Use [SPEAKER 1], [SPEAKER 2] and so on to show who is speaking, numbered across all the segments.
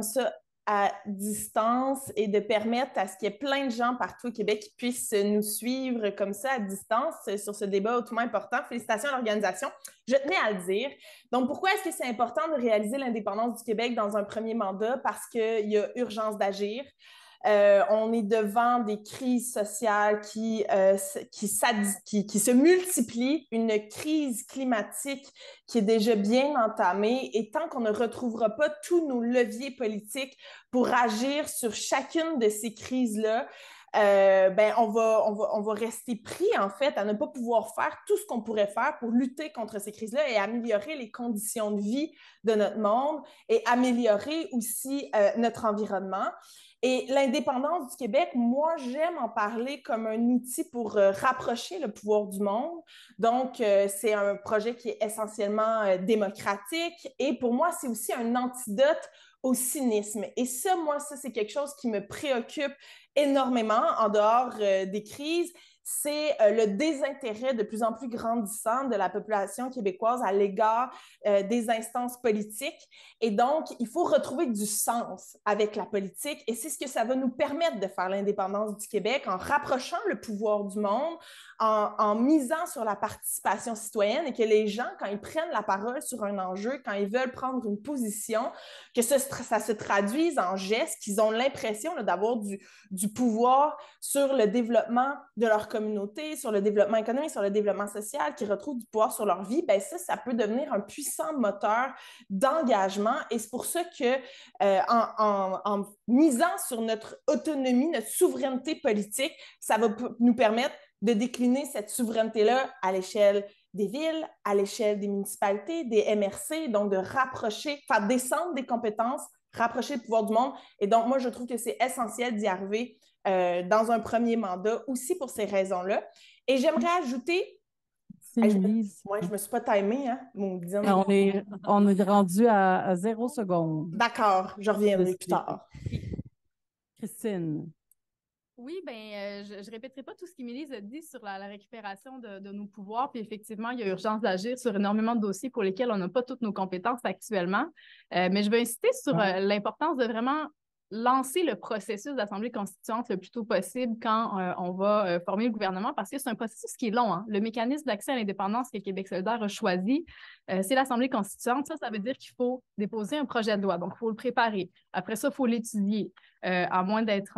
[SPEAKER 1] ça à distance et de permettre à ce qu'il y ait plein de gens partout au Québec qui puissent nous suivre comme ça à distance sur ce débat hautement important. Félicitations à l'organisation. Je tenais à le dire. Donc, pourquoi est-ce que c'est important de réaliser l'indépendance du Québec dans un premier mandat? Parce qu'il y a urgence d'agir. On est devant des crises sociales qui se multiplient, une crise climatique qui est déjà bien entamée, et tant qu'on ne retrouvera pas tous nos leviers politiques pour agir sur chacune de ces crises-là, on va rester pris, en fait, à ne pas pouvoir faire tout ce qu'on pourrait faire pour lutter contre ces crises-là et améliorer les conditions de vie de notre monde et améliorer aussi notre environnement. Et l'indépendance du Québec, moi, j'aime en parler comme un outil pour rapprocher le pouvoir du monde. Donc, c'est un projet qui est essentiellement démocratique. Et pour moi, c'est aussi un antidote au cynisme. Et ça, moi, ça, c'est quelque chose qui me préoccupe énormément en dehors des crises. C'est le désintérêt de plus en plus grandissant de la population québécoise à l'égard des instances politiques. Et donc, il faut retrouver du sens avec la politique, et c'est ce que ça va nous permettre de faire l'indépendance du Québec, en rapprochant le pouvoir du monde, en misant sur la participation citoyenne, et que les gens, quand ils prennent la parole sur un enjeu, quand ils veulent prendre une position, que ça se traduise en gestes, qu'ils ont l'impression d'avoir du pouvoir sur le développement de leur communauté, sur le développement économique, sur le développement social, qu'ils retrouvent du pouvoir sur leur vie. Ben ça peut devenir un puissant moteur d'engagement. Et c'est pour ça que en misant sur notre autonomie, notre souveraineté politique, ça va nous permettre de décliner cette souveraineté-là à l'échelle des villes, à l'échelle des municipalités, des MRC, donc de rapprocher, faire descendre des compétences, rapprocher le pouvoir du monde. Et donc, moi, je trouve que c'est essentiel d'y arriver dans un premier mandat, aussi pour ces raisons-là. Et j'aimerais ajouter...
[SPEAKER 2] C'est Louise.
[SPEAKER 1] Moi, je ne me suis pas timée, hein,
[SPEAKER 2] On est rendu à 0 seconde.
[SPEAKER 1] D'accord, je reviendrai plus tard.
[SPEAKER 2] Christine.
[SPEAKER 3] Oui, je ne répéterai pas tout ce qu'Émilie a dit sur la récupération de nos pouvoirs. Puis effectivement, il y a urgence d'agir sur énormément de dossiers pour lesquels on n'a pas toutes nos compétences actuellement. Mais je vais insister sur l'importance de vraiment lancer le processus d'Assemblée constituante le plus tôt possible quand on va former le gouvernement, parce que c'est un processus qui est long. Hein. Le mécanisme d'accès à l'indépendance que Québec solidaire a choisi, c'est l'Assemblée constituante. Ça veut dire qu'il faut déposer un projet de loi. Donc, il faut le préparer. Après ça, il faut l'étudier. À moins d'être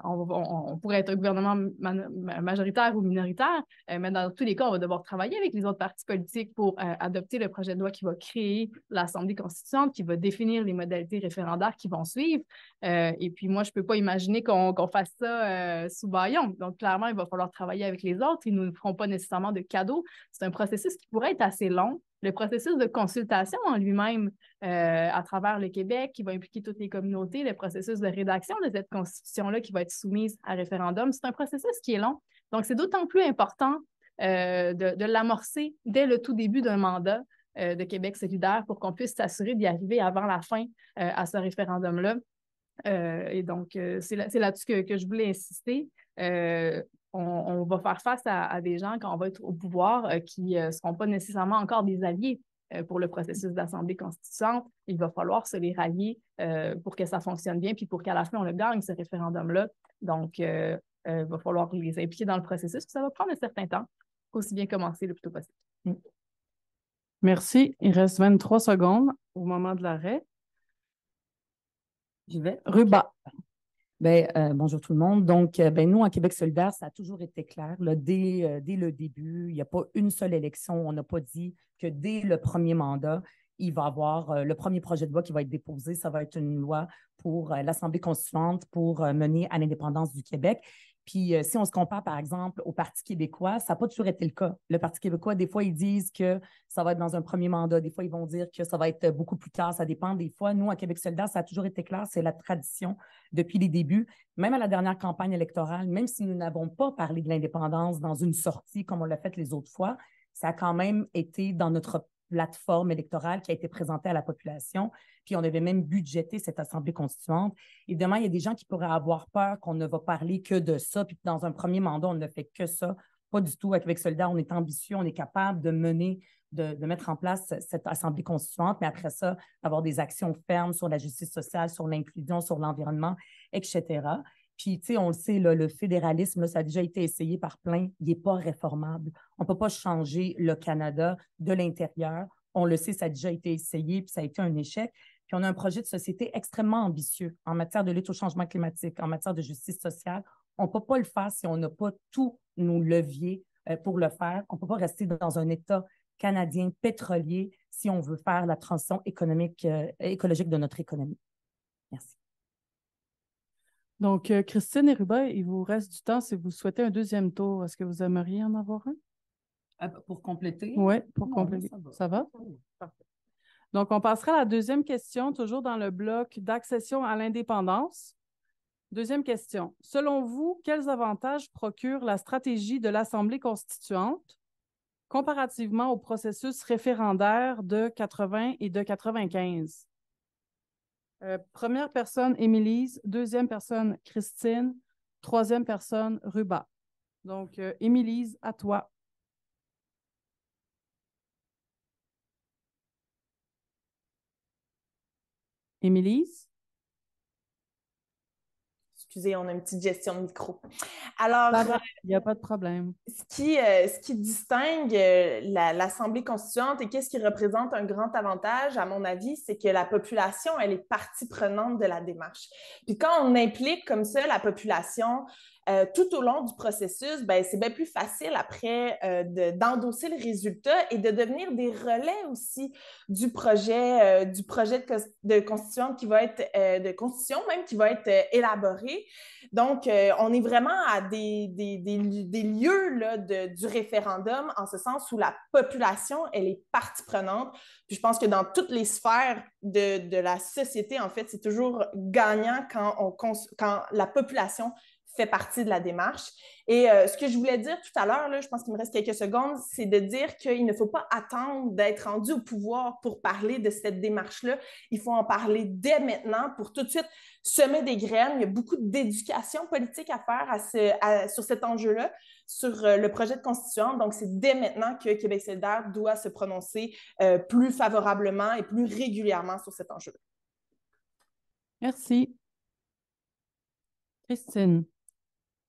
[SPEAKER 3] on pourrait être un gouvernement majoritaire ou minoritaire, mais dans tous les cas, on va devoir travailler avec les autres partis politiques pour adopter le projet de loi qui va créer l'Assemblée constituante, qui va définir les modalités référendaires qui vont suivre. Et puis moi, je ne peux pas imaginer qu'on fasse ça sous bâillon. Donc, clairement, il va falloir travailler avec les autres. Ils ne nous feront pas nécessairement de cadeaux. C'est un processus qui pourrait être assez long. Le processus de consultation en lui-même à travers le Québec, qui va impliquer toutes les communautés, le processus de rédaction de cette constitution-là qui va être soumise à référendum, c'est un processus qui est long. Donc, c'est d'autant plus important de l'amorcer dès le tout début d'un mandat de Québec solidaire pour qu'on puisse s'assurer d'y arriver avant la fin à ce référendum-là. Et donc, c'est là-dessus que je voulais insister. On va faire face à des gens, quand on va être au pouvoir, qui ne seront pas nécessairement encore des alliés pour le processus d'Assemblée constituante. Il va falloir se les rallier pour que ça fonctionne bien, puis pour qu'à la fin, on le gagne, ce référendum-là. Donc, il va falloir les impliquer dans le processus, puis ça va prendre un certain temps. Il faut aussi bien commencer le plus tôt possible.
[SPEAKER 2] Merci. Il reste 23 secondes au moment de l'arrêt.
[SPEAKER 4] J'y vais.
[SPEAKER 2] Ruba.
[SPEAKER 4] Bonjour tout le monde. Donc, nous, en Québec solidaire, ça a toujours été clair. Là, dès le début, il n'y a pas une seule élection. On n'a pas dit que dès le premier mandat, il va y avoir le premier projet de loi qui va être déposé. Ça va être une loi pour l'Assemblée constituante pour mener à l'indépendance du Québec. Puis, si on se compare, par exemple, au Parti québécois, ça n'a pas toujours été le cas. Le Parti québécois, des fois, ils disent que ça va être dans un premier mandat. Des fois, ils vont dire que ça va être beaucoup plus tard. Ça dépend. Des fois, nous, à Québec solidaire, ça a toujours été clair. C'est la tradition depuis les débuts. Même à la dernière campagne électorale, même si nous n'avons pas parlé de l'indépendance dans une sortie comme on l'a fait les autres fois, ça a quand même été dans notre plateforme électorale qui a été présentée à la population. Puis on avait même budgété cette Assemblée constituante. Évidemment, il y a des gens qui pourraient avoir peur qu'on ne va parler que de ça, puis dans un premier mandat, on ne fait que ça. Pas du tout. À Québec solidaire, on est ambitieux, on est capable de mener, de mettre en place cette Assemblée constituante, mais après ça, avoir des actions fermes sur la justice sociale, sur l'inclusion, sur l'environnement, etc. Puis, tu sais, on le sait, là, le fédéralisme, là, ça a déjà été essayé par plein, il n'est pas réformable. On ne peut pas changer le Canada de l'intérieur. On le sait, ça a déjà été essayé, puis ça a été un échec. Puis on a un projet de société extrêmement ambitieux en matière de lutte au changement climatique, en matière de justice sociale. On ne peut pas le faire si on n'a pas tous nos leviers pour le faire. On ne peut pas rester dans un État canadien pétrolier si on veut faire la transition économique, écologique de notre économie. Merci.
[SPEAKER 2] Donc, Christine et Ruba, il vous reste du temps si vous souhaitez un deuxième tour. Est-ce que vous aimeriez en avoir un?
[SPEAKER 4] Pour compléter?
[SPEAKER 2] Oui, pour compléter. Ça va? Parfait. Donc, on passera à la deuxième question, toujours dans le bloc d'accession à l'indépendance. Deuxième question. Selon vous, quels avantages procure la stratégie de l'Assemblée constituante comparativement au processus référendaire de 80 et de 95? Première personne, Émilise. Deuxième personne, Christine. Troisième personne, Ruba. Donc, Émilise, à toi. Émilise?
[SPEAKER 1] Excusez, on a une petite gestion de micro. Alors,
[SPEAKER 2] il n'y a pas de problème.
[SPEAKER 1] Ce qui distingue l'Assemblée constituante et qu'est-ce qui représente un grand avantage, à mon avis, c'est que la population, elle est partie prenante de la démarche. Puis quand on implique comme ça la population tout au long du processus, ben, c'est bien plus facile après d'endosser le résultat et de devenir des relais aussi du projet de constituante qui va être, de constitution même, qui va être élaboré. Donc, on est vraiment à des lieux là, du référendum, en ce sens où la population, elle est partie prenante. Puis je pense que dans toutes les sphères de la société, en fait, c'est toujours gagnant quand la population fait partie de la démarche. Et ce que je voulais dire tout à l'heure, là, je pense qu'il me reste quelques secondes, c'est de dire qu'il ne faut pas attendre d'être rendu au pouvoir pour parler de cette démarche-là. Il faut en parler dès maintenant pour tout de suite semer des graines. Il y a beaucoup d'éducation politique à faire sur cet enjeu-là, sur le projet de constituante. Donc, c'est dès maintenant que Québec solidaire doit se prononcer plus favorablement et plus régulièrement sur cet enjeu.
[SPEAKER 2] Merci. Christine.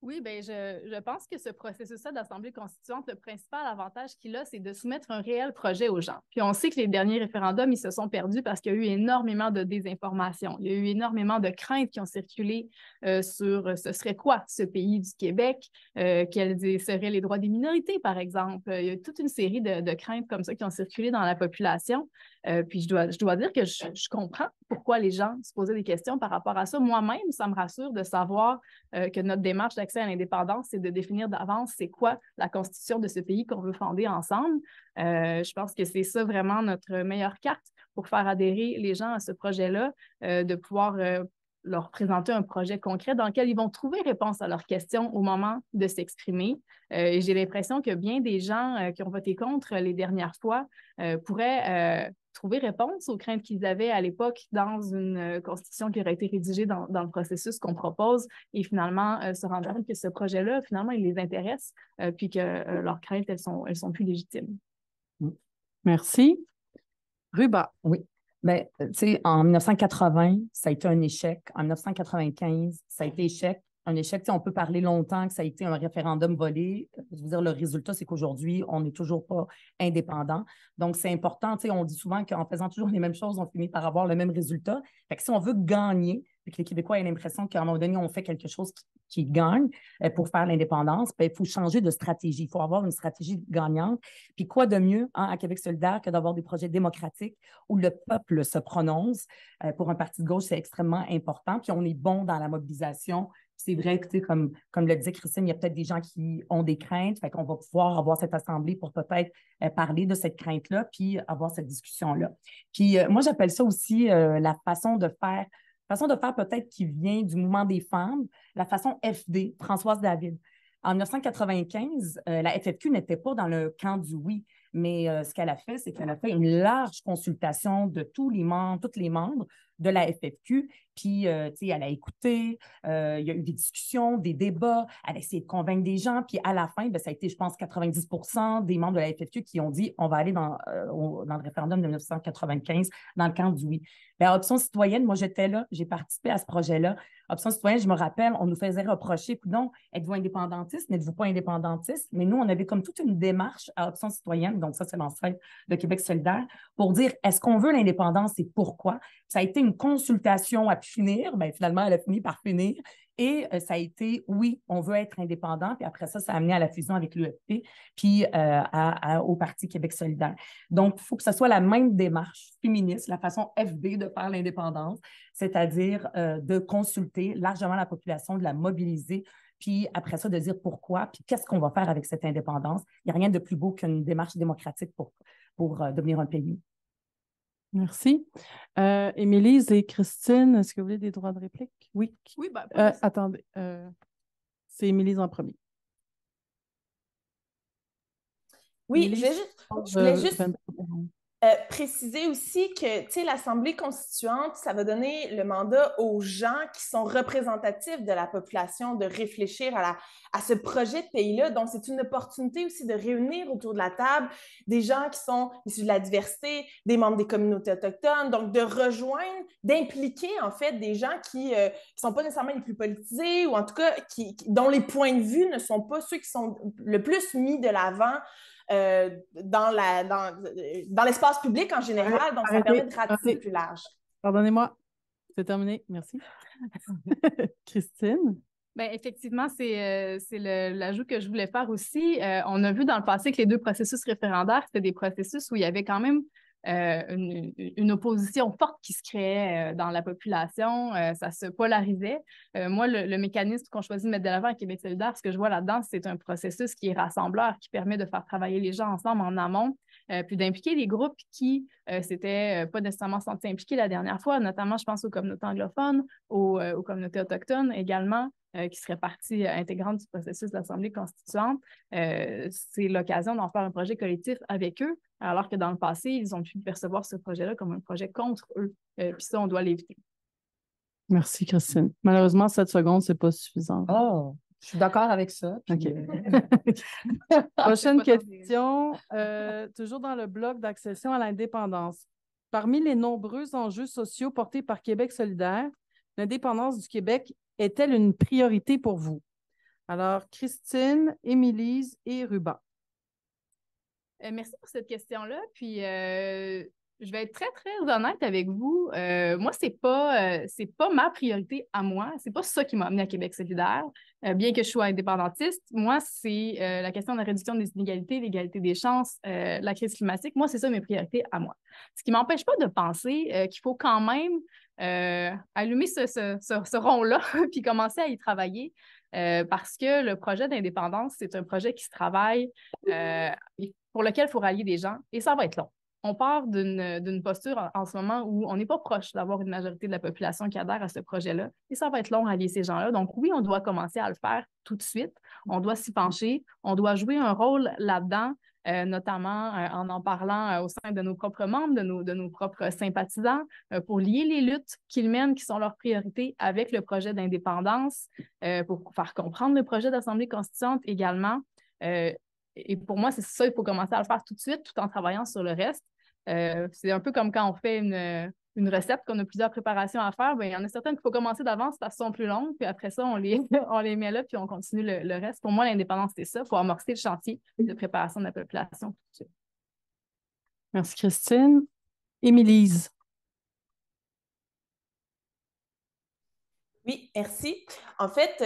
[SPEAKER 3] Oui, bien, je pense que ce processus-là d'Assemblée constituante, le principal avantage qu'il a, c'est de soumettre un réel projet aux gens. Puis on sait que les derniers référendums, ils se sont perdus parce qu'il y a eu énormément de désinformation. Il y a eu énormément de craintes qui ont circulé sur ce serait quoi ce pays du Québec, quels seraient les droits des minorités, par exemple. Il y a eu toute une série de craintes comme ça qui ont circulé dans la population. Puis je dois dire que je comprends pourquoi les gens se posaient des questions par rapport à ça. Moi-même, ça me rassure de savoir que notre démarche d'accès à l'indépendance, c'est de définir d'avance c'est quoi la constitution de ce pays qu'on veut fonder ensemble. Je pense que c'est ça vraiment notre meilleure carte pour faire adhérer les gens à ce projet-là, de pouvoir leur présenter un projet concret dans lequel ils vont trouver réponse à leurs questions au moment de s'exprimer. Et j'ai l'impression que bien des gens qui ont voté contre les dernières fois pourraient trouver réponse aux craintes qu'ils avaient à l'époque dans une constitution qui aurait été rédigée dans le processus qu'on propose et finalement se rendre compte que ce projet-là, finalement, il les intéresse puis que leurs craintes, elles sont plus légitimes.
[SPEAKER 2] Merci. Ruba.
[SPEAKER 4] Oui. Bien, tu sais, en 1980, ça a été un échec. En 1995, ça a été un échec. On peut parler longtemps que ça a été un référendum volé. Je veux dire, le résultat, c'est qu'aujourd'hui, on n'est toujours pas indépendant. Donc, c'est important. On dit souvent qu'en faisant toujours les mêmes choses, on finit par avoir le même résultat. Fait que si on veut gagner, et que les Québécois aient l'impression qu'à un moment donné, on fait quelque chose qui gagne pour faire l'indépendance, il faut changer de stratégie. Il faut avoir une stratégie gagnante. Puis quoi de mieux à Québec solidaire que d'avoir des projets démocratiques où le peuple se prononce. Pour un parti de gauche, c'est extrêmement important. Puis on est bon dans la mobilisation. C'est vrai que, comme le disait Christine, il y a peut-être des gens qui ont des craintes. Fait qu'on va pouvoir avoir cette assemblée pour peut-être parler de cette crainte-là puis avoir cette discussion-là. Puis moi, j'appelle ça aussi la façon de faire peut-être qui vient du mouvement des femmes, la façon FD, Françoise David. En 1995, la FFQ n'était pas dans le camp du oui, mais ce qu'elle a fait, c'est qu'elle a fait une large consultation de tous les membres de la FFQ. Puis, tu sais, elle a écouté, il y a eu des discussions, des débats, elle a essayé de convaincre des gens. Puis, à la fin, bien, ça a été, je pense, 90% des membres de la FFQ qui ont dit on va aller dans le référendum de 1995 dans le camp du oui. Bien, Option citoyenne, moi, j'étais là, j'ai participé à ce projet-là. Option citoyenne, je me rappelle, on nous faisait reprocher, coudonc, êtes-vous indépendantiste, n'êtes-vous pas indépendantiste? Mais nous, on avait comme toute une démarche à Option citoyenne, donc ça, c'est l'ancêtre de Québec solidaire, pour dire est-ce qu'on veut l'indépendance et pourquoi? Ça a été une consultation à pu finir, bien, finalement, elle a fini par finir. Et ça a été, oui, on veut être indépendant. Puis après ça, ça a amené à la fusion avec l'UFP, puis au Parti Québec solidaire. Donc, il faut que ce soit la même démarche féministe, la façon FB de faire l'indépendance, c'est-à-dire de consulter largement la population, de la mobiliser, puis après ça, de dire pourquoi, puis qu'est-ce qu'on va faire avec cette indépendance. Il n'y a rien de plus beau qu'une démarche démocratique pour devenir un pays.
[SPEAKER 2] Merci. Émilise et Christine, est-ce que vous voulez des droits de réplique? Oui.
[SPEAKER 3] Oui, ben,
[SPEAKER 2] attendez. C'est Émilise en premier.
[SPEAKER 1] Oui,
[SPEAKER 2] Émilise,
[SPEAKER 1] je voulais juste préciser aussi que, tu sais, l'Assemblée constituante, ça va donner le mandat aux gens qui sont représentatifs de la population de réfléchir à ce projet de pays-là. Donc, c'est une opportunité aussi de réunir autour de la table des gens qui sont issus de la diversité, des membres des communautés autochtones, donc de rejoindre, d'impliquer, en fait, des gens qui ne sont pas nécessairement les plus politisés ou en tout cas dont les points de vue ne sont pas ceux qui sont le plus mis de l'avant dans l'espace public en général. Donc, ça permet de ratisser plus large.
[SPEAKER 2] Pardonnez-moi. C'est terminé. Merci. Christine?
[SPEAKER 3] Bien, effectivement, c'est l'ajout que je voulais faire aussi. On a vu dans le passé que les deux processus référendaires, c'était des processus où il y avait quand même une opposition forte qui se créait dans la population. Ça se polarisait. Moi, le mécanisme qu'on choisit de mettre de l'avant à Québec solidaire, ce que je vois là-dedans, c'est un processus qui est rassembleur, qui permet de faire travailler les gens ensemble en amont, puis d'impliquer les groupes qui s'étaient pas nécessairement sentis impliqués la dernière fois, notamment, je pense aux communautés anglophones, aux communautés autochtones également, qui seraient partie intégrante du processus de l'Assemblée constituante. C'est l'occasion d'en faire un projet collectif avec eux, alors que dans le passé, ils ont pu percevoir ce projet-là comme un projet contre eux. Puis ça, on doit l'éviter.
[SPEAKER 2] Merci, Christine. Malheureusement, 7 secondes, c'est pas suffisant.
[SPEAKER 4] Oh, je suis d'accord avec ça.
[SPEAKER 2] OK. Prochaine question, toujours dans le bloc d'accession à l'indépendance. Parmi les nombreux enjeux sociaux portés par Québec solidaire, l'indépendance du Québec est-elle une priorité pour vous? Alors, Christine, Émilise et Ruba.
[SPEAKER 3] Merci pour cette question-là. Puis, je vais être très, très honnête avec vous. Moi, c'est pas ma priorité à moi. C'est pas ça qui m'a amené à Québec solidaire. Bien que je sois indépendantiste, moi, c'est la question de la réduction des inégalités, l'égalité des chances, la crise climatique. Moi, c'est ça mes priorités à moi. Ce qui m'empêche pas de penser qu'il faut quand même allumer ce rond-là puis commencer à y travailler. Parce que le projet d'indépendance, c'est un projet qui se travaille, pour lequel il faut rallier des gens, et ça va être long. On part d'une posture en ce moment où on n'est pas proche d'avoir une majorité de la population qui adhère à ce projet-là, et ça va être long à rallier ces gens-là. Donc oui, on doit commencer à le faire tout de suite. On doit s'y pencher. On doit jouer un rôle là-dedans, notamment en parlant au sein de nos propres membres, de nos propres sympathisants, pour lier les luttes qu'ils mènent, qui sont leurs priorités, avec le projet d'indépendance, pour faire comprendre le projet d'Assemblée constituante également. Et pour moi, c'est ça, il faut commencer à le faire tout de suite, tout en travaillant sur le reste. C'est un peu comme quand on fait une recette, qu'on a plusieurs préparations à faire, bien, il y en a certaines qu'il faut commencer d'avance parce qu'elles sont plus longues, puis après ça, on les met là, puis on continue le reste. Pour moi, l'indépendance, c'est ça. Il faut amorcer le chantier de préparation de la population tout de suite.
[SPEAKER 2] Merci, Christine. Émilise.
[SPEAKER 1] Oui, merci. En fait,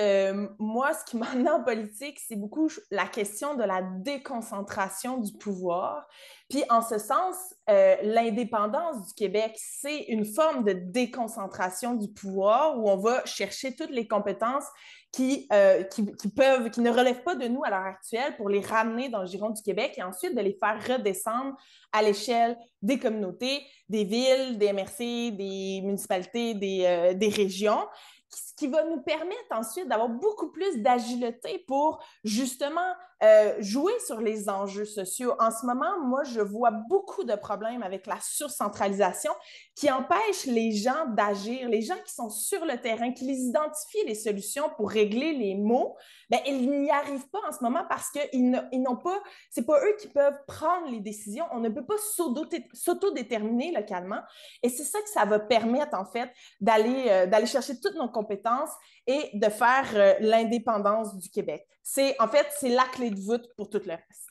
[SPEAKER 1] moi, ce qui m'a amené en politique, c'est beaucoup la question de la déconcentration du pouvoir. Puis, en ce sens, l'indépendance du Québec, c'est une forme de déconcentration du pouvoir où on va chercher toutes les compétences qui ne relèvent pas de nous à l'heure actuelle pour les ramener dans le giron du Québec et ensuite de les faire redescendre à l'échelle des communautés, des villes, des MRC, des municipalités, des régions. Ce qui va nous permettre ensuite d'avoir beaucoup plus d'agilité pour justement jouer sur les enjeux sociaux. En ce moment, moi, je vois beaucoup de problèmes avec la surcentralisation qui empêche les gens d'agir, les gens qui sont sur le terrain, qui les identifient les solutions pour régler les maux, bien, ils n'y arrivent pas en ce moment parce qu'ils n'ont pas, c'est pas eux qui peuvent prendre les décisions. On ne peut pas s'autodéterminer localement. Et c'est ça que ça va permettre, en fait, d'aller chercher toutes nos compétences et de faire l'indépendance du Québec. En fait, c'est la clé de voûte pour tout le reste.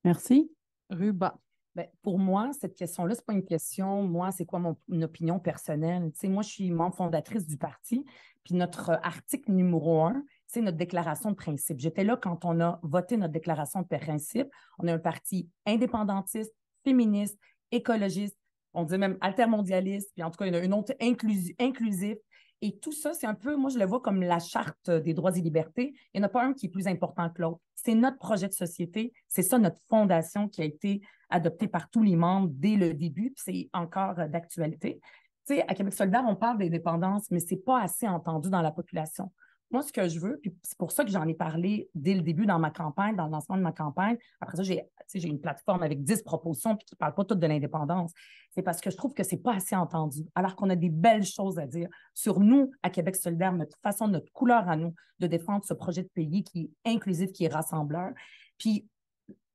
[SPEAKER 2] Merci. Ruba.
[SPEAKER 4] Bien, pour moi, cette question-là, ce n'est pas une question, moi, c'est quoi mon opinion personnelle? Tu sais, moi, je suis membre fondatrice du parti, puis notre article numéro 1, c'est notre déclaration de principe. J'étais là quand on a voté notre déclaration de principe. On est un parti indépendantiste, féministe, écologiste, on dit même altermondialiste, puis en tout cas, il y en a une autre inclusif. Et tout ça, c'est un peu, moi, je le vois comme la charte des droits et libertés. Il n'y en a pas un qui est plus important que l'autre. C'est notre projet de société. C'est ça, notre fondation qui a été adoptée par tous les membres dès le début, puis c'est encore d'actualité. Tu sais, à Québec solidaire, on parle d'indépendance, mais ce n'est pas assez entendu dans la population. Moi, ce que je veux, puis c'est pour ça que j'en ai parlé dès le début dans ma campagne, dans le lancement de ma campagne. Après ça, j'ai une plateforme avec 10 propositions puis qui ne parlent pas toutes de l'indépendance. C'est parce que je trouve que ce n'est pas assez entendu, alors qu'on a des belles choses à dire sur nous, à Québec solidaire, notre façon, notre couleur à nous de défendre ce projet de pays qui est inclusif, qui est rassembleur. Puis,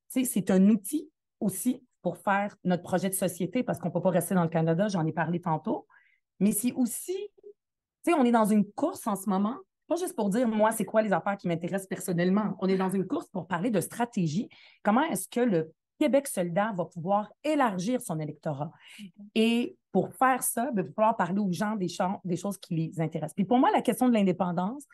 [SPEAKER 4] c'est un outil aussi pour faire notre projet de société parce qu'on ne peut pas rester dans le Canada, j'en ai parlé tantôt. Mais c'est aussi, on est dans une course en ce moment. Pas juste pour dire, moi, c'est quoi les affaires qui m'intéressent personnellement. On est dans une course pour parler de stratégie. Comment est-ce que le Québec solidaire va pouvoir élargir son électorat? Et pour faire ça, il va falloir parler aux gens des choses qui les intéressent. Puis pour moi, la question de l'indépendance,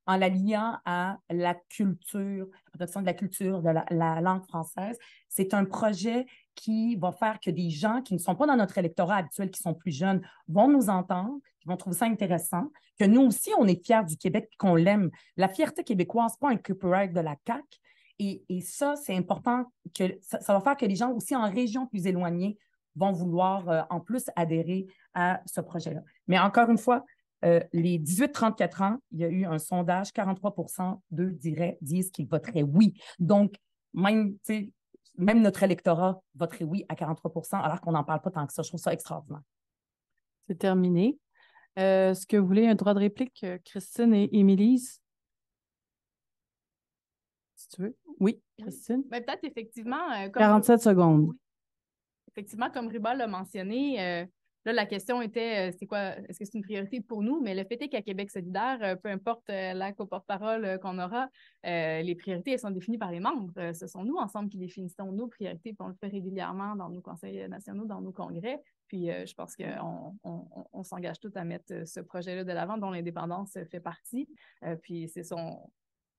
[SPEAKER 4] en la liant à la culture, la protection de la culture, de la langue française, c'est un projet qui va faire que des gens qui ne sont pas dans notre électorat habituel, qui sont plus jeunes, vont nous entendre, qui vont trouver ça intéressant, que nous aussi, on est fiers du Québec et qu'on l'aime. La fierté québécoise, pas un copyright de la CAQ. Et ça, c'est important, que ça va faire que les gens aussi en région plus éloignées vont vouloir en plus adhérer à ce projet-là. Mais encore une fois, les 18-34 ans, il y a eu un sondage, 43 d'eux disent qu'ils voteraient oui. Donc, même notre électorat voterait oui à 43 alors qu'on n'en parle pas tant que ça. Je trouve ça extraordinaire.
[SPEAKER 2] C'est terminé. Est-ce que vous voulez un droit de réplique, Christine et Émilise? Si tu veux. Oui, Christine.
[SPEAKER 3] Ben, peut-être effectivement.
[SPEAKER 2] 47 secondes.
[SPEAKER 3] Oui. Effectivement, comme Ruba l'a mentionné, là, la question était, c'est quoi, est-ce que c'est une priorité pour nous? Mais le fait est qu'à Québec solidaire, peu importe la co-porte-parole qu'on aura, les priorités, elles sont définies par les membres. Ce sont nous, ensemble, qui définissons nos priorités, puis on le fait régulièrement dans nos conseils nationaux, dans nos congrès. Puis je pense qu'on s'engage tous à mettre ce projet-là de l'avant, dont l'indépendance fait partie. Puis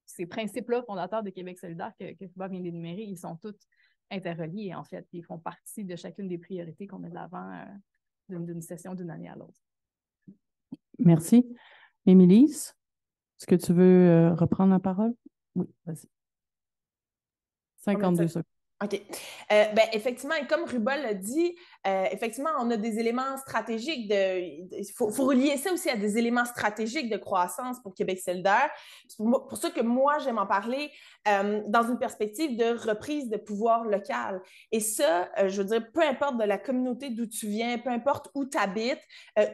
[SPEAKER 3] ces principes-là fondateurs de Québec solidaire que Ruba vient d'énumérer, ils sont tous interreliés, en fait. Ils font partie de chacune des priorités qu'on met de l'avant d'une session d'une année à l'autre.
[SPEAKER 2] Merci. Émilise, est-ce que tu veux reprendre la parole? Oui, vas-y. 52 secondes.
[SPEAKER 1] OK. Effectivement, et comme Ruba l'a dit, effectivement, on a des éléments stratégiques il faut relier ça aussi à des éléments stratégiques de croissance pour Québec solidaire. C'est pour ça que moi, j'aime en parler dans une perspective de reprise de pouvoir local. Et ça, je veux dire, peu importe de la communauté d'où tu viens, peu importe où tu habites,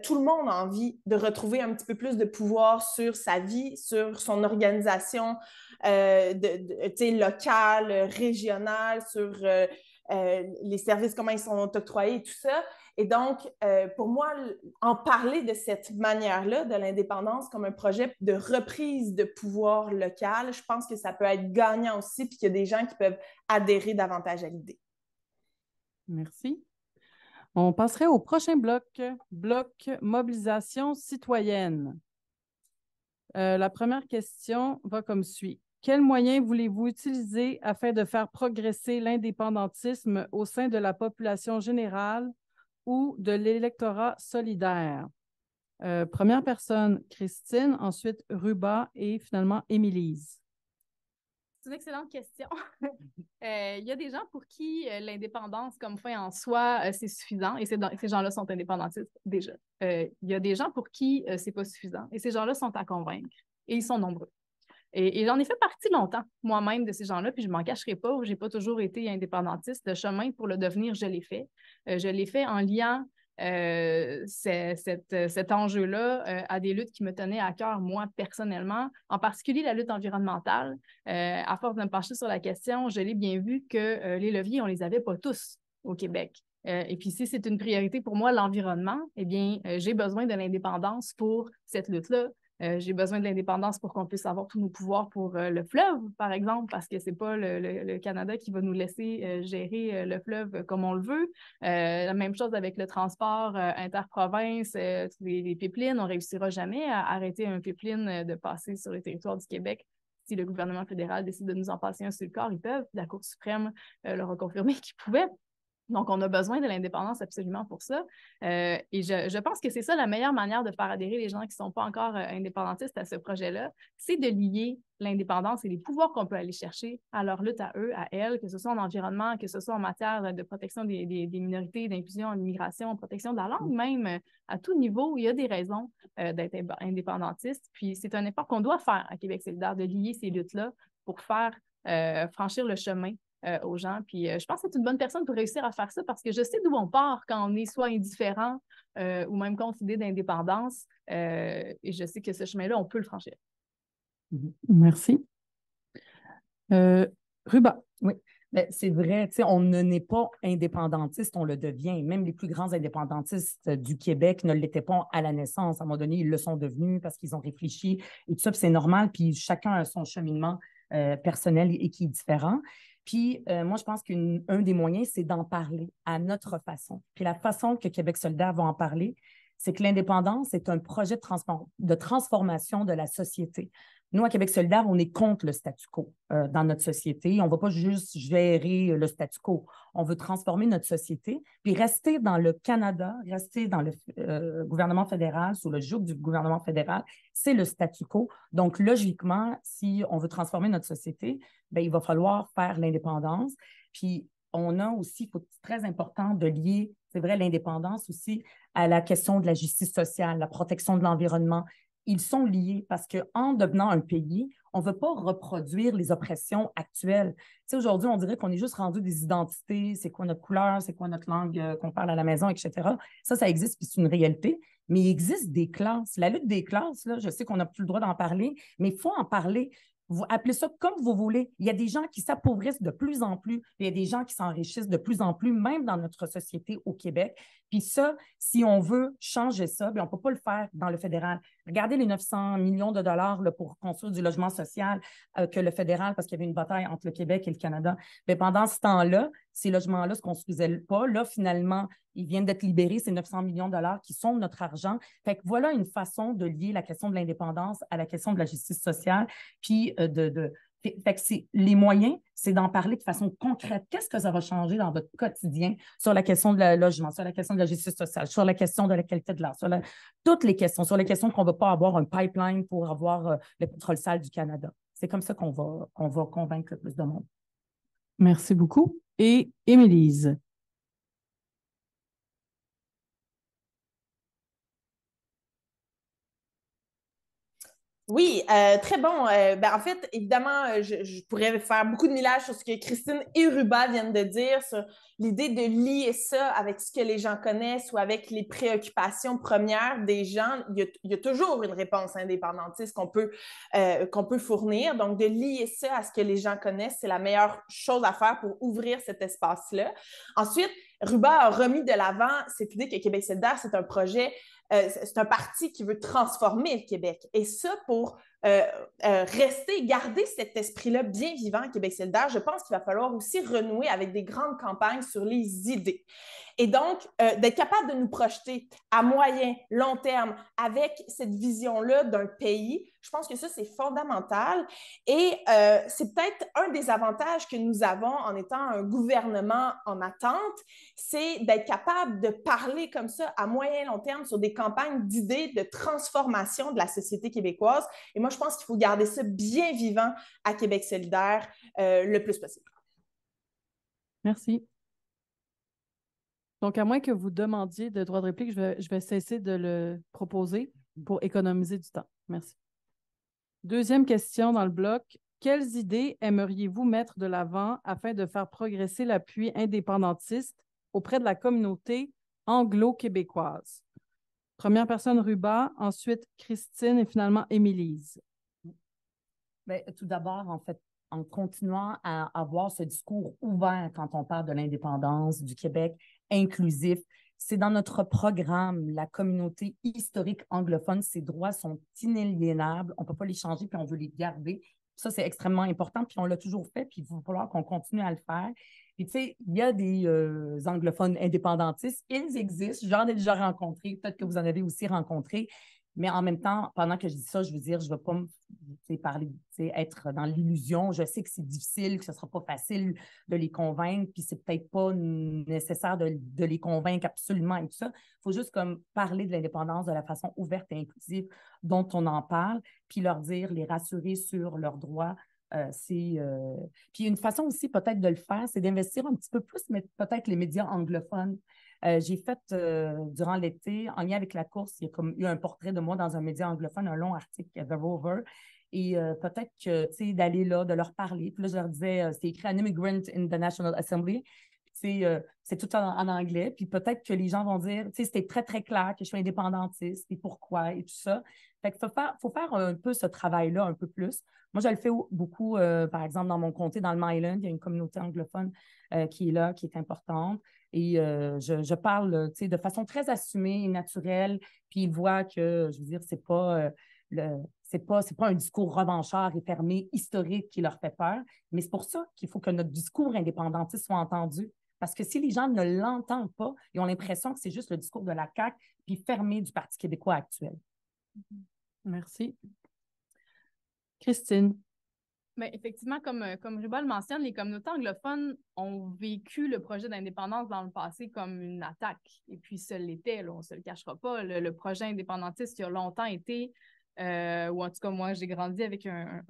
[SPEAKER 1] tout le monde a envie de retrouver un petit peu plus de pouvoir sur sa vie, sur son organisation locale, régionale, sur les services, comment ils sont octroyés et tout ça. Et donc, pour moi, en parler de cette manière-là, de l'indépendance comme un projet de reprise de pouvoir local, je pense que ça peut être gagnant aussi, puis qu'il y a des gens qui peuvent adhérer davantage à l'idée.
[SPEAKER 2] Merci. On passerait au prochain bloc mobilisation citoyenne. La première question va comme suit. Quels moyens voulez-vous utiliser afin de faire progresser l'indépendantisme au sein de la population générale ou de l'électorat solidaire? Première personne, Christine, ensuite Ruba et finalement Émilise.
[SPEAKER 3] C'est une excellente question. Il y a des gens pour qui l'indépendance comme fin en soi, c'est suffisant et ces gens-là sont indépendantistes déjà. Il y a des gens pour qui c'est pas suffisant et ces gens-là sont à convaincre et ils sont nombreux. Et j'en ai fait partie longtemps, moi-même, de ces gens-là, puis je ne m'en cacherai pas, je n'ai pas toujours été indépendantiste. Le chemin pour le devenir, je l'ai fait. Je l'ai fait en liant cet enjeu-là à des luttes qui me tenaient à cœur, moi, personnellement, en particulier la lutte environnementale. À force de me pencher sur la question, je l'ai bien vu que les leviers, on ne les avait pas tous au Québec. Et puis, si c'est une priorité pour moi, l'environnement, eh bien, j'ai besoin de l'indépendance pour cette lutte-là. J'ai besoin de l'indépendance pour qu'on puisse avoir tous nos pouvoirs pour le fleuve, par exemple, parce que c'est pas le Canada qui va nous laisser gérer le fleuve comme on le veut. La même chose avec le transport interprovince, les pipelines. On ne réussira jamais à arrêter un pipeline de passer sur le territoire du Québec. Si le gouvernement fédéral décide de nous en passer un sur le corps, ils peuvent. La Cour suprême leur a confirmé qu'ils pouvaient. Donc, on a besoin de l'indépendance absolument pour ça. Et je pense que c'est ça la meilleure manière de faire adhérer les gens qui ne sont pas encore indépendantistes à ce projet-là, c'est de lier l'indépendance et les pouvoirs qu'on peut aller chercher à leur lutte à eux, à elles, que ce soit en environnement, que ce soit en matière de protection des minorités, d'inclusion en immigration, protection de la langue même, à tout niveau, il y a des raisons d'être indépendantiste. Puis, c'est un effort qu'on doit faire à Québec solidaire, de lier ces luttes-là pour faire franchir le chemin aux gens. Puis je pense que c'est une bonne personne pour réussir à faire ça parce que je sais d'où on part quand on est soit indifférent ou même contre l'idée d'indépendance. Et je sais que ce chemin-là, on peut le franchir.
[SPEAKER 2] Merci. Ruba.
[SPEAKER 4] Oui, mais c'est vrai, on ne n'est pas indépendantiste, on le devient. Même les plus grands indépendantistes du Québec ne l'étaient pas à la naissance. À un moment donné, ils le sont devenus parce qu'ils ont réfléchi et tout ça, puis c'est normal. Puis chacun a son cheminement personnel et qui est différent. Puis moi, je pense qu'un des moyens, c'est d'en parler à notre façon. Puis la façon que Québec solidaire va en parler, c'est que l'indépendance est un projet de transformation de la société. Nous, à Québec solidaire, on est contre le statu quo dans notre société. On ne va pas juste gérer le statu quo. On veut transformer notre société, puis rester dans le Canada, rester dans le gouvernement fédéral, sous le joug du gouvernement fédéral, c'est le statu quo. Donc, logiquement, si on veut transformer notre société, bien, il va falloir faire l'indépendance. Puis, on a aussi, c'est très important de lier, c'est vrai, l'indépendance aussi à la question de la justice sociale, la protection de l'environnement. Ils sont liés parce qu'en devenant un pays, on ne veut pas reproduire les oppressions actuelles. Tu sais, aujourd'hui, on dirait qu'on est juste rendu des identités, c'est quoi notre couleur, c'est quoi notre langue qu'on parle à la maison, etc. Ça existe, puis c'est une réalité, mais il existe des classes. La lutte des classes, là, je sais qu'on n'a plus le droit d'en parler, mais il faut en parler. Vous appelez ça comme vous voulez. Il y a des gens qui s'appauvrissent de plus en plus. Il y a des gens qui s'enrichissent de plus en plus, même dans notre société au Québec. Puis ça, si on veut changer ça, bien, on ne peut pas le faire dans le fédéral. Regardez les 900 millions de dollars là, pour construire du logement social que le fédéral, parce qu'il y avait une bataille entre le Québec et le Canada. Mais pendant ce temps-là, ces logements-là ne se construisaient pas. Là, finalement, ils viennent d'être libérés, ces 900 millions de dollars qui sont notre argent. Fait que voilà une façon de lier la question de l'indépendance à la question de la justice sociale, puis fait que les moyens, c'est d'en parler de façon concrète. Qu'est-ce que ça va changer dans votre quotidien sur la question de la logement, sur la question de la justice sociale, sur la question de la qualité de l'air, toutes les questions, sur les questions qu'on ne va pas avoir un pipeline pour avoir le pétrole sale du Canada. C'est comme ça qu'on va convaincre le plus de monde.
[SPEAKER 2] Merci beaucoup. Et Émilise.
[SPEAKER 1] Oui, très bon. En fait, évidemment, je pourrais faire beaucoup de millages sur ce que Christine et Ruba viennent de dire, sur l'idée de lier ça avec ce que les gens connaissent ou avec les préoccupations premières des gens. Il y a toujours une réponse indépendantiste qu'on peut fournir. Donc, de lier ça à ce que les gens connaissent, c'est la meilleure chose à faire pour ouvrir cet espace-là. Ensuite, Ruba a remis de l'avant cette idée que Québec solidaire, c'est un projet c'est un parti qui veut transformer le Québec. Et ça, pour garder cet esprit-là bien vivant à Québec solidaire, je pense qu'il va falloir aussi renouer avec des grandes campagnes sur les idées. Et donc, d'être capable de nous projeter à moyen, long terme avec cette vision-là d'un pays, Je pense que ça, c'est fondamental. Et c'est peut-être un des avantages que nous avons en étant un gouvernement en attente, c'est d'être capable de parler comme ça à moyen et long terme sur des campagnes d'idées de transformation de la société québécoise. Et moi, je pense qu'il faut garder ça bien vivant à Québec solidaire le plus possible.
[SPEAKER 2] Merci. Donc, à moins que vous demandiez de droit de réplique, je vais cesser de le proposer pour économiser du temps. Merci. Deuxième question dans le bloc. Quelles idées aimeriez-vous mettre de l'avant afin de faire progresser l'appui indépendantiste auprès de la communauté anglo-québécoise? Première personne, Ruba, ensuite Christine et finalement Émilise.
[SPEAKER 4] Bien, tout d'abord, en fait, en continuant à avoir ce discours ouvert quand on parle de l'indépendance du Québec, inclusif. C'est dans notre programme, la communauté historique anglophone, ses droits sont inaliénables, on ne peut pas les changer, puis on veut les garder. Ça, c'est extrêmement important, puis on l'a toujours fait, puis il va falloir qu'on continue à le faire. Puis, tu sais, il y a des anglophones indépendantistes, ils existent, j'en ai déjà rencontré, peut-être que vous en avez aussi rencontré, mais en même temps, pendant que je dis ça, je veux dire, je ne veux pas parler, être dans l'illusion. Je sais que c'est difficile, que ce ne sera pas facile de les convaincre, puis c'est peut-être pas nécessaire de les convaincre absolument et tout ça. Il faut juste comme parler de l'indépendance de la façon ouverte et inclusive dont on en parle, puis leur dire, les rassurer sur leurs droits. Puis une façon aussi peut-être de le faire, c'est d'investir un petit peu plus, mais peut-être les médias anglophones. J'ai fait, durant l'été, en lien avec la course, il y a comme eu un portrait de moi dans un média anglophone, un long article, The Rover, et peut-être que, tu sais, d'aller là, de leur parler. Puis là, je leur disais, c'est écrit « An immigrant in the National Assembly ». C'est tout en anglais. Puis peut-être que les gens vont dire, tu sais, c'était très, très clair que je suis indépendantiste et pourquoi et tout ça. Fait qu'il faut faire un peu ce travail-là un peu plus. Moi, je le fais beaucoup, par exemple, dans mon comté, dans le Myland, il y a une communauté anglophone qui est là, qui est importante. Et je parle, tu sais, de façon très assumée et naturelle. Puis ils voient que, je veux dire, c'est pas un discours revanchard et fermé, historique qui leur fait peur. Mais c'est pour ça qu'il faut que notre discours indépendantiste soit entendu. Parce que si les gens ne l'entendent pas, ils ont l'impression que c'est juste le discours de la CAQ puis fermé du Parti québécois actuel.
[SPEAKER 2] Merci. Christine.
[SPEAKER 3] Bien, effectivement, comme Ruba le mentionne, les communautés anglophones ont vécu le projet d'indépendance dans le passé comme une attaque. Et puis, ça l'était, là, on ne se le cachera pas. Le projet indépendantiste qui a longtemps été, ou en tout cas, moi, j'ai grandi avec un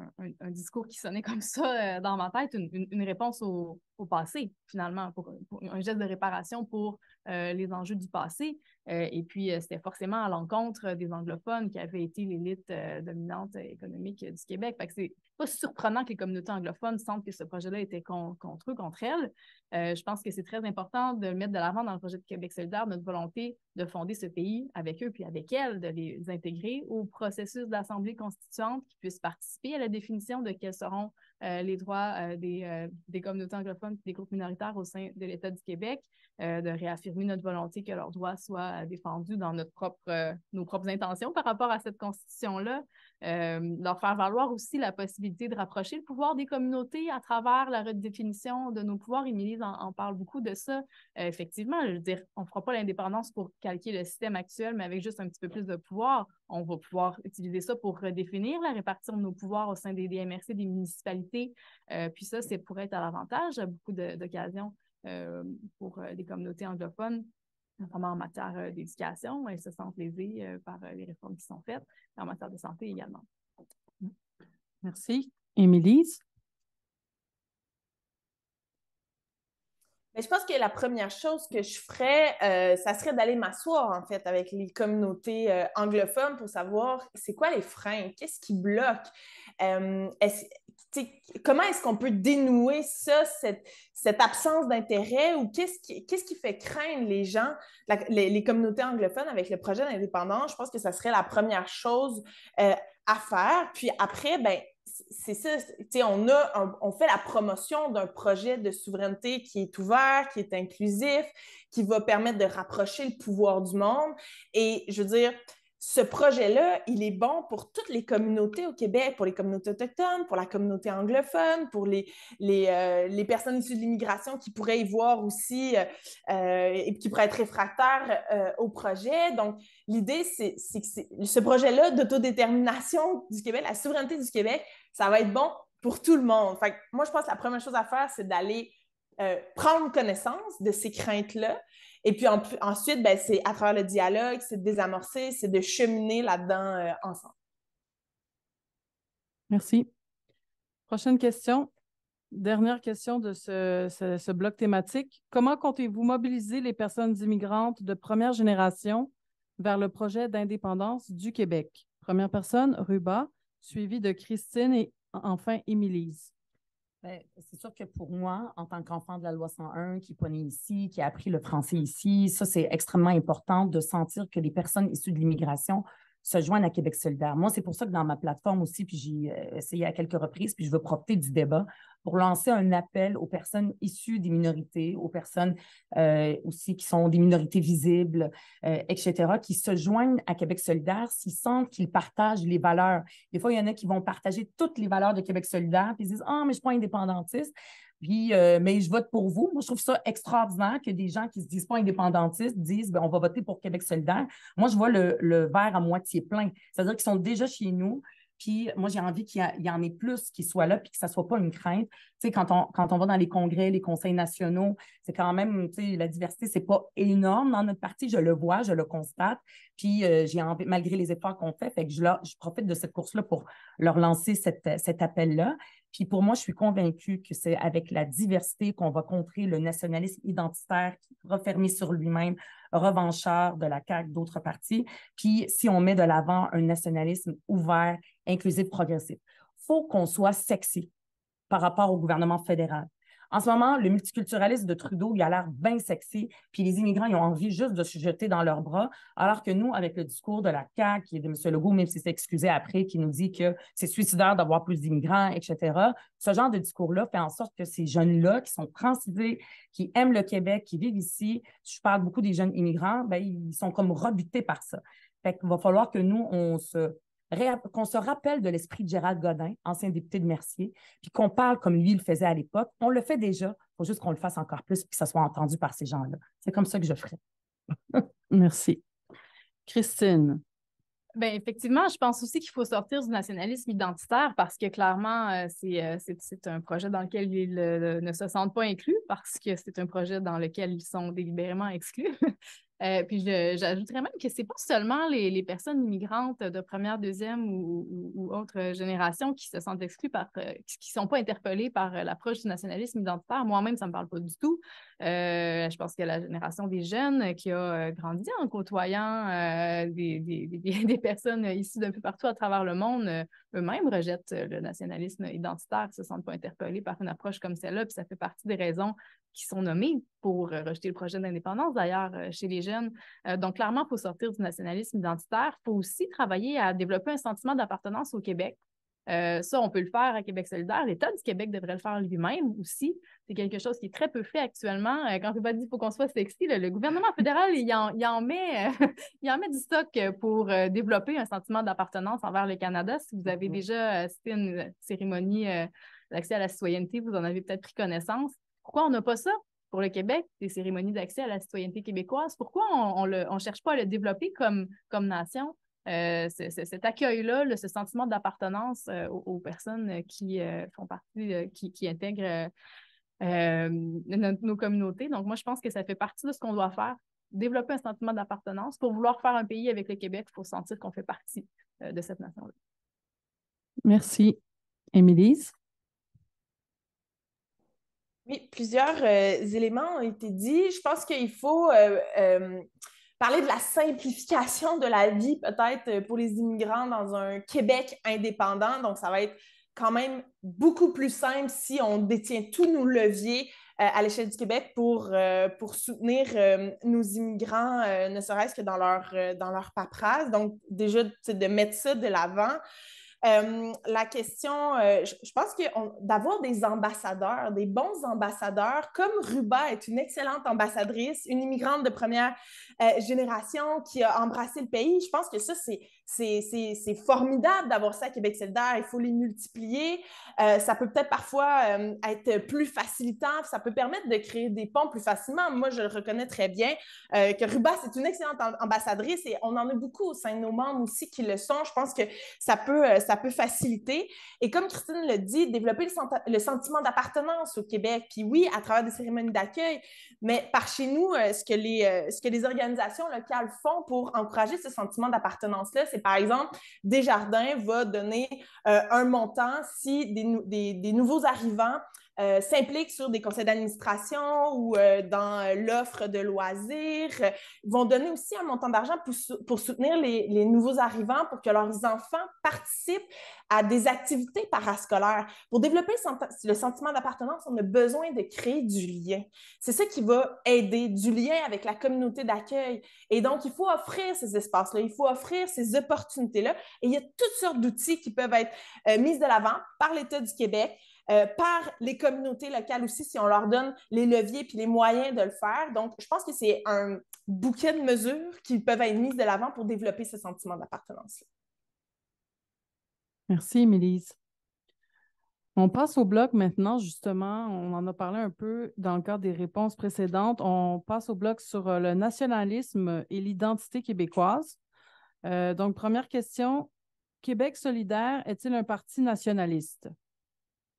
[SPEAKER 3] discours qui sonnait comme ça dans ma tête, une réponse au passé, finalement, pour un geste de réparation pour les enjeux du passé. Et puis, c'était forcément à l'encontre des anglophones qui avaient été l'élite dominante économique du Québec. Fait que c'est pas surprenant que les communautés anglophones sentent que ce projet-là était contre eux, contre elles. Je pense que c'est très important de le mettre de l'avant dans le projet de Québec solidaire, notre volonté de fonder ce pays avec eux puis avec elles, de les intégrer au processus d'Assemblée constituante qui puisse participer à la définition de quels seront les droits des communautés anglophones et des groupes minoritaires au sein de l'État du Québec, de réaffirmer notre volonté que leurs droits soient défendus dans nos propres intentions par rapport à cette constitution-là, leur faire valoir aussi la possibilité de rapprocher le pouvoir des communautés à travers la redéfinition de nos pouvoirs. Émilie en parle beaucoup de ça. Effectivement, je veux dire, on ne fera pas l'indépendance pour calquer le système actuel, mais avec juste un petit peu plus de pouvoir, on va pouvoir utiliser ça pour redéfinir la répartition de nos pouvoirs au sein des MRC, des municipalités. Puis ça, c'est pour être à l'avantage à beaucoup d'occasions pour les communautés anglophones, notamment en matière d'éducation. Elles se sentent lésées par les réformes qui sont faites, et en matière de santé également.
[SPEAKER 2] Merci. Émilise?
[SPEAKER 1] Mais je pense que la première chose que je ferais, ça serait d'aller m'asseoir, en fait, avec les communautés anglophones pour savoir c'est quoi les freins, qu'est-ce qui bloque, comment est-ce qu'on peut dénouer ça, cette absence d'intérêt, ou qu'est-ce qui fait craindre les gens, les communautés anglophones avec le projet d'indépendance. Je pense que ça serait la première chose à faire. Puis après, ben c'est ça, on fait la promotion d'un projet de souveraineté qui est ouvert, qui est inclusif, qui va permettre de rapprocher le pouvoir du monde. Et je veux dire, ce projet-là, il est bon pour toutes les communautés au Québec, pour les communautés autochtones, pour la communauté anglophone, pour les personnes issues de l'immigration qui pourraient y voir aussi et qui pourraient être réfractaires au projet. Donc, l'idée, c'est que ce projet-là d'autodétermination du Québec, la souveraineté du Québec, ça va être bon pour tout le monde. Fait que moi, je pense que la première chose à faire, c'est d'aller prendre connaissance de ces craintes-là. Et puis ensuite, ben, c'est à travers le dialogue, c'est de désamorcer, c'est de cheminer là-dedans ensemble.
[SPEAKER 2] Merci. Prochaine question. Dernière question de ce bloc thématique. Comment comptez-vous mobiliser les personnes immigrantes de première génération vers le projet d'indépendance du Québec? Première personne, Ruba, suivie de Christine et enfin Émilise.
[SPEAKER 4] C'est sûr que pour moi, en tant qu'enfant de la loi 101, qui est né ici, qui a appris le français ici, ça, c'est extrêmement important de sentir que les personnes issues de l'immigration se joignent à Québec solidaire. Moi, c'est pour ça que dans ma plateforme aussi, puis j'ai essayé à quelques reprises, puis je veux profiter du débat pour lancer un appel aux personnes issues des minorités, aux personnes aussi qui sont des minorités visibles, etc., qui se joignent à Québec solidaire s'ils sentent qu'ils partagent les valeurs. Des fois, il y en a qui vont partager toutes les valeurs de Québec solidaire, puis ils disent « Ah, mais je ne suis pas indépendantiste ». Puis, mais je vote pour vous. Moi, je trouve ça extraordinaire que des gens qui ne se disent pas indépendantistes disent on va voter pour Québec solidaire. Moi, je vois le verre à moitié plein. C'est-à-dire qu'ils sont déjà chez nous. Puis moi, j'ai envie qu'il y en ait plus qui soient là puis que ça ne soit pas une crainte. Tu sais, quand on va dans les congrès, les conseils nationaux, c'est quand même, tu sais, la diversité, ce n'est pas énorme dans notre parti. Je le vois, je le constate. Puis j'ai envie, malgré les efforts qu'on fait que je profite de cette course-là pour leur lancer cet appel-là. Puis pour moi, je suis convaincue que c'est avec la diversité qu'on va contrer le nationalisme identitaire qui est refermé sur lui-même, revanchard de la CAQ, d'autres partis. Puis si on met de l'avant un nationalisme ouvert, inclusif, progressif, il faut qu'on soit sexy par rapport au gouvernement fédéral. En ce moment, le multiculturalisme de Trudeau, il a l'air bien sexy, puis les immigrants, ils ont envie juste de se jeter dans leurs bras, alors que nous, avec le discours de la CAQ et de M. Legault, même s'il s'est excusé après, qui nous dit que c'est suicidaire d'avoir plus d'immigrants, etc., ce genre de discours-là fait en sorte que ces jeunes-là, qui sont francisés, qui aiment le Québec, qui vivent ici, je parle beaucoup des jeunes immigrants, bien, ils sont comme rebutés par ça. Fait qu'il va falloir que nous, qu'on se rappelle de l'esprit de Gérald Godin, ancien député de Mercier, puis qu'on parle comme lui le faisait à l'époque. On le fait déjà, il faut juste qu'on le fasse encore plus puis que ça soit entendu par ces gens-là. C'est comme ça que je ferais.
[SPEAKER 2] Merci. Christine.
[SPEAKER 3] Bien, effectivement, je pense aussi qu'il faut sortir du nationalisme identitaire parce que clairement, c'est un projet dans lequel ils ne se sentent pas inclus parce que c'est un projet dans lequel ils sont délibérément exclus. Puis j'ajouterais même que c'est pas seulement les personnes immigrantes de première, deuxième ou autre génération qui se sentent exclues qui sont pas interpellées par l'approche du nationalisme identitaire. Moi-même, ça me parle pas du tout. Je pense que la génération des jeunes qui a grandi en côtoyant des personnes issues d'un peu partout à travers le monde, eux-mêmes rejettent le nationalisme identitaire, se sentent pas interpellés par une approche comme celle-là, puis ça fait partie des raisons qui sont nommées pour rejeter le projet d'indépendance, d'ailleurs, chez les jeunes. Donc, clairement, il faut sortir du nationalisme identitaire. Il faut aussi travailler à développer un sentiment d'appartenance au Québec. Ça, on peut le faire à Québec solidaire. L'État du Québec devrait le faire lui-même aussi. C'est quelque chose qui est très peu fait actuellement. Quand je ne pas dit qu'il faut qu'on soit sexy, le gouvernement fédéral, il en met du stock pour développer un sentiment d'appartenance envers le Canada. Si vous avez déjà assisté à une cérémonie d'accès à la citoyenneté, vous en avez peut-être pris connaissance. Pourquoi on n'a pas ça pour le Québec, des cérémonies d'accès à la citoyenneté québécoise? Pourquoi on ne cherche pas à le développer comme nation? Cet accueil-là, ce sentiment d'appartenance aux personnes qui font partie, qui intègrent nos communautés. Donc, moi, je pense que ça fait partie de ce qu'on doit faire. Développer un sentiment d'appartenance. Pour vouloir faire un pays avec le Québec, il faut sentir qu'on fait partie de cette nation-là.
[SPEAKER 2] Merci. Émilise?
[SPEAKER 1] Oui, plusieurs éléments ont été dits. Je pense qu'il faut parler de la simplification de la vie, peut-être, pour les immigrants dans un Québec indépendant. Donc, ça va être quand même beaucoup plus simple si on détient tous nos leviers à l'échelle du Québec pour soutenir nos immigrants, ne serait-ce que dans leur paperasse. Donc, déjà, de mettre ça de l'avant. la question, je pense que d'avoir des ambassadeurs, des bons ambassadeurs, comme Ruba est une excellente ambassadrice, une immigrante de première génération qui a embrassé le pays, je pense que ça, c'est formidable d'avoir ça à Québec solidaire. Il faut les multiplier. Ça peut peut-être parfois être plus facilitant. Ça peut permettre de créer des ponts plus facilement. Moi, je le reconnais très bien que Ruba, c'est une excellente ambassadrice et on en a beaucoup au sein de nos membres aussi qui le sont. Je pense que ça peut faciliter. Et comme Christine le dit, développer le sentiment d'appartenance au Québec. Puis oui, à travers des cérémonies d'accueil, mais par chez nous, ce que les organisations locales font pour encourager ce sentiment d'appartenance-là, c'est par exemple, Desjardins va donner un montant si des nouveaux arrivants s'impliquent sur des conseils d'administration ou dans l'offre de loisirs. Ils vont donner aussi un montant d'argent pour soutenir les nouveaux arrivants pour que leurs enfants participent à des activités parascolaires. Pour développer le sentiment d'appartenance, on a besoin de créer du lien. C'est ça qui va aider, du lien avec la communauté d'accueil. Et donc, il faut offrir ces espaces-là, il faut offrir ces opportunités-là. Et il y a toutes sortes d'outils qui peuvent être mis de l'avant par l'État du Québec, par les communautés locales aussi, si on leur donne les leviers puis les moyens de le faire. Donc, je pense que c'est un bouquet de mesures qui peuvent être mises de l'avant pour développer ce sentiment d'appartenance-là.
[SPEAKER 2] Merci, Émilise. On passe au bloc maintenant, justement. On en a parlé un peu dans le cadre des réponses précédentes. On passe au bloc sur le nationalisme et l'identité québécoise. Donc, première question. Québec solidaire est-il un parti nationaliste?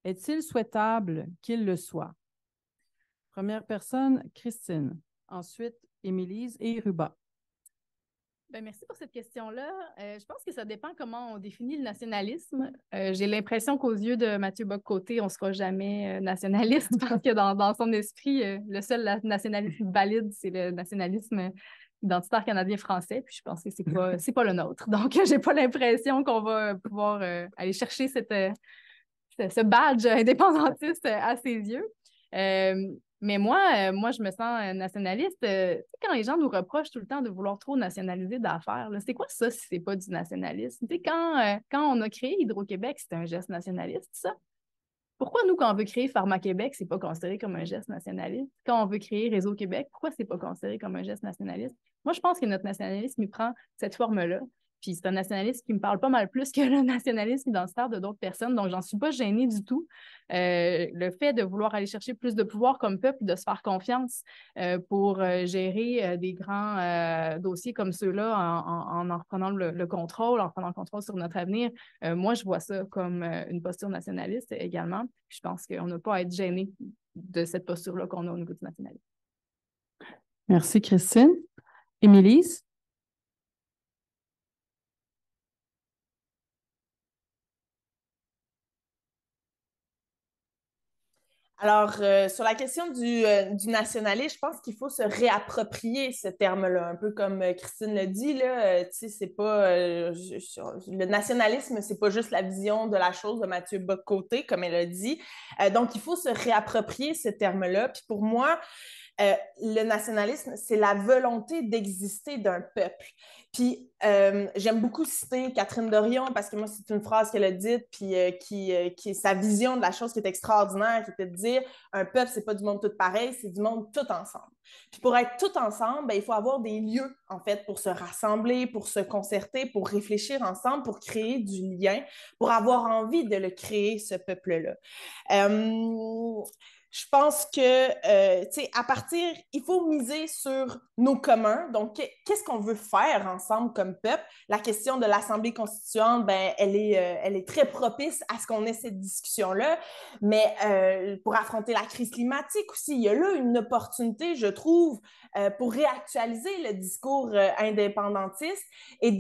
[SPEAKER 2] Est-il souhaitable qu'il le soit? Première personne, Christine. Ensuite, Émilise et Ruba.
[SPEAKER 3] Ben, merci pour cette question-là. Je pense que ça dépend comment on définit le nationalisme. J'ai l'impression qu'aux yeux de Mathieu Bock-Côté, on ne sera jamais nationaliste parce que dans son esprit, le seul nationalisme valide, c'est le nationalisme identitaire canadien-français. Puis je pense que c'est pas le nôtre. Donc, j'ai pas l'impression qu'on va pouvoir aller chercher ce badge indépendantiste à ses yeux. Mais moi, je me sens nationaliste. Quand les gens nous reprochent tout le temps de vouloir trop nationaliser d'affaires, c'est quoi ça si c'est pas du nationalisme? Quand on a créé Hydro-Québec, c'était un geste nationaliste, ça? Pourquoi nous, quand on veut créer Pharma-Québec, c'est pas considéré comme un geste nationaliste? Quand on veut créer Réseau-Québec, pourquoi c'est pas considéré comme un geste nationaliste? Moi, je pense que notre nationalisme, il prend cette forme-là. Puis c'est un nationalisme qui me parle pas mal plus que le nationalisme identitaire de d'autres personnes, donc j'en suis pas gênée du tout. Le fait de vouloir aller chercher plus de pouvoir comme peuple, de se faire confiance pour gérer des grands dossiers comme ceux-là en reprenant le contrôle, en reprenant le contrôle sur notre avenir, moi, je vois ça comme une posture nationaliste également. Je pense qu'on n'a pas à être gêné de cette posture-là qu'on a au niveau du nationalisme.
[SPEAKER 2] Merci, Christine. Émilise?
[SPEAKER 1] Alors, sur la question du nationalisme, je pense qu'il faut se réapproprier ce terme-là, un peu comme Christine l'a dit, là, tu sais, c'est pas le nationalisme, c'est pas juste la vision de la chose de Mathieu Bock-Côté, comme elle a dit. Donc, il faut se réapproprier ce terme-là. Puis pour moi, le nationalisme, c'est la volonté d'exister d'un peuple. Puis j'aime beaucoup citer Catherine Dorion parce que moi, c'est une phrase qu'elle a dite, puis qui est sa vision de la chose qui est extraordinaire, qui était de dire un peuple, c'est pas du monde tout pareil, c'est du monde tout ensemble. Puis pour être tout ensemble, ben, il faut avoir des lieux, en fait, pour se rassembler, pour se concerter, pour réfléchir ensemble, pour créer du lien, pour avoir envie de le créer, ce peuple-là. Je pense que, tu sais, il faut miser sur nos communs. Donc, qu'est-ce qu'on veut faire ensemble comme peuple? La question de l'Assemblée constituante, ben, elle est très propice à ce qu'on ait cette discussion-là. Mais pour affronter la crise climatique aussi, il y a là une opportunité, je trouve, pour réactualiser le discours indépendantiste et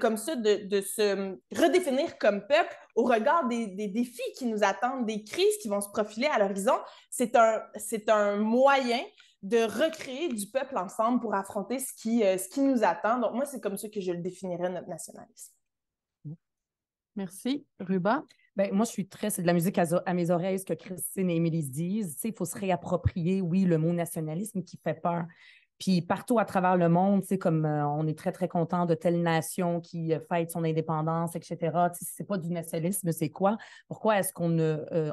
[SPEAKER 1] comme ça, de se redéfinir comme peuple au regard des défis qui nous attendent, des crises qui vont se profiler à l'horizon. C'est un moyen de recréer du peuple ensemble pour affronter ce qui nous attend. Donc, moi, c'est comme ça que je le définirais, notre nationalisme.
[SPEAKER 2] Merci. Ruba?
[SPEAKER 4] Ben, moi, c'est de la musique à mes oreilles, ce que Christine et Émilie disent. Il faut se réapproprier, oui, le mot nationalisme qui fait peur. Puis partout à travers le monde, c'est comme on est très, très content de telle nation qui fête son indépendance, etc. Si ce n'est pas du nationalisme, c'est quoi? Pourquoi est-ce qu'on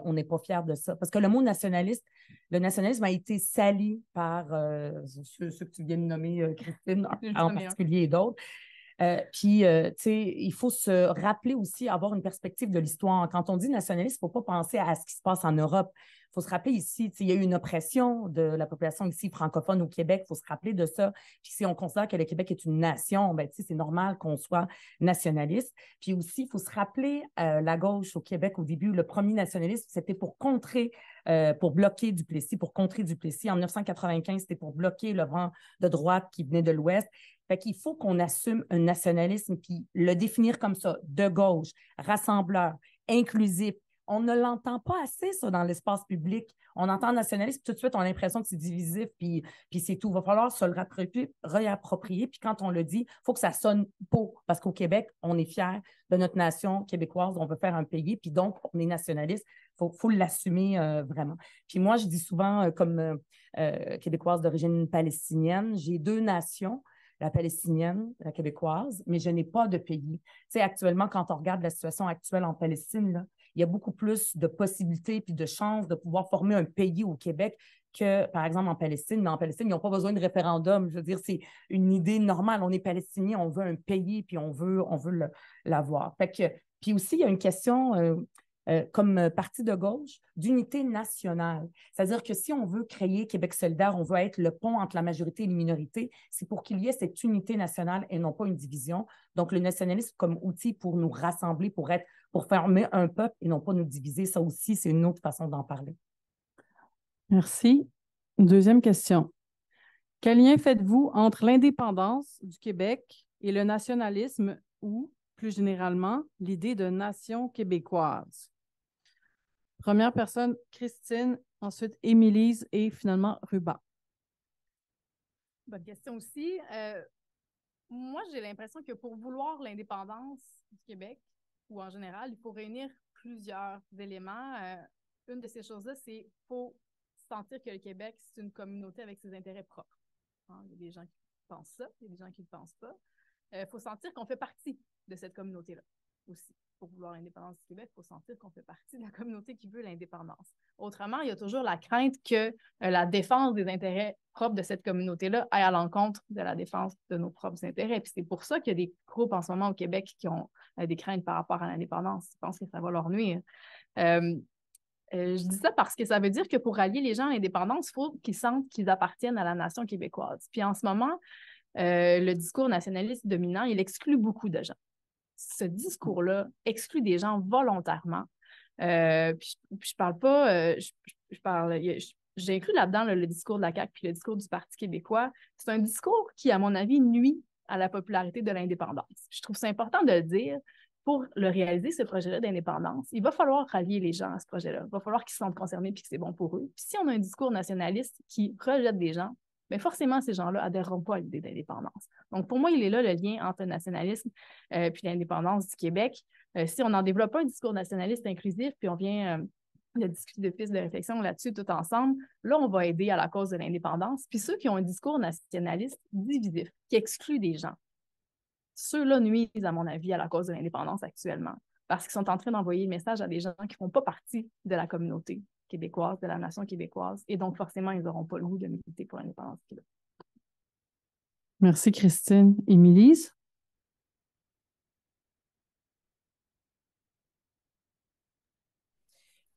[SPEAKER 4] on n'est pas fier de ça? Parce que le mot nationaliste, le nationalisme a été sali par ceux que tu viens de nommer, Christine, en particulier et d'autres. Puis, tu sais, il faut se rappeler aussi, avoir une perspective de l'histoire. Quand on dit nationaliste, il ne faut pas penser à ce qui se passe en Europe. Il faut se rappeler ici, il y a eu une oppression de la population ici francophone au Québec. Il faut se rappeler de ça. Puis si on considère que le Québec est une nation, ben, c'est normal qu'on soit nationaliste. Puis aussi, il faut se rappeler la gauche au Québec au début, le premier nationalisme, c'était pour contrer, pour bloquer Duplessis, pour contrer Duplessis. En 1995, c'était pour bloquer le vent de droite qui venait de l'Ouest. Fait qu'il faut qu'on assume un nationalisme puis le définir comme ça, de gauche, rassembleur, inclusif. On ne l'entend pas assez, ça, dans l'espace public. On entend nationalisme, tout de suite, on a l'impression que c'est divisif, puis c'est tout. Il va falloir se le réapproprier. Puis quand on le dit, il faut que ça sonne beau. Parce qu'au Québec, on est fiers de notre nation québécoise. On veut faire un pays, puis donc, on est nationaliste. Il faut l'assumer vraiment. Puis moi, je dis souvent, comme Québécoise d'origine palestinienne, j'ai deux nations, la palestinienne, la québécoise, mais je n'ai pas de pays. Tu sais, actuellement, quand on regarde la situation actuelle en Palestine, là, il y a beaucoup plus de possibilités puis de chances de pouvoir former un pays au Québec que, par exemple, en Palestine. Mais en Palestine, ils n'ont pas besoin de référendum. Je veux dire, c'est une idée normale. On est palestinien, on veut un pays, puis on veut l'avoir. Fait que, puis aussi, il y a une question comme parti de gauche, d'unité nationale. C'est-à-dire que si on veut créer Québec solidaire, on veut être le pont entre la majorité et les minorités, c'est pour qu'il y ait cette unité nationale et non pas une division. Donc, le nationalisme comme outil pour nous rassembler, pour former un peuple et non pas nous diviser, ça aussi, c'est une autre façon d'en parler.
[SPEAKER 2] Merci. Deuxième question. Quel lien faites-vous entre l'indépendance du Québec et le nationalisme ou, plus généralement, l'idée de nation québécoise? Première personne, Christine, ensuite Émilise et finalement Ruba.
[SPEAKER 3] Bonne question aussi. Moi, j'ai l'impression que pour vouloir l'indépendance du Québec, ou en général, il faut réunir plusieurs éléments. Une de ces choses-là, c'est qu'il faut sentir que le Québec, c'est une communauté avec ses intérêts propres. Hein, il y a des gens qui pensent ça, il y a des gens qui ne le pensent pas. Il faut sentir qu'on fait partie de cette communauté-là aussi. Pour vouloir l'indépendance du Québec, il faut sentir qu'on fait partie de la communauté qui veut l'indépendance. Autrement, il y a toujours la crainte que la défense des intérêts propres de cette communauté-là aille à l'encontre de la défense de nos propres intérêts. Puis c'est pour ça qu'il y a des groupes en ce moment au Québec qui ont des craintes par rapport à l'indépendance. Ils pensent que ça va leur nuire. Je dis ça parce que ça veut dire que pour rallier les gens à l'indépendance, il faut qu'ils sentent qu'ils appartiennent à la nation québécoise. Puis en ce moment, le discours nationaliste dominant, il exclut beaucoup de gens. Ce discours-là exclut des gens volontairement. Puis je parle pas, j'ai inclus là-dedans le discours de la CAQ puis le discours du Parti québécois. C'est un discours qui, à mon avis, nuit à la popularité de l'indépendance. Je trouve ça important de le dire. Pour le réaliser, ce projet-là d'indépendance, il va falloir rallier les gens à ce projet-là. Il va falloir qu'ils se sentent concernés et que c'est bon pour eux. Puis si on a un discours nationaliste qui rejette des gens, bien forcément, ces gens-là adhéreront pas à l'idée d'indépendance. Donc, pour moi, il est là le lien entre le nationalisme puis l'indépendance du Québec. Si on n'en développe pas un discours nationaliste inclusif, puis on vient de discuter de pistes de réflexion là-dessus tout ensemble, là, on va aider à la cause de l'indépendance. Puis ceux qui ont un discours nationaliste divisif, qui exclut des gens, ceux-là nuisent, à mon avis, à la cause de l'indépendance actuellement, parce qu'ils sont en train d'envoyer le message à des gens qui ne font pas partie de la communauté québécoise, de la nation québécoise, et donc forcément, ils n'auront pas le goût de militer pour l'indépendance du Québec.
[SPEAKER 2] Merci, Christine. Émilise?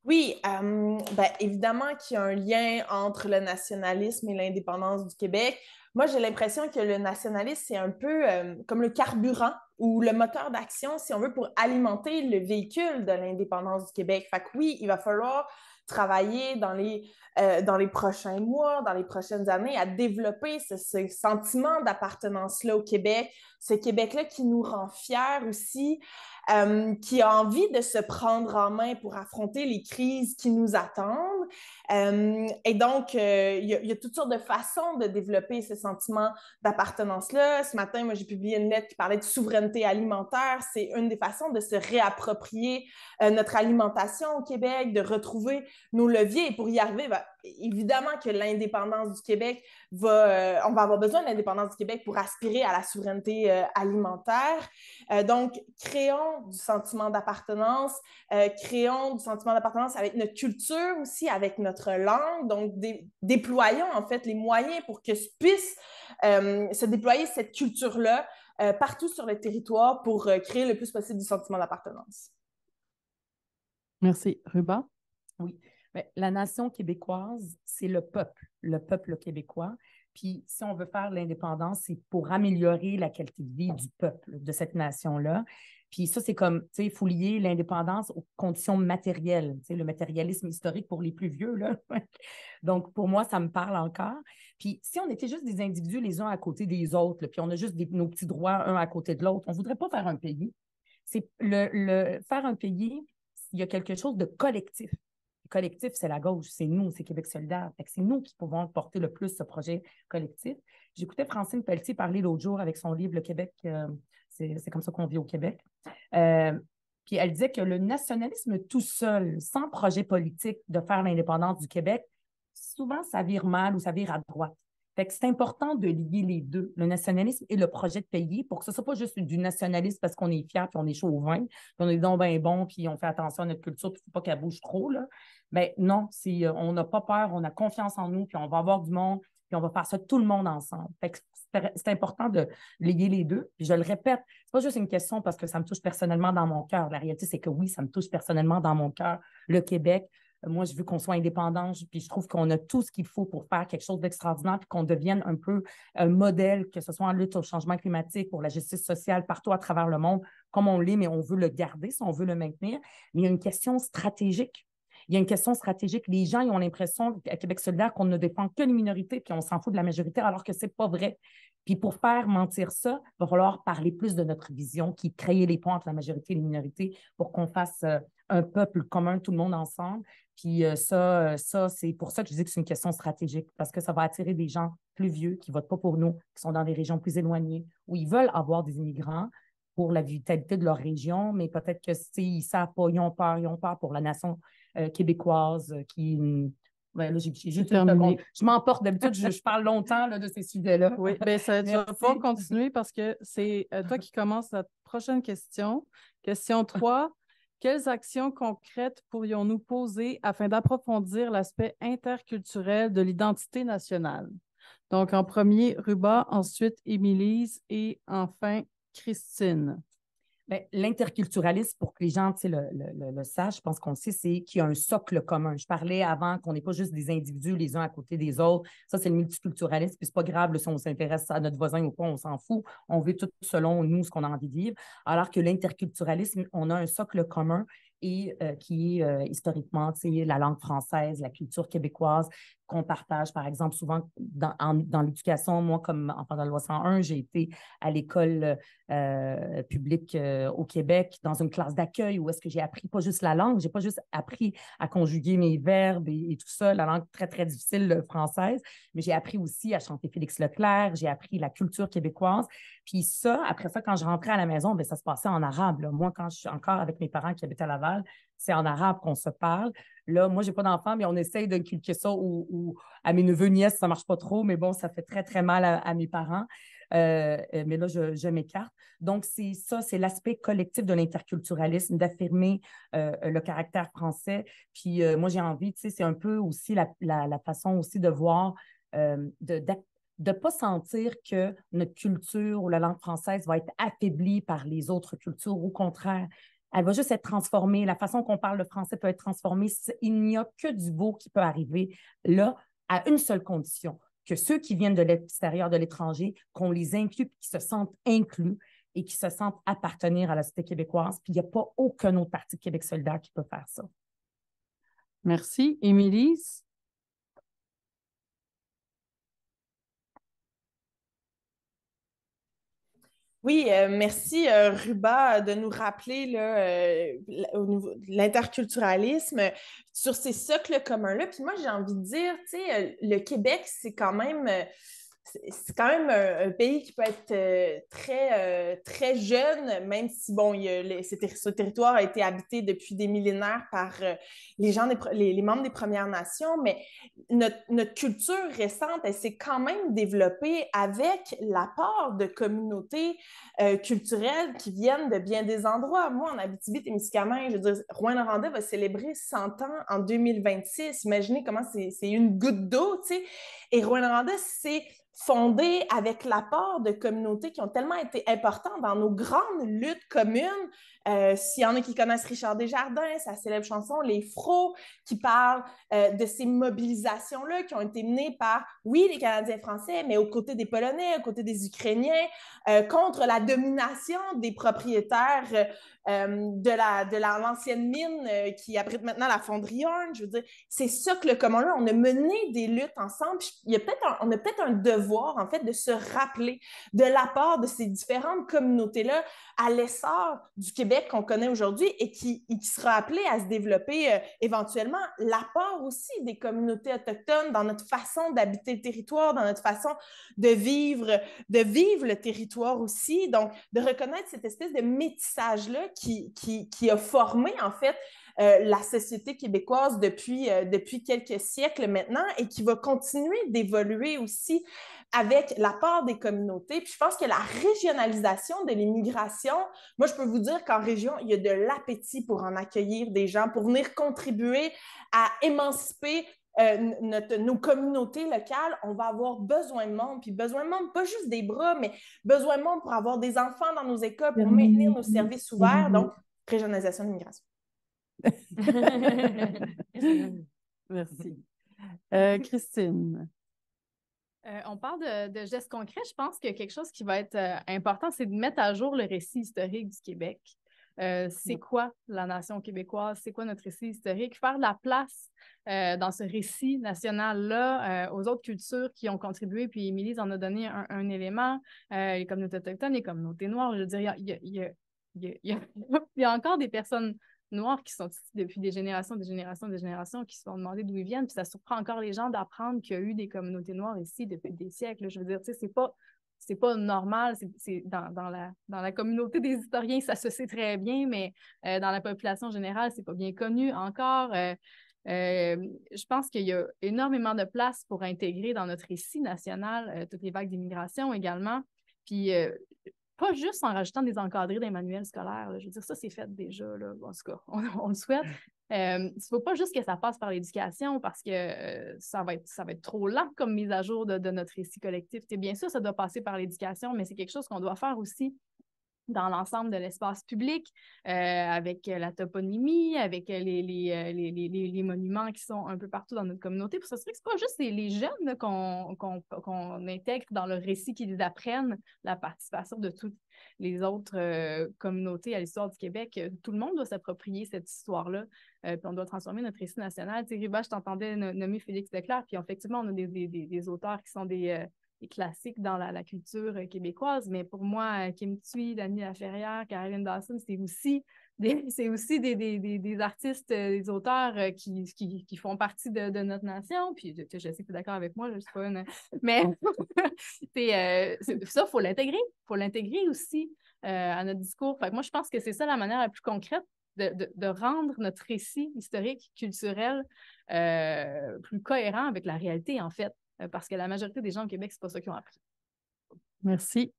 [SPEAKER 1] Oui, évidemment qu'il y a un lien entre le nationalisme et l'indépendance du Québec. Moi, j'ai l'impression que le nationalisme, c'est un peu comme le carburant ou le moteur d'action, si on veut, pour alimenter le véhicule de l'indépendance du Québec. Fait que oui, il va falloir travailler dans les prochains mois, dans les prochaines années, à développer ce sentiment d'appartenance-là au Québec, ce Québec-là qui nous rend fiers aussi, qui a envie de se prendre en main pour affronter les crises qui nous attendent. Et donc, il y a toutes sortes de façons de développer ce sentiment d'appartenance-là. Ce matin, moi, j'ai publié une lettre qui parlait de souveraineté alimentaire. C'est une des façons de se réapproprier notre alimentation au Québec, de retrouver nos leviers. Et pour y arriver, évidemment que l'indépendance du Québec on va avoir besoin de l'indépendance du Québec pour aspirer à la souveraineté alimentaire. Donc, créons du sentiment d'appartenance, avec notre culture aussi, avec notre langue. Donc, déployons en fait les moyens pour que puisse se déployer cette culture-là partout sur le territoire pour créer le plus possible du sentiment d'appartenance.
[SPEAKER 2] Merci. Ruba?
[SPEAKER 4] Oui. Mais la nation québécoise, c'est le peuple québécois. Puis si on veut faire l'indépendance, c'est pour améliorer la qualité de vie du peuple, de cette nation-là. Puis ça, c'est comme, tu sais, il faut lier l'indépendance aux conditions matérielles, tu sais, le matérialisme historique pour les plus vieux, là. Donc, pour moi, ça me parle encore. Puis si on était juste des individus les uns à côté des autres, là, puis on a juste nos petits droits un à côté de l'autre, on ne voudrait pas faire un pays. C'est faire un pays, il y a quelque chose de collectif. Le collectif, c'est la gauche, c'est nous, c'est Québec solidaire. C'est nous qui pouvons porter le plus ce projet collectif. J'écoutais Francine Pelletier parler l'autre jour avec son livre « Le Québec, c'est comme ça qu'on vit au Québec ». Puis elle disait que le nationalisme tout seul, sans projet politique de faire l'indépendance du Québec, souvent ça vire mal ou ça vire à droite. Fait que c'est important de lier les deux, le nationalisme et le projet de pays, pour que ce ne soit pas juste du nationalisme parce qu'on est fier puis on est chaud au vin, puis on est donc bien bon, puis on fait attention à notre culture, puis il ne faut pas qu'elle bouge trop, là. Mais non, on n'a pas peur, on a confiance en nous, puis on va avoir du monde, puis on va faire ça tout le monde ensemble. Fait que c'est important de lier les deux. Puis je le répète, c'est pas juste une question parce que ça me touche personnellement dans mon cœur. La réalité, c'est que oui, ça me touche personnellement dans mon cœur, le Québec. Moi, je veux qu'on soit indépendant, puis je trouve qu'on a tout ce qu'il faut pour faire quelque chose d'extraordinaire, puis qu'on devienne un peu un modèle, que ce soit en lutte au changement climatique, pour la justice sociale, partout à travers le monde, comme on l'est, mais on veut le garder, si on veut le maintenir. Mais il y a une question stratégique. Il y a une question stratégique. Les gens, ils ont l'impression, à Québec solidaire, qu'on ne défend que les minorités, puis on s'en fout de la majorité, alors que ce n'est pas vrai. Puis pour faire mentir ça, il va falloir parler plus de notre vision, qui est créer les ponts entre la majorité et les minorités pour qu'on fasse un peuple commun, tout le monde ensemble. Puis ça, c'est pour ça que je dis que c'est une question stratégique, parce que ça va attirer des gens plus vieux qui ne votent pas pour nous, qui sont dans des régions plus éloignées, où ils veulent avoir des immigrants pour la vitalité de leur région, mais peut-être qu'ils ne savent pas, ils ont peur pour la nation québécoise qui... Ouais, là, j'ai juste une seconde. Je m'emporte d'habitude, je parle longtemps là, de ces sujets-là.
[SPEAKER 2] Oui, bien, tu vas pouvoir continuer parce que c'est toi qui commences la prochaine question. Question 3. Quelles actions concrètes pourrions-nous poser afin d'approfondir l'aspect interculturel de l'identité nationale? Donc, en premier, Ruba, ensuite Émilise et enfin Christine.
[SPEAKER 4] Bien, l'interculturalisme, pour que les gens le sachent, je pense qu'on sait, c'est qu'il y a un socle commun. Je parlais avant qu'on n'est pas juste des individus les uns à côté des autres. Ça, c'est le multiculturalisme. Puis c'est pas grave là, si on s'intéresse à notre voisin ou pas, on s'en fout. On vit tout selon nous ce qu'on a envie de vivre. Alors que l'interculturalisme, on a un socle commun et qui est historiquement la langue française, la culture québécoise qu'on partage, par exemple, souvent dans l'éducation. Moi, comme enfant de la loi 101, j'ai été à l'école publique au Québec dans une classe d'accueil où est-ce que j'ai appris pas juste la langue, j'ai pas juste appris à conjuguer mes verbes et tout ça, la langue très, très difficile française, mais j'ai appris aussi à chanter Félix Leclerc, j'ai appris la culture québécoise. Puis ça, après ça, quand je rentrais à la maison, bien, ça se passait en arabe, là. Moi, quand je suis encore avec mes parents qui habitent à Laval, c'est en arabe qu'on se parle. Là, moi, je n'ai pas d'enfant, mais on essaye d'inculquer ça à mes neveux, nièces, ça ne marche pas trop, mais bon, ça fait très, très mal à mes parents. Mais là, je m'écarte. Donc, c'est ça, c'est l'aspect collectif de l'interculturalisme, d'affirmer le caractère français. Puis moi, j'ai envie, tu sais, c'est un peu aussi la façon aussi de voir, de ne pas sentir que notre culture ou la langue française va être affaiblie par les autres cultures. Au contraire, elle va juste être transformée. La façon qu'on parle le français peut être transformée. Il n'y a que du beau qui peut arriver là, à une seule condition, que ceux qui viennent de l'extérieur, de l'étranger, qu'on les inclue, qu'ils se sentent inclus et qui se sentent appartenir à la société québécoise. Puis il n'y a pas aucun autre parti de Québec solidaire qui peut faire ça.
[SPEAKER 2] Merci. Émilise?
[SPEAKER 1] Oui, merci Ruba de nous rappeler là, au niveau de l'interculturalisme sur ces socles communs-là. Puis moi, j'ai envie de dire, tu sais, le Québec, c'est quand même c'est quand même un pays qui peut être très jeune, même si, bon, ce territoire a été habité depuis des millénaires par les membres des Premières Nations, mais notre culture récente, elle s'est quand même développée avec l'apport de communautés culturelles qui viennent de bien des endroits. Moi, en Abitibi-Témiscamingue, je veux dire, Rouyn-Noranda va célébrer 100 ans en 2026. Imaginez comment c'est une goutte d'eau, tu sais. Et Rouyn-Noranda, c'est fondé avec l'apport de communautés qui ont tellement été importantes dans nos grandes luttes communes. S'il y en a qui connaissent Richard Desjardins, sa célèbre chanson Les Fros, qui parle de ces mobilisations-là qui ont été menées par, oui, les Canadiens français, mais aux côtés des Polonais, aux côtés des Ukrainiens, contre la domination des propriétaires de l'ancienne mine qui abrite maintenant la fonderie Horn. Je veux dire, c'est ça que le commun-là, on a mené des luttes ensemble. On a peut-être un devoir, en fait, de se rappeler de l'apport de ces différentes communautés-là à l'essor du Québec qu'on connaît aujourd'hui et qui sera appelé à se développer éventuellement. L'apport aussi des communautés autochtones dans notre façon d'habiter le territoire, dans notre façon de vivre le territoire aussi. Donc, de reconnaître cette espèce de métissage-là qui a formé, en fait, la société québécoise depuis quelques siècles maintenant et qui va continuer d'évoluer aussi avec l'apport des communautés. Puis je pense que la régionalisation de l'immigration, moi, je peux vous dire qu'en région, il y a de l'appétit pour en accueillir des gens, pour venir contribuer à émanciper nos communautés locales. On va avoir besoin de monde, puis besoin de monde, pas juste des bras, mais besoin de monde pour avoir des enfants dans nos écoles, pour maintenir nos services ouverts. Donc, régionalisation de l'immigration.
[SPEAKER 2] Merci. Christine.
[SPEAKER 3] On parle de gestes concrets. Je pense que quelque chose qui va être important, c'est de mettre à jour le récit historique du Québec. C'est quoi la nation québécoise? C'est quoi notre récit historique? Faire de la place dans ce récit national-là aux autres cultures qui ont contribué. Puis Émilie en a donné un élément. Les communautés autochtones, les communautés noires. Je veux dire, il y a encore des personnes noires qui sont ici depuis des générations, qui se sont demandé d'où ils viennent. Puis ça surprend encore les gens d'apprendre qu'il y a eu des communautés noires ici depuis des siècles. Je veux dire, tu sais, c'est pas normal. Dans la communauté des historiens, ça se sait très bien, mais dans la population générale, c'est pas bien connu encore. Je pense qu'il y a énormément de place pour intégrer dans notre récit national toutes les vagues d'immigration également. Puis pas juste en rajoutant des encadrés dans les manuels scolaires. Là. Je veux dire, ça, c'est fait déjà. Là. En tout cas, on le souhaite. Il ne faut pas juste que ça passe par l'éducation parce que ça va être trop lent comme mise à jour de notre récit collectif. Bien sûr, ça doit passer par l'éducation, mais c'est quelque chose qu'on doit faire aussi dans l'ensemble de l'espace public, avec la toponymie, avec les monuments qui sont un peu partout dans notre communauté, pour s'assurer que ce n'est pas juste les jeunes qu'on intègre dans le récit, qu'ils apprennent la participation de toutes les autres communautés à l'histoire du Québec. Tout le monde doit s'approprier cette histoire-là, puis on doit transformer notre récit national. Tu sais, Riba, je t'entendais nommer Félix Leclerc, puis effectivement, on a des auteurs qui sont des classiques dans la culture québécoise, mais pour moi, Kim Thuy, Dany Laferrière, Caroline Dawson, c'est aussi des artistes, des auteurs qui font partie de notre nation. Puis je sais que tu es d'accord avec moi, je ne suis pas une... Mais ça, il faut l'intégrer. Il faut l'intégrer aussi à notre discours. Fait que moi, je pense que c'est ça la manière la plus concrète de rendre notre récit historique, culturel plus cohérent avec la réalité, en fait. Parce que la majorité des gens au Québec, c'est pas ça qu'ils ont appris.
[SPEAKER 2] Merci.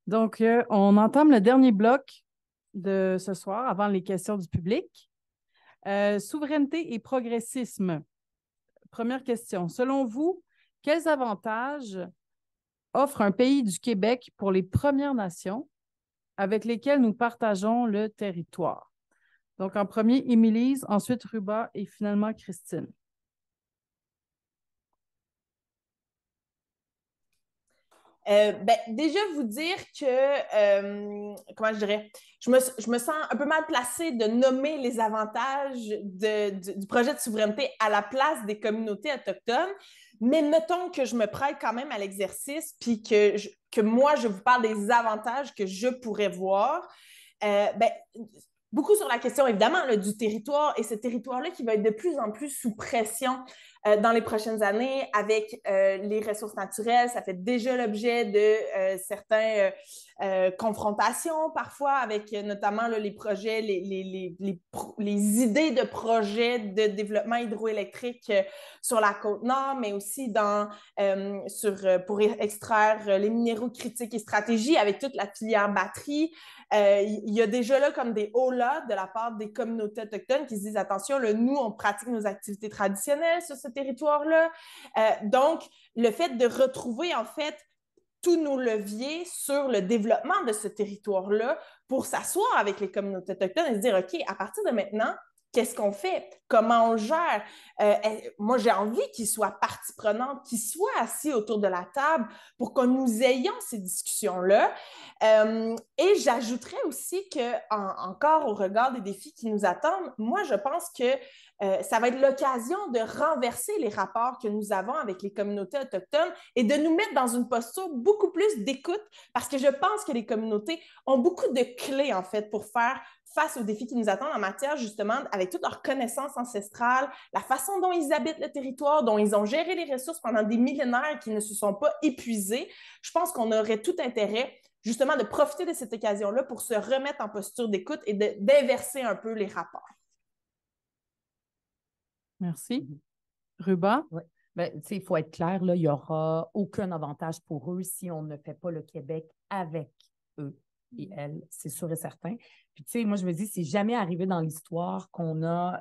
[SPEAKER 2] Donc, on entame le dernier bloc de ce soir avant les questions du public. Souveraineté et progressisme. Première question. Selon vous, quels avantages offre un pays du Québec pour les Premières Nations avec lesquelles nous partageons le territoire? Donc, en premier, Émilie, ensuite Ruba et finalement Christine.
[SPEAKER 1] Déjà, vous dire que, comment je dirais, je me sens un peu mal placée de nommer les avantages du projet de souveraineté à la place des communautés autochtones, mais mettons que je me prête quand même à l'exercice, puis que moi, je vous parle des avantages que je pourrais voir. beaucoup sur la question, évidemment, là, du territoire et ce territoire-là qui va être de plus en plus sous pression dans les prochaines années avec les ressources naturelles. Ça fait déjà l'objet de certaines confrontations parfois avec notamment là, les projets, les idées de projets de développement hydroélectrique sur la côte nord, mais aussi pour extraire les minéraux critiques et stratégies avec toute la filière batterie. Il y a déjà là comme des hauts-là de la part des communautés autochtones qui se disent attention, là, nous, on pratique nos activités traditionnelles sur ce territoire-là. Donc, le fait de retrouver en fait tous nos leviers sur le développement de ce territoire-là pour s'asseoir avec les communautés autochtones et se dire, OK, à partir de maintenant, qu'est-ce qu'on fait? Comment on gère? Moi, j'ai envie qu'ils soient partie prenante, qu'ils soient assis autour de la table pour que nous ayons ces discussions-là. Et j'ajouterais aussi encore au regard des défis qui nous attendent, moi, je pense que ça va être l'occasion de renverser les rapports que nous avons avec les communautés autochtones et de nous mettre dans une posture beaucoup plus d'écoute parce que je pense que les communautés ont beaucoup de clés, en fait, pour faire face aux défis qui nous attendent en matière, justement, avec toute leur connaissance ancestrale, la façon dont ils habitent le territoire, dont ils ont géré les ressources pendant des millénaires qui ne se sont pas épuisées. Je pense qu'on aurait tout intérêt, justement, de profiter de cette occasion-là pour se remettre en posture d'écoute et d'inverser un peu les rapports.
[SPEAKER 2] Merci. Ruba?
[SPEAKER 4] Oui. Ben, il faut être clair, là, il n'y aura aucun avantage pour eux si on ne fait pas le Québec avec eux et elles, c'est sûr et certain. Puis, tu sais, moi, je me dis, c'est jamais arrivé dans l'histoire qu'on a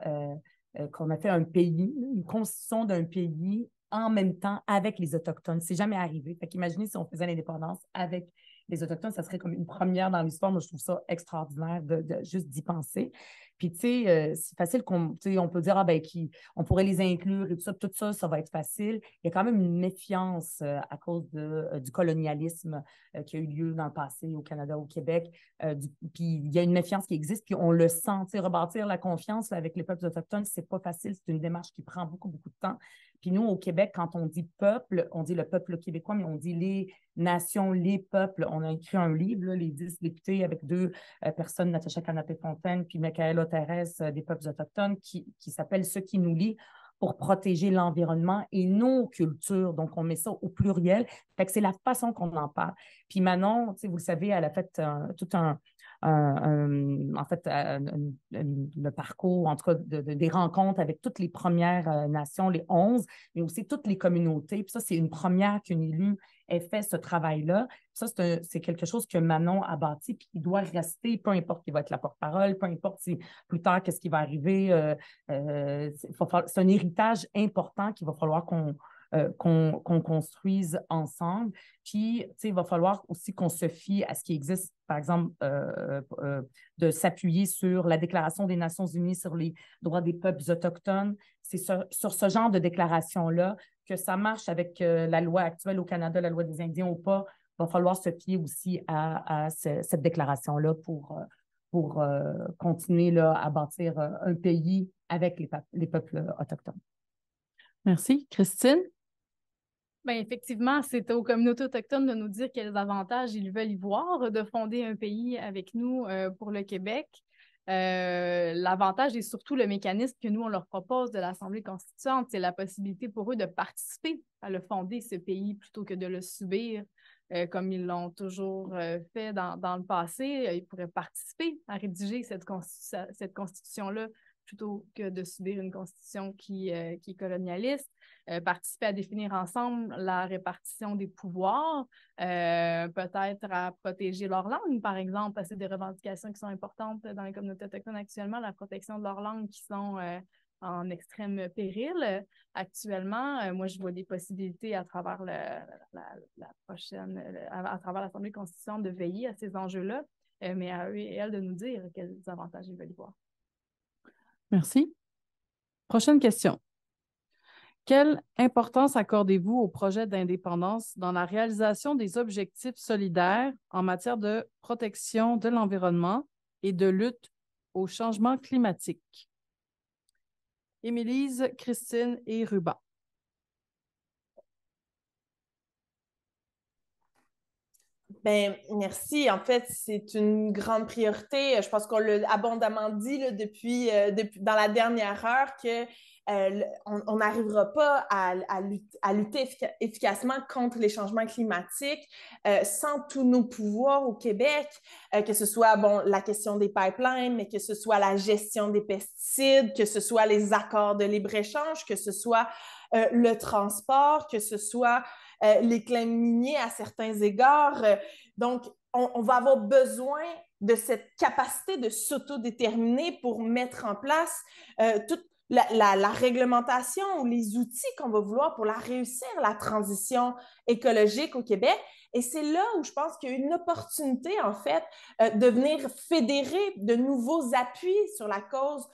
[SPEAKER 4] fait un pays, une constitution d'un pays en même temps avec les Autochtones. C'est jamais arrivé. Fait qu'imaginez si on faisait l'indépendance avec les Autochtones, ça serait comme une première dans l'histoire. Moi, je trouve ça extraordinaire de juste d'y penser. Puis, tu sais, c'est facile on peut dire, on pourrait les inclure et tout ça, ça va être facile. Il y a quand même une méfiance à cause du colonialisme qui a eu lieu dans le passé au Canada, au Québec. Puis, il y a une méfiance qui existe, puis on le sent. Tu sais, rebâtir la confiance là, avec les peuples autochtones, c'est pas facile. C'est une démarche qui prend beaucoup, beaucoup de temps. Puis nous, au Québec, quand on dit peuple, on dit le peuple québécois, mais on dit les nations, les peuples. On a écrit un livre, là, les 10 députés, avec deux personnes, Natacha Canapé-Fontaine, puis Michaëla Thérèse, des peuples autochtones, qui s'appelle « Ce qui nous lie » pour protéger l'environnement et nos cultures. Donc, on met ça au pluriel. Fait que c'est la façon qu'on en parle. Puis Manon, vous le savez, elle a fait tout le parcours, en tout cas, des rencontres avec toutes les Premières Nations, les 11, mais aussi toutes les communautés. Puis ça, c'est une première qu'une élue ait fait ce travail-là. Ça, c'est quelque chose que Manon a bâti puis qui doit rester, peu importe qui va être la porte-parole, peu importe si plus tard, qu'est-ce qui va arriver. C'est un héritage important qu'il va falloir qu'on construise ensemble. Puis, tu sais, il va falloir aussi qu'on se fie à ce qui existe, par exemple, de s'appuyer sur la Déclaration des Nations unies sur les droits des peuples autochtones. C'est sur ce genre de déclaration-là que ça marche avec la loi actuelle au Canada, la loi des Indiens ou pas. Il va falloir se fier aussi à cette déclaration-là pour continuer là, à bâtir un pays avec les peuples autochtones.
[SPEAKER 2] Merci. Christine?
[SPEAKER 3] Bien, effectivement, c'est aux communautés autochtones de nous dire quels avantages ils veulent y voir de fonder un pays avec nous pour le Québec. L'avantage est surtout le mécanisme que nous, on leur propose de l'Assemblée constituante. C'est la possibilité pour eux de participer à le fonder, ce pays, plutôt que de le subir comme ils l'ont toujours fait dans le passé. Ils pourraient participer à rédiger cette constitution-là plutôt que de subir une constitution qui est colonialiste. Participer à définir ensemble la répartition des pouvoirs, peut-être à protéger leur langue, par exemple, parce que c'est des revendications qui sont importantes dans les communautés autochtones actuellement, la protection de leur langue qui sont en extrême péril actuellement. Moi, je vois des possibilités à travers à travers l'Assemblée constituante de veiller à ces enjeux-là, mais à eux et elles de nous dire quels avantages ils veulent y voir.
[SPEAKER 2] Merci. Prochaine question. Quelle importance accordez-vous au projet d'indépendance dans la réalisation des objectifs solidaires en matière de protection de l'environnement et de lutte au changement climatique? Émilise, Christine et Ruba.
[SPEAKER 1] Ben, merci. En fait, c'est une grande priorité. Je pense qu'on l'a abondamment dit là, depuis dans la dernière heure que on n'arrivera pas à lutter efficacement contre les changements climatiques sans tous nos pouvoirs au Québec, que ce soit la question des pipelines, mais que ce soit la gestion des pesticides, que ce soit les accords de libre-échange, que ce soit le transport, que ce soit les claims miniers à certains égards. Donc, on va avoir besoin de cette capacité de s'autodéterminer pour mettre en place toute la réglementation ou les outils qu'on va vouloir pour la réussir, la transition écologique au Québec. Et c'est là où je pense qu'il y a une opportunité, en fait, de venir fédérer de nouveaux appuis sur la cause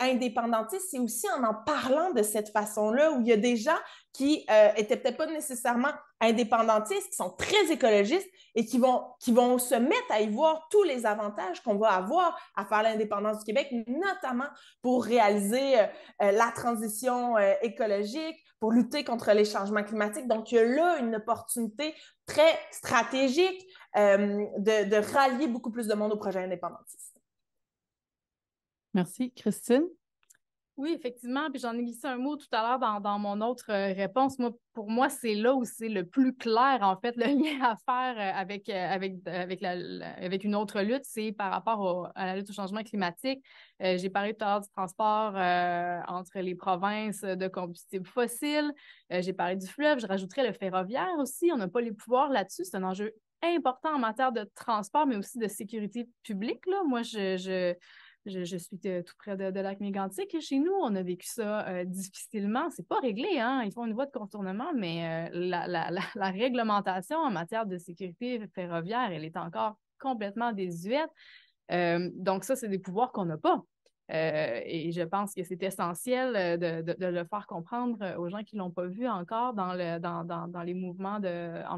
[SPEAKER 1] indépendantiste. C'est aussi en parlant de cette façon-là où il y a des gens qui étaient peut-être pas nécessairement indépendantistes, qui sont très écologistes et qui vont se mettre à y voir tous les avantages qu'on va avoir à faire l'indépendance du Québec, notamment pour réaliser la transition écologique, pour lutter contre les changements climatiques. Donc, il y a là une opportunité très stratégique de rallier beaucoup plus de monde au projet indépendantiste.
[SPEAKER 2] Merci. Christine?
[SPEAKER 3] Oui, effectivement. Puis j'en ai glissé un mot tout à l'heure dans mon autre réponse. Pour moi, c'est là où c'est le plus clair, en fait, le lien à faire avec une autre lutte, c'est par rapport à la lutte au changement climatique. J'ai parlé tout à l'heure du transport entre les provinces de combustibles fossiles. J'ai parlé du fleuve. Je rajouterais le ferroviaire aussi. On n'a pas les pouvoirs là-dessus. C'est un enjeu important en matière de transport, mais aussi de sécurité publique, là. Moi, je suis tout près de Lac-Mégantic. Chez nous, on a vécu ça difficilement. C'est pas réglé, hein? Ils font une voie de contournement, mais la réglementation en matière de sécurité ferroviaire, elle est encore complètement désuète. Donc ça, c'est des pouvoirs qu'on n'a pas. Et je pense que c'est essentiel de le faire comprendre aux gens qui ne l'ont pas vu encore dans les mouvements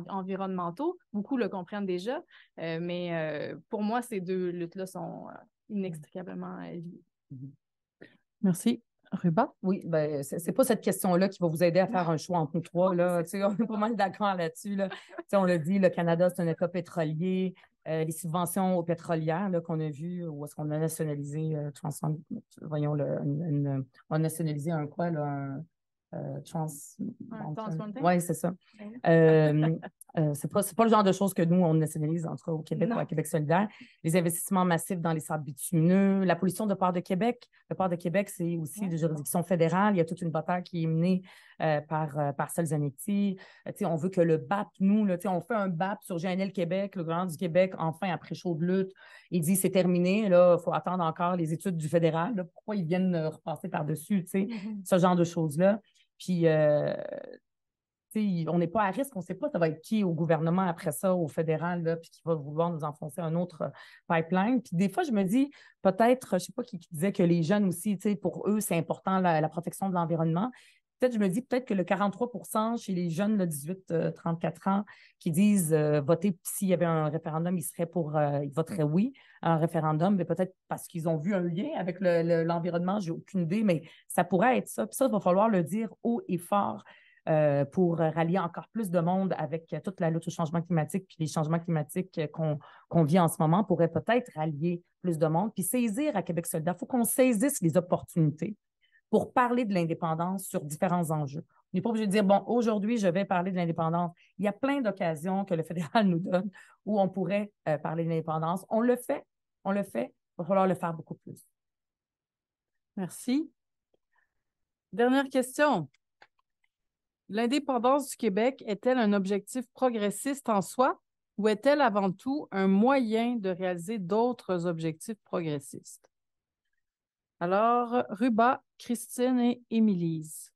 [SPEAKER 3] environnementaux. Beaucoup le comprennent déjà, mais pour moi, ces deux luttes-là sont inextricablement liées.
[SPEAKER 2] Merci. Ruba?
[SPEAKER 4] Oui, ben, c'est pas cette question-là qui va vous aider à faire un choix entre nous trois. Là. On est pas mal d'accord là-dessus. Là. On l'a dit, le Canada, c'est un État pétrolier. Les subventions aux pétrolières qu'on a vues, où est-ce qu'on a nationalisé, voyons, on a nationalisé un quoi, là, oui, c'est ça. C'est pas le genre de choses que nous, on nationalise, en tout cas au Québec ou à Québec solidaire. Les investissements massifs dans les sables bitumineux, la pollution de Port de Québec. Le Port de Québec, c'est aussi de juridiction fédérale. Il y a toute une bataille qui est menée par Zanetti. On veut que le BAP, nous, là, on fait un BAP sur GNL Québec, le gouvernement du Québec, enfin, après chaude lutte, il dit c'est terminé, là, il faut attendre encore les études du fédéral. Là, pourquoi ils viennent repasser par-dessus, ce genre de choses-là. Puis, on n'est pas à risque, on ne sait pas ça va être qui au gouvernement après ça, au fédéral, là, puis qui va vouloir nous enfoncer un autre pipeline. Puis des fois, je me dis, peut-être, je ne sais pas qui disait que les jeunes aussi, pour eux, c'est important la protection de l'environnement. Peut-être, je me dis peut-être que le 43% chez les jeunes de 18-34 ans qui disent voter, s'il y avait un référendum, ils voteraient oui à un référendum, mais peut-être parce qu'ils ont vu un lien avec l'environnement, j'ai aucune idée, mais ça pourrait être ça. Puis ça, il va falloir le dire haut et fort pour rallier encore plus de monde avec toute la lutte au changement climatique, puis les changements climatiques qu'on vit en ce moment pourrait peut-être rallier plus de monde, puis saisir à Québec solidaire. Il faut qu'on saisisse les opportunités pour parler de l'indépendance sur différents enjeux. On n'est pas obligé de dire, bon, aujourd'hui, je vais parler de l'indépendance. Il y a plein d'occasions que le fédéral nous donne où on pourrait parler de l'indépendance. On le fait. Il va falloir le faire beaucoup plus.
[SPEAKER 2] Merci. Dernière question. L'indépendance du Québec est-elle un objectif progressiste en soi ou est-elle avant tout un moyen de réaliser d'autres objectifs progressistes? Alors, Ruba, Christine et Émilise.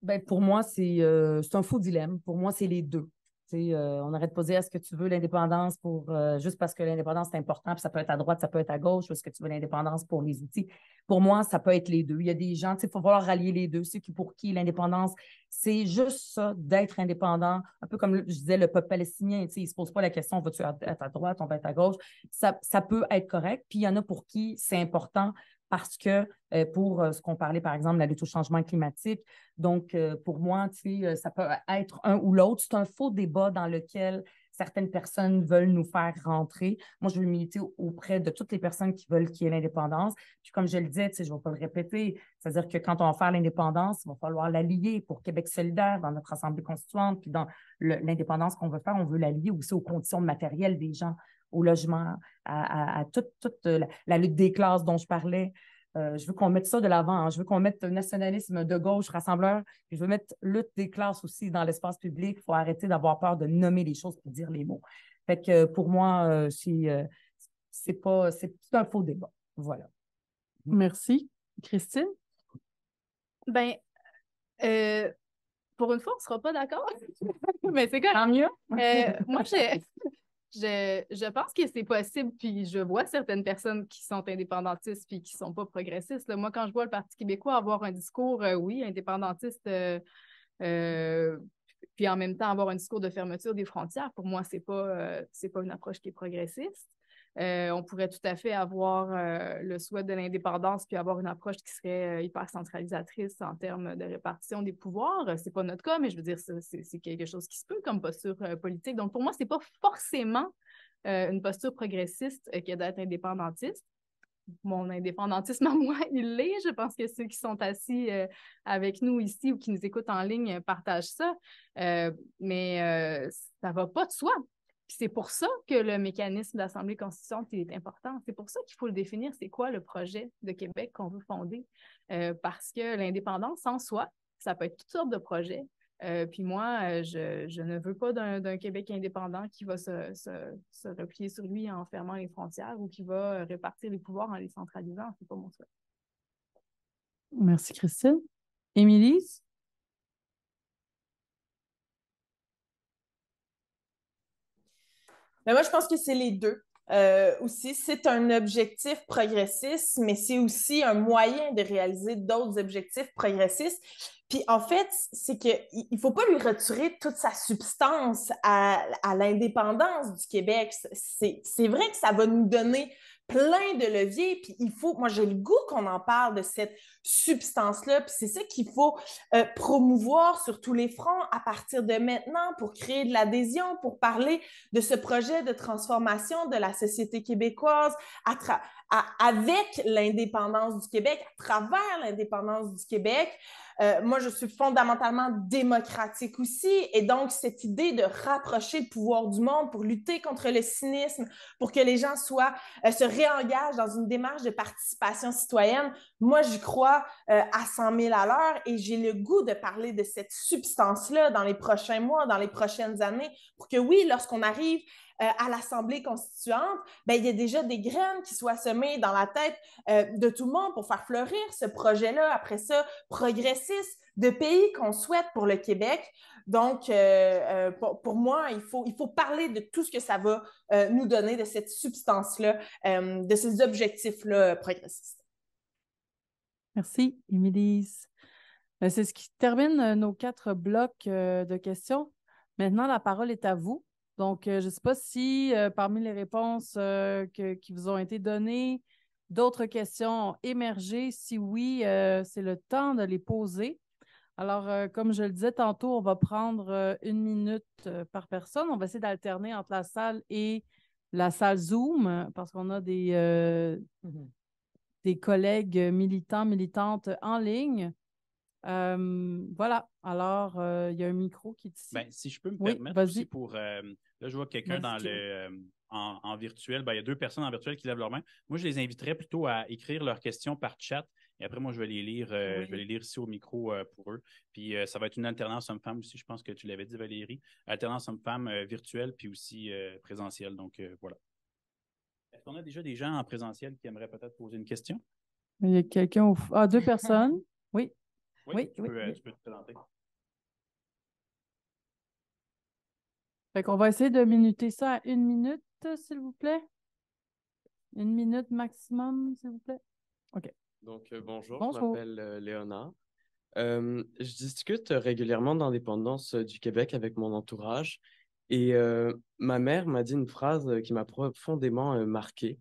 [SPEAKER 4] Ben, pour moi, c'est un faux dilemme. Pour moi, c'est les deux. On arrête de poser est-ce que tu veux l'indépendance pour juste parce que l'indépendance c'est important, puis ça peut être à droite, ça peut être à gauche, ou est-ce que tu veux l'indépendance pour les outils? Pour moi, ça peut être les deux. Il y a des gens, il faut falloir rallier les deux. Ceux pour qui l'indépendance, c'est juste ça, d'être indépendant, un peu comme je disais, le peuple palestinien, il ne se pose pas la question, vas-tu être à droite, on va être à gauche. Ça peut être correct. Puis il y en a pour qui c'est important parce que pour ce qu'on parlait, par exemple, de la lutte au changement climatique. Donc, pour moi, ça peut être un ou l'autre. C'est un faux débat dans lequel certaines personnes veulent nous faire rentrer. Moi, je veux militer auprès de toutes les personnes qui veulent qu'il y ait l'indépendance. Puis comme je le disais, je ne vais pas le répéter, c'est-à-dire que quand on va faire l'indépendance, il va falloir l'allier pour Québec solidaire dans notre Assemblée constituante, puis dans l'indépendance qu'on veut faire, on veut l'allier aussi aux conditions matérielles des gens, au logement, à toute la lutte des classes dont je parlais. Je veux qu'on mette ça de l'avant. Hein. Je veux qu'on mette nationalisme de gauche, rassembleur. Puis je veux mettre lutte des classes aussi dans l'espace public. Il faut arrêter d'avoir peur de nommer les choses pour dire les mots. Fait que pour moi, c'est un faux débat. Voilà.
[SPEAKER 2] Merci. Christine?
[SPEAKER 3] Ben, pour une fois, on ne sera pas d'accord. Mais c'est correct.
[SPEAKER 4] Tant mieux.
[SPEAKER 3] Moi, je pense que c'est possible, puis je vois certaines personnes qui sont indépendantistes puis qui ne sont pas progressistes. Là. Moi, quand je vois le Parti québécois avoir un discours, oui, indépendantiste, puis en même temps avoir un discours de fermeture des frontières, pour moi, c'est pas une approche qui est progressiste. On pourrait tout à fait avoir le souhait de l'indépendance puis avoir une approche qui serait hyper centralisatrice en termes de répartition des pouvoirs. C'est pas notre cas, mais je veux dire, c'est quelque chose qui se peut comme posture politique. Donc, pour moi, c'est pas forcément une posture progressiste que d'être indépendantiste. Mon indépendantisme à moi, il l'est. Je pense que ceux qui sont assis avec nous ici ou qui nous écoutent en ligne partagent ça. Mais ça va pas de soi. Puis c'est pour ça que le mécanisme d'Assemblée constituante est important. C'est pour ça qu'il faut le définir, c'est quoi le projet de Québec qu'on veut fonder. Parce que l'indépendance en soi, ça peut être toutes sortes de projets. Puis moi, je ne veux pas d'un Québec indépendant qui va se replier sur lui en fermant les frontières ou qui va répartir les pouvoirs en les centralisant. C'est pas mon souhait.
[SPEAKER 2] Merci, Christine. Émilie?
[SPEAKER 1] Mais moi, je pense que c'est les deux. Aussi, c'est un objectif progressiste, mais c'est aussi un moyen de réaliser d'autres objectifs progressistes. Puis en fait, c'est qu'il ne faut pas lui retirer toute sa substance à l'indépendance du Québec. C'est vrai que ça va nous donner plein de leviers, puis moi j'ai le goût qu'on en parle de cette substance-là, puis c'est ça qu'il faut promouvoir sur tous les fronts à partir de maintenant pour créer de l'adhésion, pour parler de ce projet de transformation de la société québécoise avec l'indépendance du Québec, à travers l'indépendance du Québec. Moi, je suis fondamentalement démocratique aussi, et donc cette idée de rapprocher le pouvoir du monde pour lutter contre le cynisme, pour que les gens se réengagent dans une démarche de participation citoyenne, moi, j'y crois à 100 000 à l'heure, et j'ai le goût de parler de cette substance-là dans les prochains mois, dans les prochaines années, pour que oui, lorsqu'on arrive à l'Assemblée constituante, ben, il y a déjà des graines qui soient semées dans la tête de tout le monde pour faire fleurir ce projet-là, après ça, progressiste, de pays qu'on souhaite pour le Québec. Donc, pour moi, il faut parler de tout ce que ça va nous donner, de cette substance-là, de ces objectifs-là progressistes.
[SPEAKER 2] Merci, Émilie. C'est ce qui termine nos 4 blocs de questions. Maintenant, la parole est à vous. Donc, je ne sais pas si parmi les réponses qui vous ont été données, d'autres questions ont émergé. Si oui, c'est le temps de les poser. Alors, comme je le disais tantôt, on va prendre 1 minute par personne. On va essayer d'alterner entre la salle et la salle Zoom parce qu'on a des collègues militants, militantes en ligne. Voilà. Alors, il y a un micro qui est ici.
[SPEAKER 5] Ben, si je peux me permettre aussi pour... là, je vois quelqu'un en virtuel. Ben, il y a 2 personnes en virtuel qui lèvent leur main. Moi, je les inviterais plutôt à écrire leurs questions par chat. Et après, moi, je vais les lire. Je vais les lire ici au micro pour eux. Puis, ça va être une alternance homme-femme aussi. Je pense que tu l'avais dit, Valérie. Alternance homme-femme virtuelle puis aussi présentielle. Donc, voilà. Est-ce qu'on a déjà des gens en présentiel qui aimeraient peut-être poser une question?
[SPEAKER 2] Il y a quelqu'un 2 personnes. Oui.
[SPEAKER 5] Oui, tu peux te présenter.
[SPEAKER 2] Fait qu'on va essayer de minuter ça à 1 minute, s'il vous plaît. 1 minute maximum, s'il vous plaît. OK.
[SPEAKER 6] Donc, bonjour,
[SPEAKER 2] Bonjour.
[SPEAKER 6] Je m'appelle Léonard. Je discute régulièrement d'indépendance du Québec avec mon entourage et ma mère m'a dit une phrase qui m'a profondément marqué.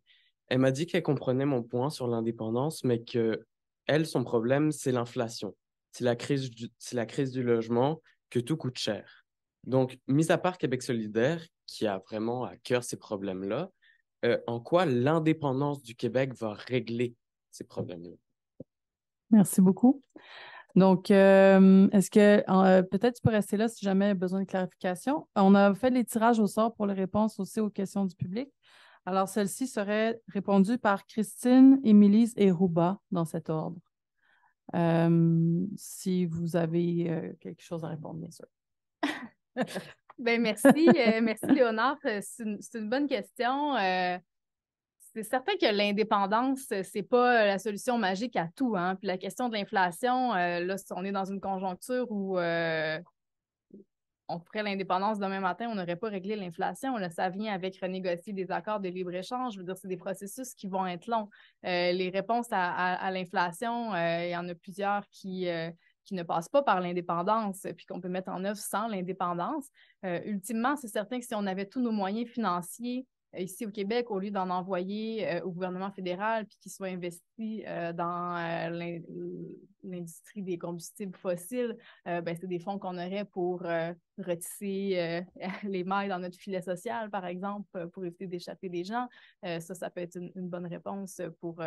[SPEAKER 6] Elle m'a dit qu'elle comprenait mon point sur l'indépendance, mais que elle, son problème, c'est l'inflation. C'est la crise du logement, que tout coûte cher. Donc, mis à part Québec solidaire, qui a vraiment à cœur ces problèmes-là, en quoi l'indépendance du Québec va régler ces problèmes-là?
[SPEAKER 2] Merci beaucoup. Donc, est-ce que peut-être tu peux rester là si jamais besoin de clarification. On a fait les tirages au sort pour les réponses aussi aux questions du public. Alors, celle-ci serait répondue par Christine, Émilise et Rouba dans cet ordre. Si vous avez quelque chose à répondre, bien sûr.
[SPEAKER 3] Ben merci, merci Léonard. C'est une bonne question. C'est certain que l'indépendance, c'est pas la solution magique à tout, hein. Puis la question de l'inflation, là, on est dans une conjoncture où on ferait l'indépendance demain matin, on n'aurait pas réglé l'inflation. Là, ça vient avec renégocier des accords de libre-échange. Je veux dire, c'est des processus qui vont être longs. Les réponses à l'inflation, il y en a plusieurs qui ne passent pas par l'indépendance, puis qu'on peut mettre en œuvre sans l'indépendance. Ultimement, c'est certain que si on avait tous nos moyens financiers ici au Québec, au lieu d'en envoyer au gouvernement fédéral, puis qu'ils soient investis dans l'industrie des combustibles fossiles, ben, c'est des fonds qu'on aurait pour retisser les mailles dans notre filet social, par exemple, pour éviter d'échapper des gens. Ça peut être une bonne réponse pour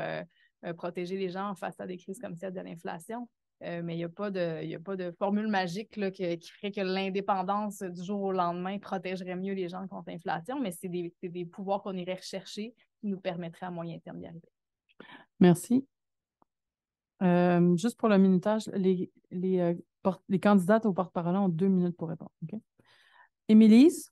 [SPEAKER 3] protéger les gens face à des crises comme celle de l'inflation. Mais il n'y a pas de formule magique là, qui ferait que l'indépendance du jour au lendemain protégerait mieux les gens contre l'inflation, mais c'est des pouvoirs qu'on irait rechercher qui nous permettraient à moyen terme d'y arriver.
[SPEAKER 2] Merci. Juste pour le minutage, les candidates au porte-parole ont 2 minutes pour répondre. Okay? Émilise?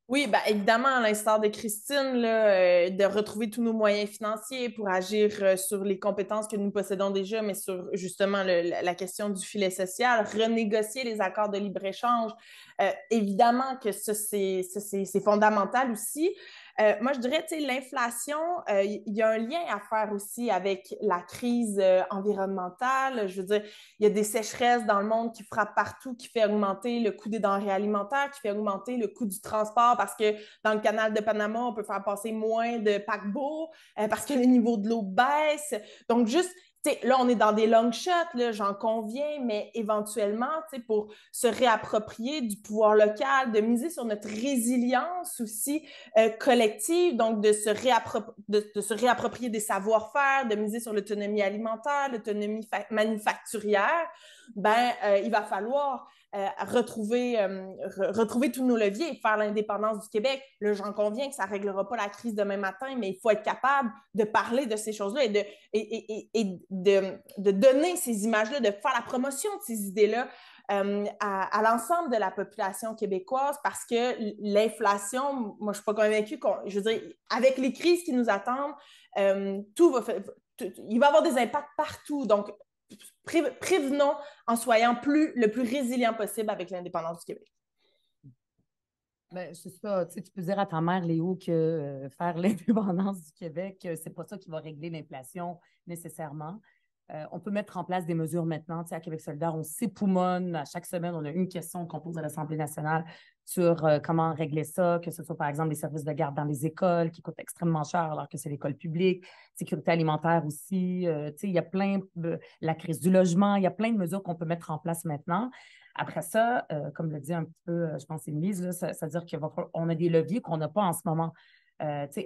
[SPEAKER 1] Oui, ben, évidemment, à l'instar de Christine, là, de retrouver tous nos moyens financiers pour agir sur les compétences que nous possédons déjà, mais sur justement la question du filet social, renégocier les accords de libre-échange. Évidemment que ça, c'est fondamental aussi. Moi, je dirais, tu sais, l'inflation, il y a un lien à faire aussi avec la crise environnementale. Je veux dire, il y a des sécheresses dans le monde qui frappent partout, qui fait augmenter le coût des denrées alimentaires, qui fait augmenter le coût du transport parce que dans le canal de Panama, on peut faire passer moins de paquebots parce que le niveau de l'eau baisse. Donc, juste, là, on est dans des long shots, là, j'en conviens, mais éventuellement, pour se réapproprier du pouvoir local, de miser sur notre résilience aussi collective, donc de se réapproprier des savoir-faire, de miser sur l'autonomie alimentaire, l'autonomie manufacturière, il va falloir retrouver tous nos leviers et faire l'indépendance du Québec. Là, j'en conviens que ça ne réglera pas la crise demain matin, mais il faut être capable de parler de ces choses-là et de donner ces images-là, de faire la promotion de ces idées-là à l'ensemble de la population québécoise parce que l'inflation, moi, je ne suis pas convaincue je veux dire, avec les crises qui nous attendent, il va y avoir des impacts partout. Donc, prévenons en soyant le plus résilient possible avec l'indépendance du Québec.
[SPEAKER 4] Ben, c'est ça. Tu peux dire à ta mère, Léo, que faire l'indépendance du Québec, c'est pas ça qui va régler l'inflation nécessairement. On peut mettre en place des mesures maintenant. Tu sais, à Québec solidaire, on s'époumonne. À chaque semaine, on a une question qu'on pose à l'Assemblée nationale sur comment régler ça, que ce soit, par exemple, les services de garde dans les écoles qui coûtent extrêmement cher alors que c'est l'école publique, sécurité alimentaire aussi. Tu sais, il y a plein de la crise du logement, il y a plein de mesures qu'on peut mettre en place maintenant. Après ça, comme le dit un petit peu, je pense, Émilise, c'est-à-dire qu'on a des leviers qu'on n'a pas en ce moment.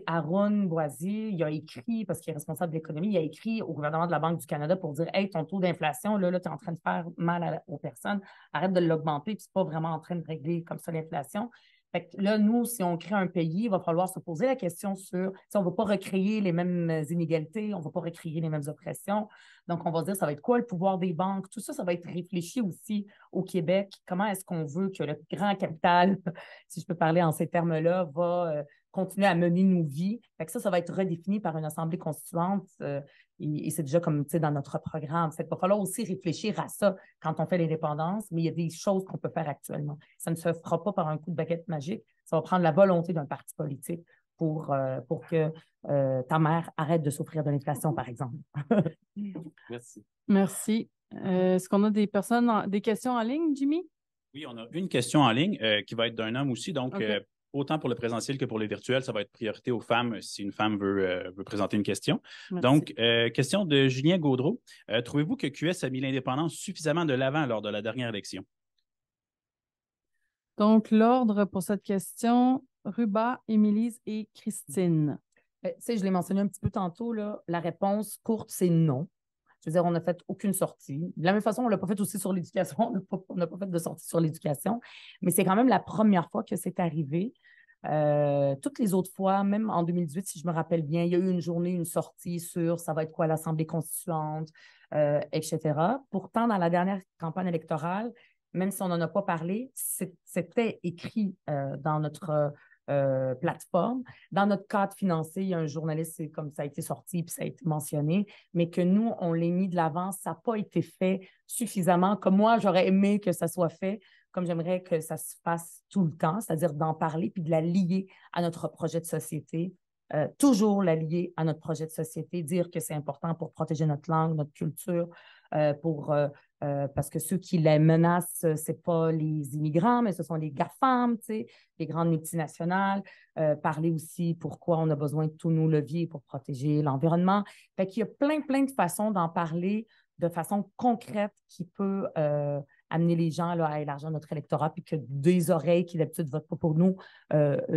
[SPEAKER 4] Aaron Boisier, il a écrit, parce qu'il est responsable de l'économie, il a écrit au gouvernement de la Banque du Canada pour dire « Hey, ton taux d'inflation, là tu es en train de faire mal aux personnes, arrête de l'augmenter, puis c'est pas vraiment en train de régler comme ça l'inflation. » Fait que là, nous, si on crée un pays, il va falloir se poser la question sur si on ne va pas recréer les mêmes inégalités, on ne va pas recréer les mêmes oppressions. Donc, on va se dire, ça va être quoi le pouvoir des banques? Tout ça, ça va être réfléchi aussi au Québec. Comment est-ce qu'on veut que le grand capital, si je peux parler en ces termes-là, va continuer à mener nos vies? Fait que ça va être redéfini par une assemblée constituante et c'est déjà comme dans notre programme. Fait qu'il va falloir aussi réfléchir à ça quand on fait l'indépendance, mais il y a des choses qu'on peut faire actuellement. Ça ne se fera pas par un coup de baguette magique. Ça va prendre la volonté d'un parti politique pour que ta mère arrête de souffrir de l'inflation, par exemple.
[SPEAKER 6] Merci.
[SPEAKER 2] Merci. Est-ce qu'on a des questions en ligne, Jimmy?
[SPEAKER 5] Oui, on a une question en ligne qui va être d'un homme aussi. Donc,
[SPEAKER 2] okay.
[SPEAKER 5] Autant pour le présentiel que pour le virtuel, ça va être priorité aux femmes si une femme veut présenter une question.
[SPEAKER 2] Merci.
[SPEAKER 5] Donc, question de Julien Gaudreau. Trouvez-vous que QS a mis l'indépendance suffisamment de l'avant lors de la dernière élection?
[SPEAKER 2] Donc, l'ordre pour cette question, Ruba, Émilise et Christine.
[SPEAKER 4] Tu sais, je l'ai mentionné un petit peu tantôt, là, la réponse courte, c'est non. Je veux dire, on n'a fait aucune sortie. De la même façon, on ne l'a pas fait aussi sur l'éducation. On n'a pas fait de sortie sur l'éducation. Mais c'est quand même la première fois que c'est arrivé. Toutes les autres fois, même en 2018, si je me rappelle bien, il y a eu une journée, une sortie sur ça va être quoi l'Assemblée constituante, etc. Pourtant, dans la dernière campagne électorale, même si on n'en a pas parlé, c'était écrit dans notre plateforme. Dans notre cadre financier, il y a un journaliste, comme ça a été sorti puis ça a été mentionné, mais que nous, on l'ait mis de l'avant, ça n'a pas été fait suffisamment. Comme moi, j'aurais aimé que ça soit fait, comme j'aimerais que ça se fasse tout le temps, c'est-à-dire d'en parler puis de la lier à notre projet de société. Toujours la lier à notre projet de société, dire que c'est important pour protéger notre langue, notre culture, parce que ceux qui la menacent, ce n'est pas les immigrants, mais ce sont les GAFAM, les grandes multinationales. Parler aussi pourquoi on a besoin de tous nos leviers pour protéger l'environnement. Fait qu'il y a plein de façons d'en parler de façon concrète qui peut amener les gens là, à élargir notre électorat, puis que des oreilles qui d'habitude ne votent pas pour nous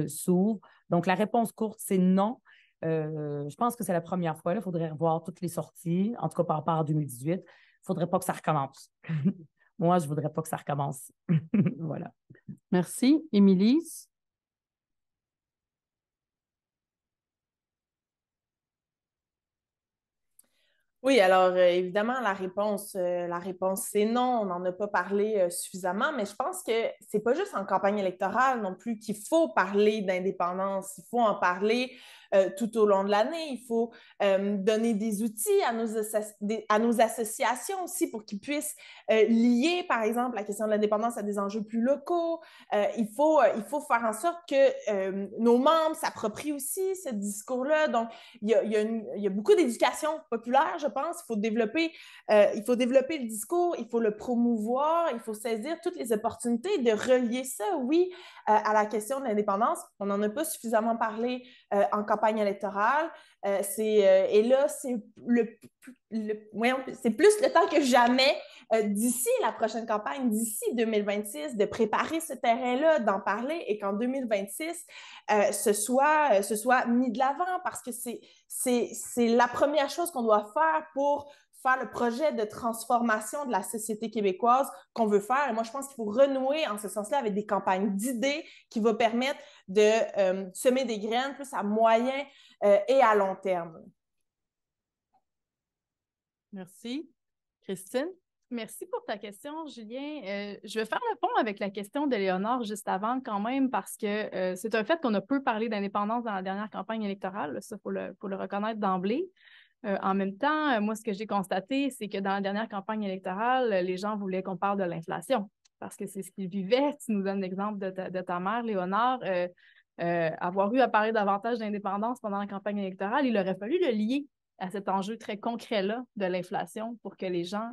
[SPEAKER 4] s'ouvrent. Donc, la réponse courte, c'est non. Je pense que c'est la première fois. Il faudrait revoir toutes les sorties, en tout cas par rapport à 2018. Il ne faudrait pas que ça recommence. Moi, je ne voudrais pas que ça recommence. Voilà.
[SPEAKER 2] Merci. Émilise?
[SPEAKER 1] Oui, alors évidemment, la réponse c'est non. On n'en a pas parlé suffisamment, mais je pense que c'est pas juste en campagne électorale non plus qu'il faut parler d'indépendance. Il faut en parler tout au long de l'année. Il faut donner des outils à nos associations aussi pour qu'ils puissent lier, par exemple, la question de l'indépendance à des enjeux plus locaux. Il faut faire en sorte que nos membres s'approprient aussi ce discours-là. Donc, il y a beaucoup d'éducation populaire, je pense. Il faut développer le discours, il faut le promouvoir, il faut saisir toutes les opportunités de relier ça, oui, à la question de l'indépendance. On n'en a pas suffisamment parlé en campagne électorale. Et là, c'est plus le temps que jamais d'ici la prochaine campagne, d'ici 2026, de préparer ce terrain-là, d'en parler et qu'en 2026, ce soit mis de l'avant parce que c'est la première chose qu'on doit faire pour faire le projet de transformation de la société québécoise qu'on veut faire. Et moi, je pense qu'il faut renouer en ce sens-là avec des campagnes d'idées qui vont permettre de semer des graines plus à moyen et à long terme.
[SPEAKER 2] Merci. Christine?
[SPEAKER 3] Merci pour ta question, Julien. Je vais faire le pont avec la question de Léonore juste avant quand même parce que c'est un fait qu'on a peu parlé d'indépendance dans la dernière campagne électorale. Ça, il faut le reconnaître d'emblée. En même temps, moi, ce que j'ai constaté, c'est que dans la dernière campagne électorale, les gens voulaient qu'on parle de l'inflation parce que c'est ce qu'ils vivaient. Tu nous donnes l'exemple de ta mère, Léonore. Avoir eu à parler davantage d'indépendance pendant la campagne électorale, il aurait fallu le lier à cet enjeu très concret-là de l'inflation pour que les gens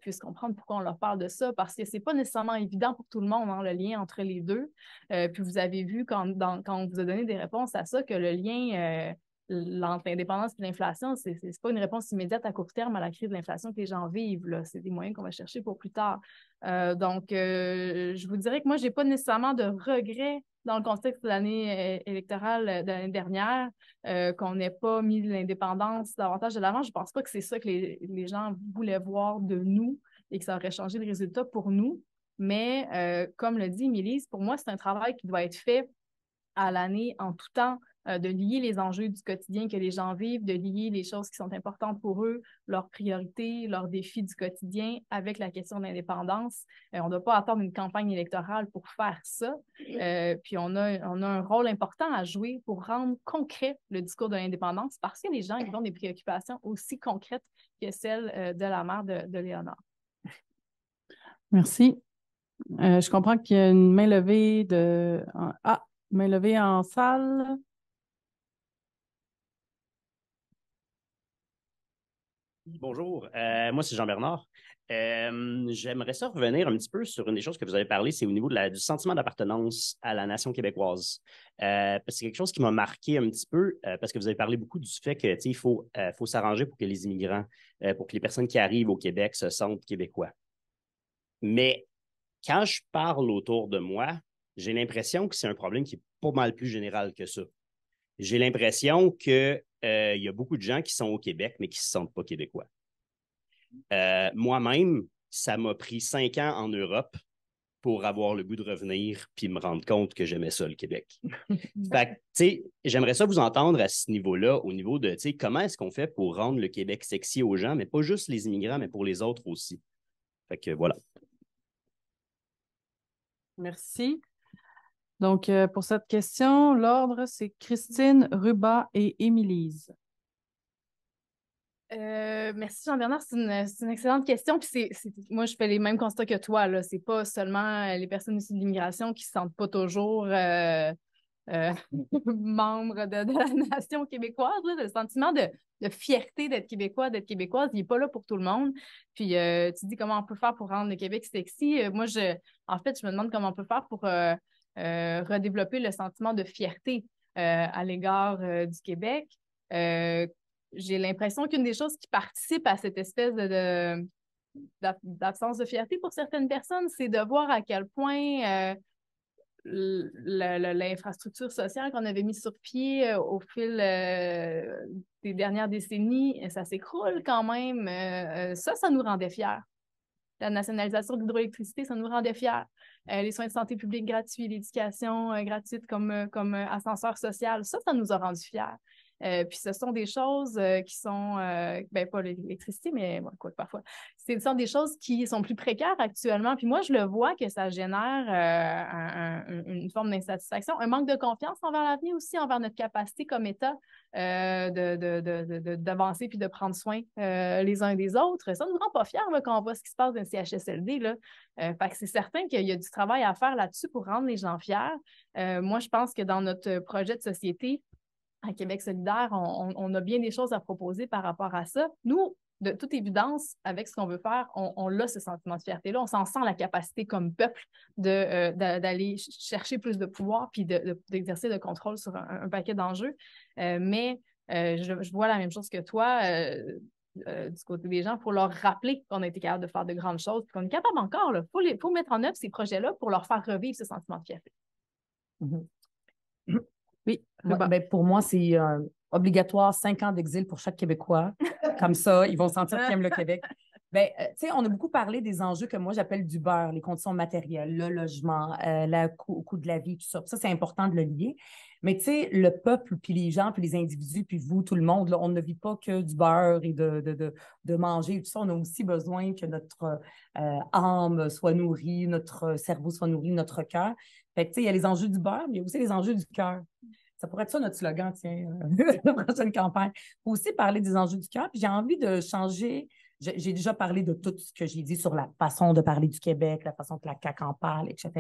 [SPEAKER 3] puissent comprendre pourquoi on leur parle de ça, parce que c'est pas nécessairement évident pour tout le monde, hein, le lien entre les deux. Puis vous avez vu quand on vous a donné des réponses à ça, que le lien entre l'indépendance et l'inflation, c'est pas une réponse immédiate à court terme à la crise de l'inflation que les gens vivent. Là. C'est des moyens qu'on va chercher pour plus tard. Donc, je vous dirais que moi, j'ai pas nécessairement de regrets dans le contexte de l'année électorale de l'année dernière, qu'on n'ait pas mis l'indépendance davantage de l'avant. Je pense pas que c'est ça que les gens voulaient voir de nous et que ça aurait changé le résultat pour nous. Mais comme le dit Émilise, pour moi, c'est un travail qui doit être fait à l'année en tout temps, de lier les enjeux du quotidien que les gens vivent, de lier les choses qui sont importantes pour eux, leurs priorités, leurs défis du quotidien avec la question de l'indépendance. On ne doit pas attendre une campagne électorale pour faire ça. Puis on a un rôle important à jouer pour rendre concret le discours de l'indépendance parce que les gens ils ont des préoccupations aussi concrètes que celles de la mère de Léonore.
[SPEAKER 2] Merci. Je comprends qu'il y a une main levée main levée en salle.
[SPEAKER 7] Bonjour, moi c'est Jean-Bernard. J'aimerais ça revenir un petit peu sur une des choses que vous avez parlé, c'est au niveau du sentiment d'appartenance à la nation québécoise. Parce que c'est quelque chose qui m'a marqué un petit peu, parce que vous avez parlé beaucoup du fait que il faut s'arranger pour que les immigrants, pour que les personnes qui arrivent au Québec se sentent québécois. Mais quand je parle autour de moi, J'ai l'impression que c'est un problème qui est pas mal plus général que ça. J'ai l'impression qu'il y a beaucoup de gens qui sont au Québec, mais qui ne se sentent pas québécois. Moi-même, ça m'a pris 5 ans en Europe pour avoir le goût de revenir puis me rendre compte que j'aimais ça, le Québec. Fait que, tu sais, j'aimerais ça vous entendre à ce niveau-là, au niveau de, tu sais, comment est-ce qu'on fait pour rendre le Québec sexy aux gens, mais pas juste les immigrants, mais pour les autres aussi. Fait que voilà.
[SPEAKER 2] Merci. Donc, pour cette question, l'ordre, c'est Christine, Ruba et Émilise.
[SPEAKER 3] Merci Jean-Bernard, c'est une excellente question. Puis moi, je fais les mêmes constats que toi, là. C'est pas seulement les personnes issues de l'immigration qui se sentent pas toujours membres de la nation québécoise. Là. Le sentiment de fierté d'être québécois, d'être québécoise, il n'est pas là pour tout le monde. Puis tu dis comment on peut faire pour rendre le Québec sexy. Moi, en fait, je me demande comment on peut faire pour redévelopper le sentiment de fierté à l'égard du Québec. J'ai l'impression qu'une des choses qui participe à cette espèce d'absence de fierté pour certaines personnes, c'est de voir à quel point l'infrastructure sociale qu'on avait mise sur pied au fil des dernières décennies, ça s'écroule quand même. Ça nous rendait fiers. La nationalisation de l'hydroélectricité, ça nous rendait fiers. Les soins de santé publique gratuits, l'éducation gratuite comme ascenseur social, ça nous a rendus fiers. Puis ce sont des choses qui sont, pas l'électricité, mais bon, quoi, parfois, ce sont des choses qui sont plus précaires actuellement. Puis moi, je le vois que ça génère une forme d'insatisfaction, un manque de confiance envers l'avenir aussi, envers notre capacité comme État d'avancer puis de prendre soin les uns des autres. Ça ne nous rend pas fiers là, quand on voit ce qui se passe dans le CHSLD. Là. Fait que c'est certain qu'il y a du travail à faire là-dessus pour rendre les gens fiers. Moi, je pense que dans notre projet de société, à Québec solidaire, on a bien des choses à proposer par rapport à ça. Nous, de toute évidence, avec ce qu'on veut faire, on a ce sentiment de fierté-là. On s'en sent la capacité comme peuple d'aller chercher plus de pouvoir puis d'exercer de contrôle sur un paquet d'enjeux. Mais je vois la même chose que toi du côté des gens pour leur rappeler qu'on a été capable de faire de grandes choses et qu'on est capable encore. Il faut mettre en œuvre ces projets-là pour leur faire revivre ce sentiment de fierté.
[SPEAKER 4] Mm-hmm.
[SPEAKER 2] Oui.
[SPEAKER 4] Pour moi, c'est obligatoire 5 ans d'exil pour chaque Québécois. Comme ça, ils vont sentir qu'ils aiment le Québec. On a beaucoup parlé des enjeux que moi, j'appelle du beurre, les conditions matérielles, le logement, le coût de la vie, tout ça. Ça, c'est important de le lier. Mais tu sais, le peuple, puis les gens, puis les individus, puis vous, tout le monde, là, on ne vit pas que du beurre et de manger et tout ça. On a aussi besoin que notre âme soit nourrie, notre cerveau soit nourri, notre cœur. Fait que, tu sais, il y a les enjeux du beurre, mais il y a aussi les enjeux du cœur. Ça pourrait être ça notre slogan, tiens, la prochaine campagne. Il faut aussi parler des enjeux du cœur. Puis j'ai envie de changer. J'ai déjà parlé de tout ce que j'ai dit sur la façon de parler du Québec, la façon que la CAQ en parle, etc.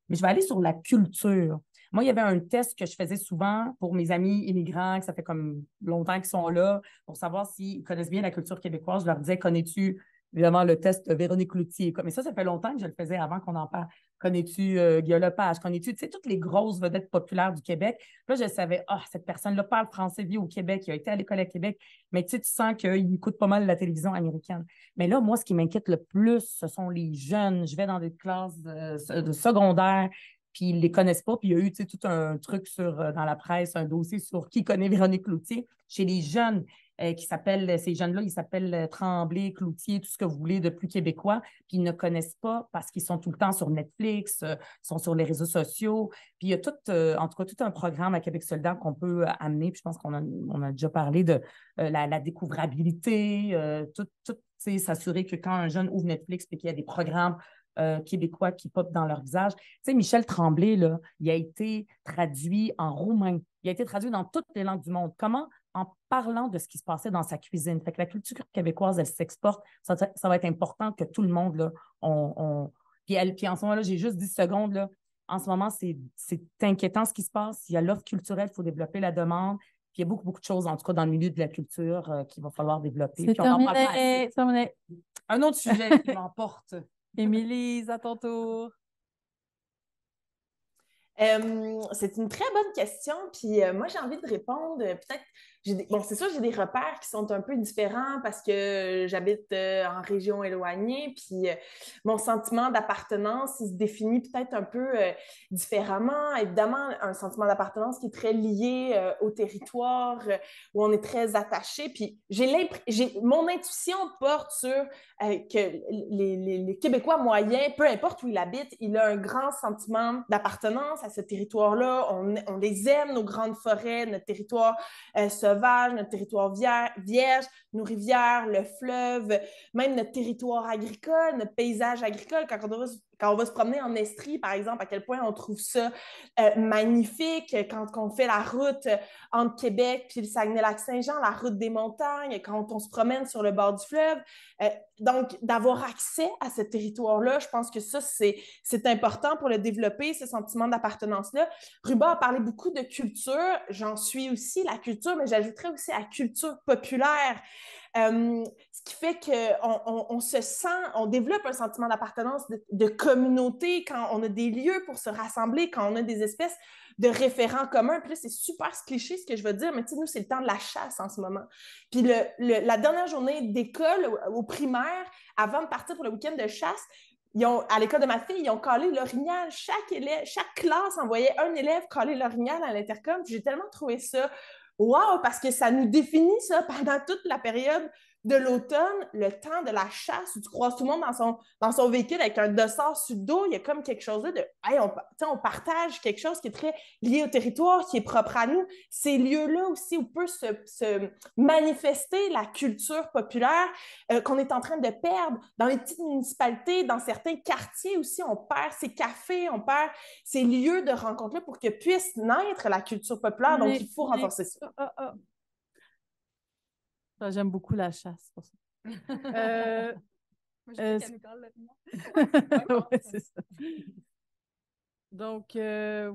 [SPEAKER 4] Mais je vais aller sur la culture. Moi, il y avait un test que je faisais souvent pour mes amis immigrants, que ça fait comme longtemps qu'ils sont là, pour savoir s'ils connaissent bien la culture québécoise. Je leur disais, connais-tu, évidemment, le test de Véronique Cloutier? Mais ça fait longtemps que je le faisais avant qu'on en parle. Connais-tu Guy Lepage? Connais-tu, tu sais, toutes les grosses vedettes populaires du Québec? Là, je savais, cette personne-là parle français, vit au Québec, il a été à l'école à Québec, mais tu sais, tu sens qu'il écoute pas mal la télévision américaine. Mais là, moi, ce qui m'inquiète le plus, ce sont les jeunes. Je vais dans des classes de secondaire, puis ils ne les connaissent pas. Puis il y a eu, tu sais, tout un truc dans la presse, un dossier sur qui connaît Véronique Cloutier. Chez les jeunes, ces jeunes-là, ils s'appellent Tremblay, Cloutier, tout ce que vous voulez de plus québécois, puis ils ne connaissent pas parce qu'ils sont tout le temps sur Netflix, sont sur les réseaux sociaux. Puis il y a en tout cas, tout un programme à Québec solidaire qu'on peut amener, puis je pense qu'on a déjà parlé de la découvrabilité, s'assurer que quand un jeune ouvre Netflix et qu'il y a des programmes québécois qui popent dans leur visage. Tu sais, Michel Tremblay, là, il a été traduit en roumain. Il a été traduit dans toutes les langues du monde. Comment? En parlant de ce qui se passait dans sa cuisine. Fait que la culture québécoise, elle s'exporte. Ça va être important que tout le monde, là, Puis en ce moment-là, j'ai juste 10 secondes, là. En ce moment, c'est inquiétant ce qui se passe. Il y a l'offre culturelle, il faut développer la demande. Puis il y a beaucoup, beaucoup de choses, en tout cas, dans le milieu de la culture qu'il va falloir développer.
[SPEAKER 2] C'est terminé.
[SPEAKER 4] Un autre sujet qui m'emporte.
[SPEAKER 2] Émilise, à ton tour.
[SPEAKER 1] C'est une très bonne question, puis moi j'ai envie de répondre, peut-être, bon, c'est sûr, j'ai des repères qui sont un peu différents parce que j'habite en région éloignée, puis mon sentiment d'appartenance, il se définit peut-être un peu différemment. Évidemment, un sentiment d'appartenance qui est très lié au territoire, où on est très attaché, puis mon intuition porte sur que les Québécois moyens, peu importe où ils habitent, il a un grand sentiment d'appartenance à ce territoire-là. On les aime, nos grandes forêts, notre territoire sauvage, notre territoire vierge, nos rivières, le fleuve, même notre territoire agricole, notre paysage agricole. Quand on va se promener en Estrie, par exemple, à quel point on trouve ça magnifique quand on fait la route entre Québec puis le Saguenay-Lac-Saint-Jean, la route des montagnes, quand on se promène sur le bord du fleuve. Donc, d'avoir accès à ce territoire-là, je pense que ça, c'est important pour le développer, ce sentiment d'appartenance-là. Ruba a parlé beaucoup de culture. J'en suis aussi, la culture, mais j'ajouterais aussi la culture populaire. Ce qui fait qu'on se sent, on développe un sentiment d'appartenance, de communauté quand on a des lieux pour se rassembler, quand on a des espèces de référents communs. Puis là, c'est super cliché ce que je veux dire, mais tu sais, nous, c'est le temps de la chasse en ce moment. Puis la dernière journée d'école au primaire, avant de partir pour le week-end de chasse, à l'école de ma fille, ils ont collé l'orignal. Chaque classe envoyait un élève coller l'orignal à l'intercom. J'ai tellement trouvé ça wow, parce que ça nous définit ça pendant toute la période de l'automne, le temps de la chasse, où tu croises tout le monde dans son véhicule avec un dossard sur le dos. Il y a comme quelque chose là de hey, on partage quelque chose qui est très lié au territoire, qui est propre à nous. Ces lieux-là aussi où peut se manifester la culture populaire qu'on est en train de perdre. Dans les petites municipalités, dans certains quartiers aussi, on perd ces cafés, on perd ces lieux de rencontre-là pour que puisse naître la culture populaire. Donc, il faut renforcer ça.
[SPEAKER 2] J'aime beaucoup la chasse, pour ça.
[SPEAKER 3] Moi, je sais qu'Anne-Nicole,
[SPEAKER 2] ouais, c'est ça. Donc,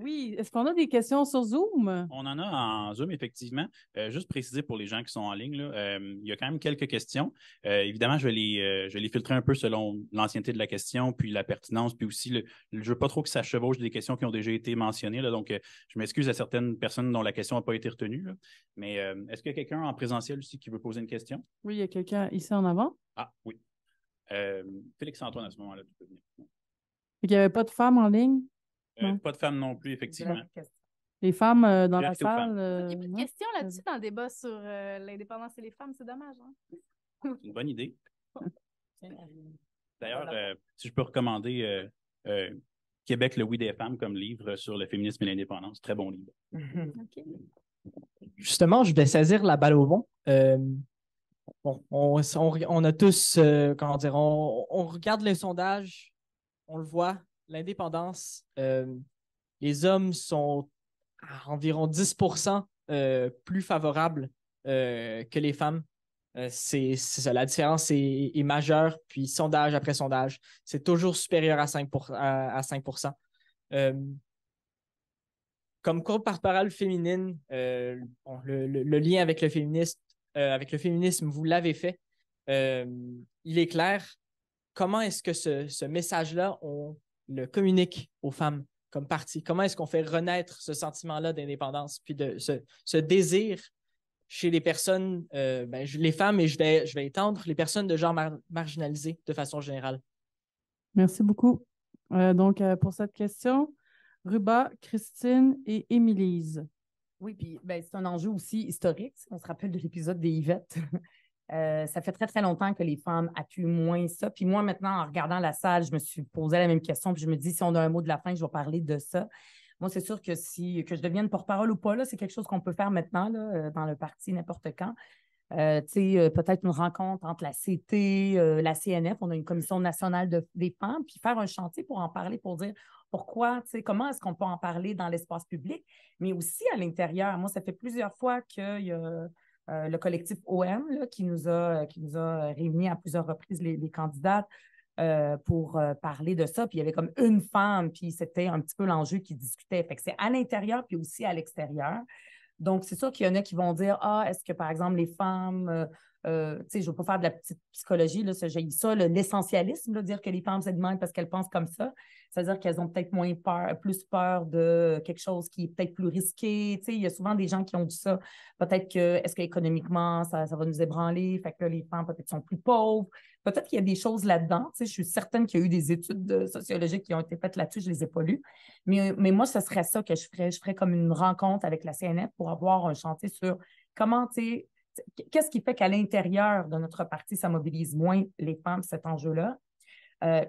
[SPEAKER 2] oui, est-ce qu'on a des questions sur Zoom?
[SPEAKER 5] On en a en Zoom, effectivement. Juste préciser pour les gens qui sont en ligne, là, il y a quand même quelques questions. Évidemment, je vais les filtrer un peu selon l'ancienneté de la question, puis la pertinence, puis aussi, je ne veux pas trop que ça chevauche des questions qui ont déjà été mentionnées. Là, donc, je m'excuse à certaines personnes dont la question n'a pas été retenue. Là. Mais est-ce qu'il y a quelqu'un en présentiel aussi qui veut poser une question?
[SPEAKER 2] Oui, il y a quelqu'un ici en avant.
[SPEAKER 5] Ah, oui. Félix-Antoine, à ce moment-là, tu peux venir.
[SPEAKER 2] Il n'y avait pas de femmes en ligne?
[SPEAKER 5] Pas de femmes non plus, effectivement.
[SPEAKER 2] Les femmes dans la salle.
[SPEAKER 3] Il y a plus de questions là-dessus dans le débat sur l'indépendance et les femmes, c'est dommage. Hein?
[SPEAKER 5] C'est une bonne idée. D'ailleurs, si je peux recommander Québec, le oui des femmes comme livre sur le féminisme et l'indépendance, très bon livre.
[SPEAKER 3] Okay.
[SPEAKER 8] Justement, je vais saisir la balle au vent. Bon, on a tous, comment dire, on regarde les sondages, on le voit. L'indépendance, les hommes sont à environ 10% plus favorables que les femmes. C'est ça, la différence est majeure, puis sondage après sondage, c'est toujours supérieur à 5%. Comme porte-parole féminine, le lien avec le féminisme, vous l'avez fait. Il est clair. Comment est-ce que ce message-là, on le communique aux femmes comme parti? Comment est-ce qu'on fait renaître ce sentiment-là d'indépendance, puis de ce désir chez les personnes, les femmes, et je vais étendre les personnes de genre marginalisées de façon générale?
[SPEAKER 2] Merci beaucoup. Donc, pour cette question, Ruba, Christine et Émilise.
[SPEAKER 4] Oui, puis c'est un enjeu aussi historique. On se rappelle de l'épisode des Yvettes. Ça fait très, très longtemps que les femmes appuient moins ça. Puis moi, maintenant, en regardant la salle, je me suis posé la même question. Puis je me dis, si on a un mot de la fin, je vais parler de ça. Moi, c'est sûr que que je devienne porte-parole ou pas, là, c'est quelque chose qu'on peut faire maintenant là, dans le parti, n'importe quand. Peut-être une rencontre entre la CT, la CNF, on a une commission nationale des femmes, puis faire un chantier pour en parler, pour dire pourquoi, comment est-ce qu'on peut en parler dans l'espace public, mais aussi à l'intérieur. Moi, ça fait plusieurs fois qu'il y a le collectif OM là, qui nous a réunis à plusieurs reprises les candidates pour parler de ça. Puis il y avait comme une femme, puis c'était un petit peu l'enjeu qui discutait. Fait que c'est à l'intérieur, puis aussi à l'extérieur. Donc, c'est sûr qu'il y en a qui vont dire, est-ce que, par exemple, les femmes je ne veux pas faire de la petite psychologie, là, j'ai ça, l'essentialisme, là, dire que les femmes s'alimentent parce qu'elles pensent comme ça. C'est-à-dire qu'elles ont peut-être plus peur de quelque chose qui est peut-être plus risqué. Il y a souvent des gens qui ont dit ça. Peut-être est-ce qu'économiquement, ça va nous ébranler, fait que là, les femmes peut-être sont plus pauvres. Peut-être qu'il y a des choses là-dedans. Je suis certaine qu'il y a eu des études sociologiques qui ont été faites là-dessus, je ne les ai pas lues. Mais moi, ce serait ça que je ferais. Je ferais comme une rencontre avec la CNF pour avoir un chantier sur comment, qu'est-ce qui fait qu'à l'intérieur de notre parti, ça mobilise moins les femmes, cet enjeu-là?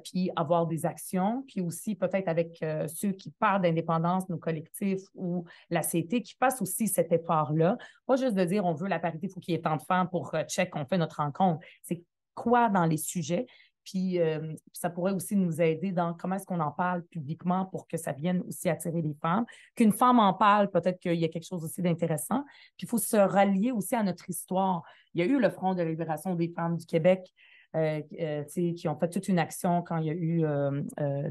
[SPEAKER 4] Puis avoir des actions, puis aussi peut-être avec ceux qui parlent d'indépendance, nos collectifs ou la CT, qui fassent aussi cet effort-là. Pas juste de dire on veut la parité, il faut qu'il y ait tant de femmes pour check, on fait notre rencontre. C'est quoi dans les sujets? Puis ça pourrait aussi nous aider dans comment est-ce qu'on en parle publiquement pour que ça vienne aussi attirer les femmes. Qu'une femme en parle, peut-être qu'il y a quelque chose aussi d'intéressant. Puis il faut se rallier aussi à notre histoire. Il y a eu le Front de libération des femmes du Québec qui ont fait toute une action quand il y a eu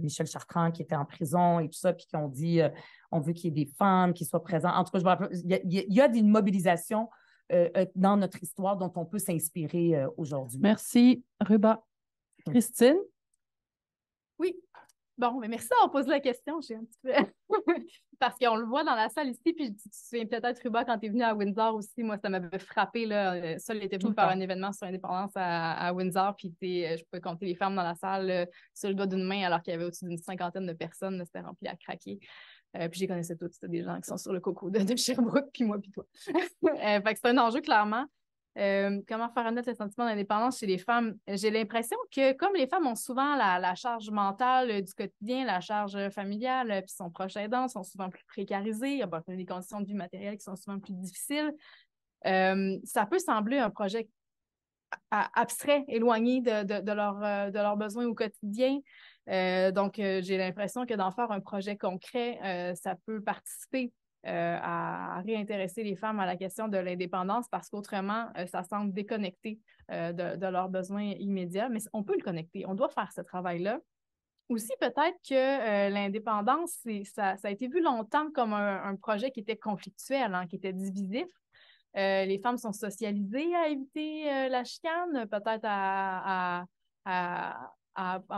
[SPEAKER 4] Michel Chartrand qui était en prison et tout ça, puis qui ont dit on veut qu'il y ait des femmes qui soient présentes. En tout cas, je me rappelle, il y a une mobilisation dans notre histoire dont on peut s'inspirer aujourd'hui.
[SPEAKER 2] Merci, Ruba. Christine?
[SPEAKER 3] Oui. Bon, mais merci d'avoir posé la question. J'ai un petit peu... Parce qu'on le voit dans la salle ici, puis tu te souviens peut-être, Ruba, quand tu es venue à Windsor aussi, moi, ça m'avait frappé. Là. Ça, était venu par un événement sur l'indépendance à Windsor, puis je pouvais compter les femmes dans la salle sur le doigt d'une main, alors qu'il y avait au-dessus d'une 50aine de personnes. C'était rempli à craquer. Puis je les connaissais toutes. C'était des gens qui sont sur le coco de Sherbrooke, puis moi, puis toi. Fait que c'est un enjeu, clairement. Comment faire renaître le sentiment d'indépendance chez les femmes? J'ai l'impression que comme les femmes ont souvent la charge mentale du quotidien, la charge familiale, puis sont proches aidants, sont souvent plus précarisées, il y a des conditions de vie matérielles qui sont souvent plus difficiles, ça peut sembler un projet abstrait, éloigné de leurs besoins au quotidien. Donc, j'ai l'impression que d'en faire un projet concret, ça peut participer à réintéresser les femmes à la question de l'indépendance parce qu'autrement, ça semble déconnecté de leurs besoins immédiats. Mais on peut le connecter. On doit faire ce travail-là. Aussi, peut-être que l'indépendance, ça a été vu longtemps comme un projet qui était conflictuel, qui était divisif. Les femmes sont socialisées à éviter la chicane, peut-être à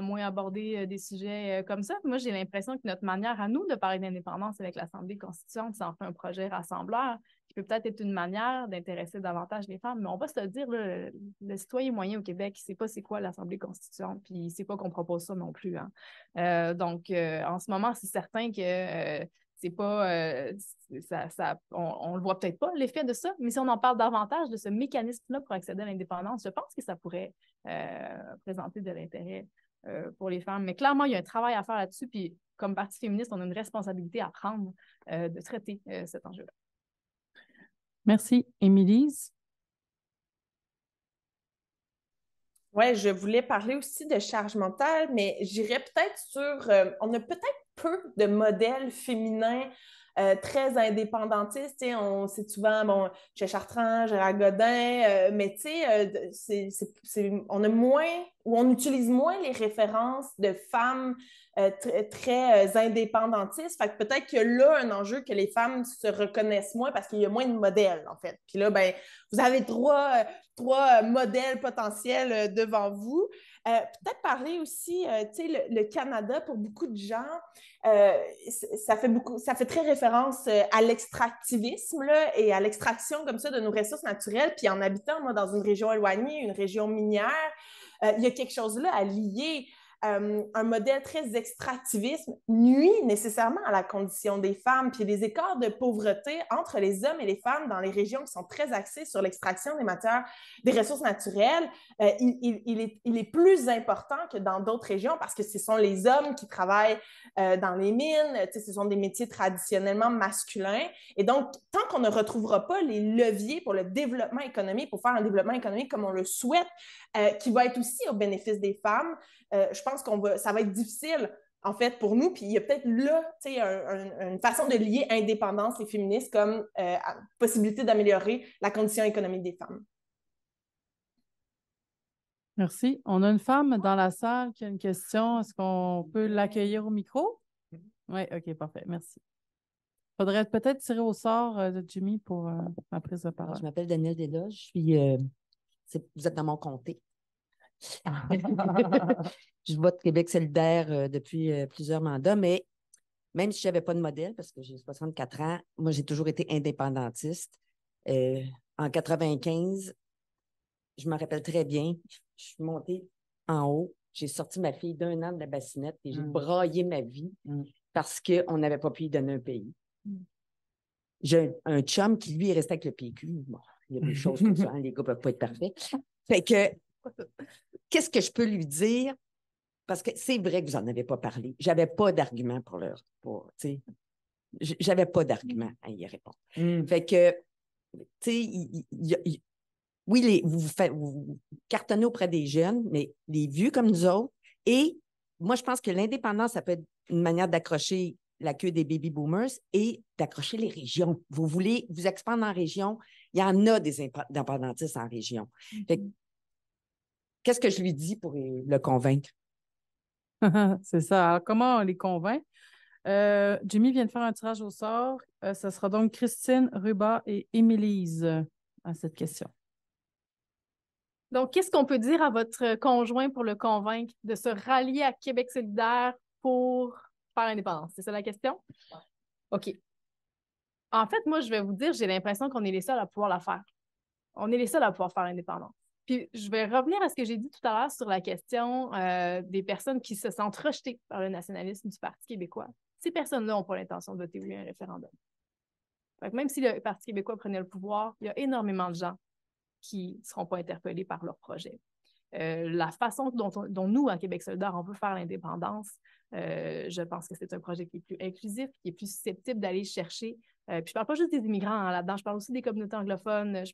[SPEAKER 3] moins aborder des sujets comme ça. Moi, j'ai l'impression que notre manière à nous de parler d'indépendance avec l'Assemblée constituante, ça en fait un projet rassembleur qui peut peut-être être une manière d'intéresser davantage les femmes. Mais on va se le dire, là, le citoyen moyen au Québec, il ne sait pas c'est quoi l'Assemblée constituante, puis il ne sait pas qu'on propose ça non plus. Donc, en ce moment, c'est certain que c'est pas, on le voit peut-être pas, l'effet de ça, mais si on en parle davantage de ce mécanisme-là pour accéder à l'indépendance, je pense que ça pourrait présenter de l'intérêt pour les femmes. Mais clairement, il y a un travail à faire là-dessus, puis comme parti féministe, on a une responsabilité à prendre de traiter cet enjeu-là.
[SPEAKER 2] Merci. Émilise?
[SPEAKER 1] Oui, je voulais parler aussi de charge mentale, mais j'irais peut-être sur... on a peut-être peu de modèles féminins très indépendantistes. On sait souvent, bon, chez Chartrand, Gérard Godin, mais on a moins, ou on utilise moins les références de femmes très indépendantistes. Fait que peut-être que là, un enjeu que les femmes se reconnaissent moins parce qu'il y a moins de modèles, en fait. Puis là, ben, vous avez trois modèles potentiels devant vous. Peut-être parler aussi, tu sais, le Canada, pour beaucoup de gens, ça fait très référence à l'extractivisme là, et à l'extraction comme ça de nos ressources naturelles. Puis en habitant, moi, dans une région éloignée, une région minière, il y a quelque chose là à lier. Un modèle très extractiviste nuit nécessairement à la condition des femmes, puis les écarts de pauvreté entre les hommes et les femmes dans les régions qui sont très axées sur l'extraction des matières, des ressources naturelles, il est plus important que dans d'autres régions parce que ce sont les hommes qui travaillent dans les mines, ce sont des métiers traditionnellement masculins. Et donc, tant qu'on ne retrouvera pas les leviers pour le développement économique, pour faire un développement économique comme on le souhaite, qui va être aussi au bénéfice des femmes, je pense ça va être difficile, en fait, pour nous. Puis il y a peut-être là, tu sais, une façon de lier indépendance et féminisme comme possibilité d'améliorer la condition économique des femmes.
[SPEAKER 2] Merci. On a une femme dans la salle qui a une question. Est-ce qu'on peut l'accueillir au micro? Oui, OK, parfait. Merci. Il faudrait peut-être tirer au sort de Jimmy pour ma prise de parole.
[SPEAKER 4] Je m'appelle Danielle Desloges. Je suis Vous êtes dans mon comté. Je vote Québec solidaire depuis plusieurs mandats, mais même si je n'avais pas de modèle, parce que j'ai 64 ans, moi, j'ai toujours été indépendantiste. En 95, je me rappelle très bien, je suis montée en haut, j'ai sorti ma fille d'1 an de la bassinette et j'ai braillé ma vie parce qu'on n'avait pas pu lui donner un pays. J'ai un chum qui, lui, est resté avec le PQ. Bon, il y a des choses comme ça, hein, les gars ne peuvent pas être parfaits. Fait que, qu'est-ce que je peux lui dire? Parce que c'est vrai que vous n'en avez pas parlé. J'avais pas d'argument pour leur. J'avais pas d'argument à y répondre. Fait que, tu sais, oui, vous cartonnez auprès des jeunes, mais les vieux comme nous autres. Et moi, je pense que l'indépendance, ça peut être une manière d'accrocher la queue des baby boomers et d'accrocher les régions. Vous voulez vous expandre en région, il y en a des indépendantistes en région. Fait que, qu'est-ce que je lui dis pour le convaincre?
[SPEAKER 2] C'est ça. Alors, comment on les convainc? Jimmy vient de faire un tirage au sort. Ce sera donc Christine, Ruba et Émilise à cette question.
[SPEAKER 3] Donc, qu'est-ce qu'on peut dire à votre conjoint pour le convaincre de se rallier à Québec solidaire pour faire l'indépendance? C'est ça la question? OK. En fait, moi, je vais vous dire, j'ai l'impression qu'on est les seuls à pouvoir la faire. On est les seuls à pouvoir faire l'indépendance. Puis, je vais revenir à ce que j'ai dit tout à l'heure sur la question des personnes qui se sentent rejetées par le nationalisme du Parti québécois. Ces personnes-là n'ont pas l'intention de voter oui à un référendum. Fait que même si le Parti québécois prenait le pouvoir, il y a énormément de gens qui ne seront pas interpellés par leur projet. La façon dont nous, à Québec solidaire, on veut faire l'indépendance, je pense que c'est un projet qui est plus inclusif, qui est plus susceptible d'aller chercher. Puis je ne parle pas juste des immigrants là-dedans, je parle aussi des communautés anglophones,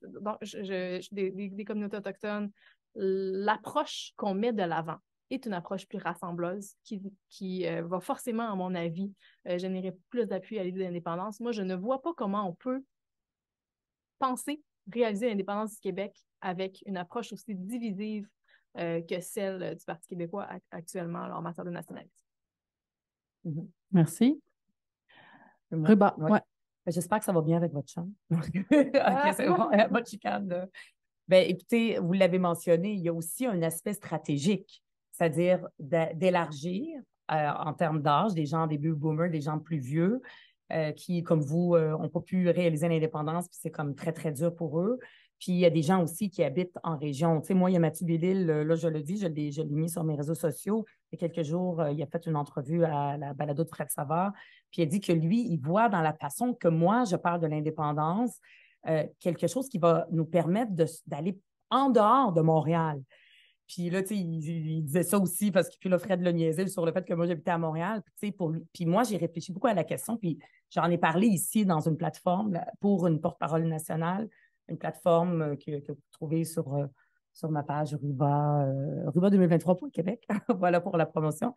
[SPEAKER 3] des communautés autochtones. L'approche qu'on met de l'avant est une approche plus rassembleuse qui va forcément, à mon avis, générer plus d'appui à l'idée d'indépendance. Moi, je ne vois pas comment on peut penser réaliser l'indépendance du Québec avec une approche aussi divisive que celle du Parti québécois actuellement en matière de nationalisme.
[SPEAKER 2] Merci. Ruba, ouais.
[SPEAKER 4] J'espère que ça va bien avec votre chambre. OK, c'est bon. Votre chicane. Ben, écoutez, vous l'avez mentionné, il y a aussi un aspect stratégique, c'est-à-dire d'élargir en termes d'âge, des gens, des baby boomers, des gens plus vieux, qui, comme vous, n'ont pas pu réaliser l'indépendance, puis c'est comme très, très dur pour eux. Puis il y a des gens aussi qui habitent en région. Tu sais, moi, il y a Mathieu Bellil, là, je le dis, je l'ai mis sur mes réseaux sociaux. Il y a quelques jours, il a fait une entrevue à la balado de Fred Savard, puis il a dit que lui, il voit dans la façon que moi, je parle de l'indépendance, quelque chose qui va nous permettre d'aller en dehors de Montréal. Puis là, tu sais, il disait ça aussi parce que puis là, Fred le niaisait sur le fait que moi, j'habitais à Montréal. Puis moi, j'ai réfléchi beaucoup à la question, puis j'en ai parlé ici dans une plateforme là, pour une porte-parole nationale, une plateforme que vous trouvez sur ma page Ruba 2023 pour le Québec. Voilà pour la promotion.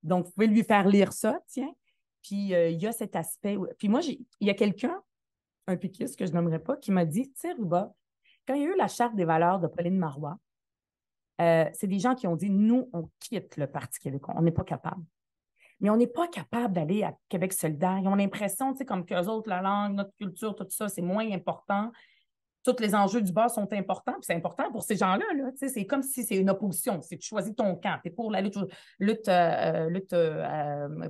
[SPEAKER 4] Donc, vous pouvez lui faire lire ça, tiens. Puis il y a cet aspect. Puis moi, il y a quelqu'un, un péquiste que je nommerai pas, qui m'a dit, tu sais, Ruba, quand il y a eu la Charte des valeurs de Pauline Marois, c'est des gens qui ont dit, nous, on quitte le Parti québécois, on n'est pas capable. Mais on n'est pas capable d'aller à Québec solidaire. Ils ont l'impression, tu sais, comme qu'eux autres, la langue, notre culture, tout ça, c'est moins important. Tous les enjeux du bas sont importants, puis c'est important pour ces gens-là. Là, c'est comme si c'est une opposition. Si tu choisis ton camp, tu es pour la lutte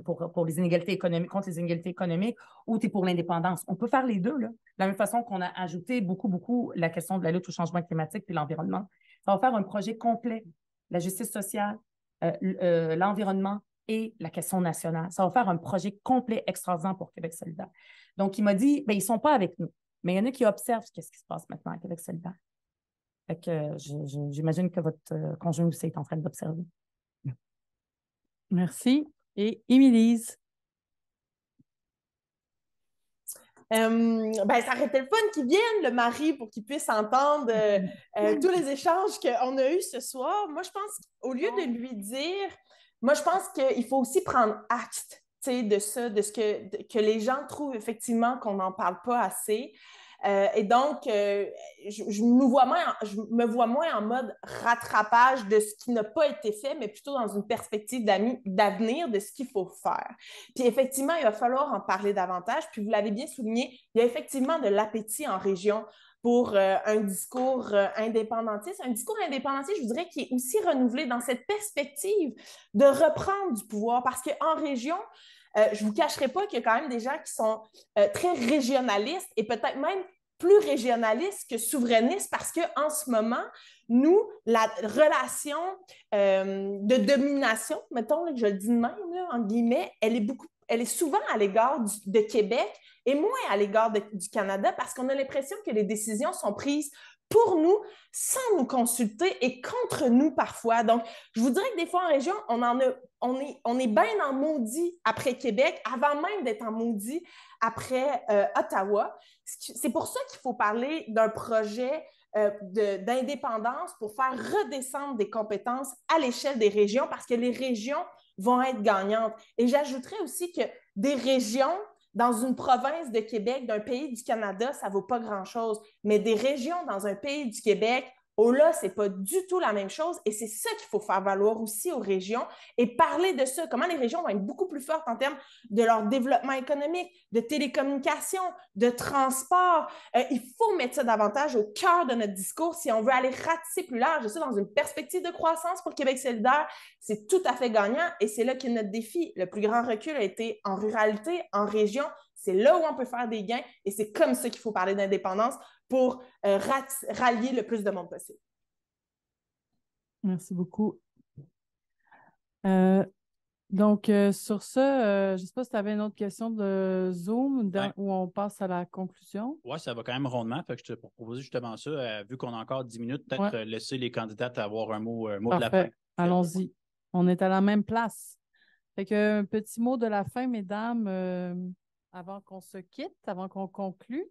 [SPEAKER 4] pour les inégalités économiques, contre les inégalités économiques, ou tu es pour l'indépendance. On peut faire les deux. Là. De la même façon qu'on a ajouté beaucoup la question de la lutte au changement climatique puis l'environnement. Ça va faire un projet complet. La justice sociale, l'environnement et la question nationale. Ça va faire un projet complet extraordinaire pour Québec solidaire. Donc, il m'a dit, bien, ils ne sont pas avec nous. Mais il y en a qui observent ce qui se passe maintenant à Québec solidaire. Fait que j'imagine que votre conjoint aussi est en train d'observer.
[SPEAKER 2] Merci. Et Émilise?
[SPEAKER 1] Ben, ça aurait été le fun qu'il vienne, le mari, pour qu'il puisse entendre tous les échanges qu'on a eus ce soir. Moi, je pense qu'au lieu de lui dire, moi, je pense qu'il faut aussi prendre acte de ça, de ce que les gens trouvent effectivement qu'on n'en parle pas assez. Et donc, je me vois moins en mode rattrapage de ce qui n'a pas été fait, mais plutôt dans une perspective d'avenir de ce qu'il faut faire. Puis effectivement, il va falloir en parler davantage. Puis vous l'avez bien souligné, il y a effectivement de l'appétit en région pour un discours indépendantiste. Un discours indépendantiste, je vous dirais, qui est aussi renouvelé dans cette perspective de reprendre du pouvoir. Parce qu'en région, je ne vous cacherai pas qu'il y a quand même des gens qui sont très régionalistes et peut-être même plus régionalistes que souverainistes parce qu'en ce moment, nous, la relation de domination, mettons que je le dis de même, là, en guillemets, elle est souvent à l'égard de Québec et moins à l'égard du Canada parce qu'on a l'impression que les décisions sont prises pour nous, sans nous consulter et contre nous parfois. Donc, je vous dirais que des fois en région, on est bien en maudit après Québec, avant même d'être en maudit après Ottawa. C'est pour ça qu'il faut parler d'un projet d'indépendance pour faire redescendre des compétences à l'échelle des régions parce que les régions vont être gagnantes. Et j'ajouterais aussi que des régions dans une province de Québec, d'un pays du Canada, ça ne vaut pas grand-chose. Mais des régions dans un pays du Québec, oh là, ce n'est pas du tout la même chose. Et c'est ça qu'il faut faire valoir aussi aux régions et parler de ça. Comment les régions vont être beaucoup plus fortes en termes de leur développement économique, de télécommunications, de transport. Il faut mettre ça davantage au cœur de notre discours si on veut aller ratisser plus large. Ça, dans une perspective de croissance pour Québec solidaire, c'est tout à fait gagnant et c'est là qu'est notre défi. Le plus grand recul a été en ruralité, en région. C'est là où on peut faire des gains et c'est comme ça qu'il faut parler d'indépendance pour rallier le plus de monde possible.
[SPEAKER 2] Merci beaucoup. Donc, sur ça, je ne sais pas si tu avais une autre question de Zoom où on passe à la conclusion.
[SPEAKER 5] Oui, ça va quand même rondement. Fait que je te propose justement ça. Vu qu'on a encore 10 minutes, peut-être laisser les candidates avoir un mot de la fin.
[SPEAKER 2] Allons-y. On est à la même place. Fait que un petit mot de la fin, mesdames, avant qu'on se quitte, avant qu'on conclue.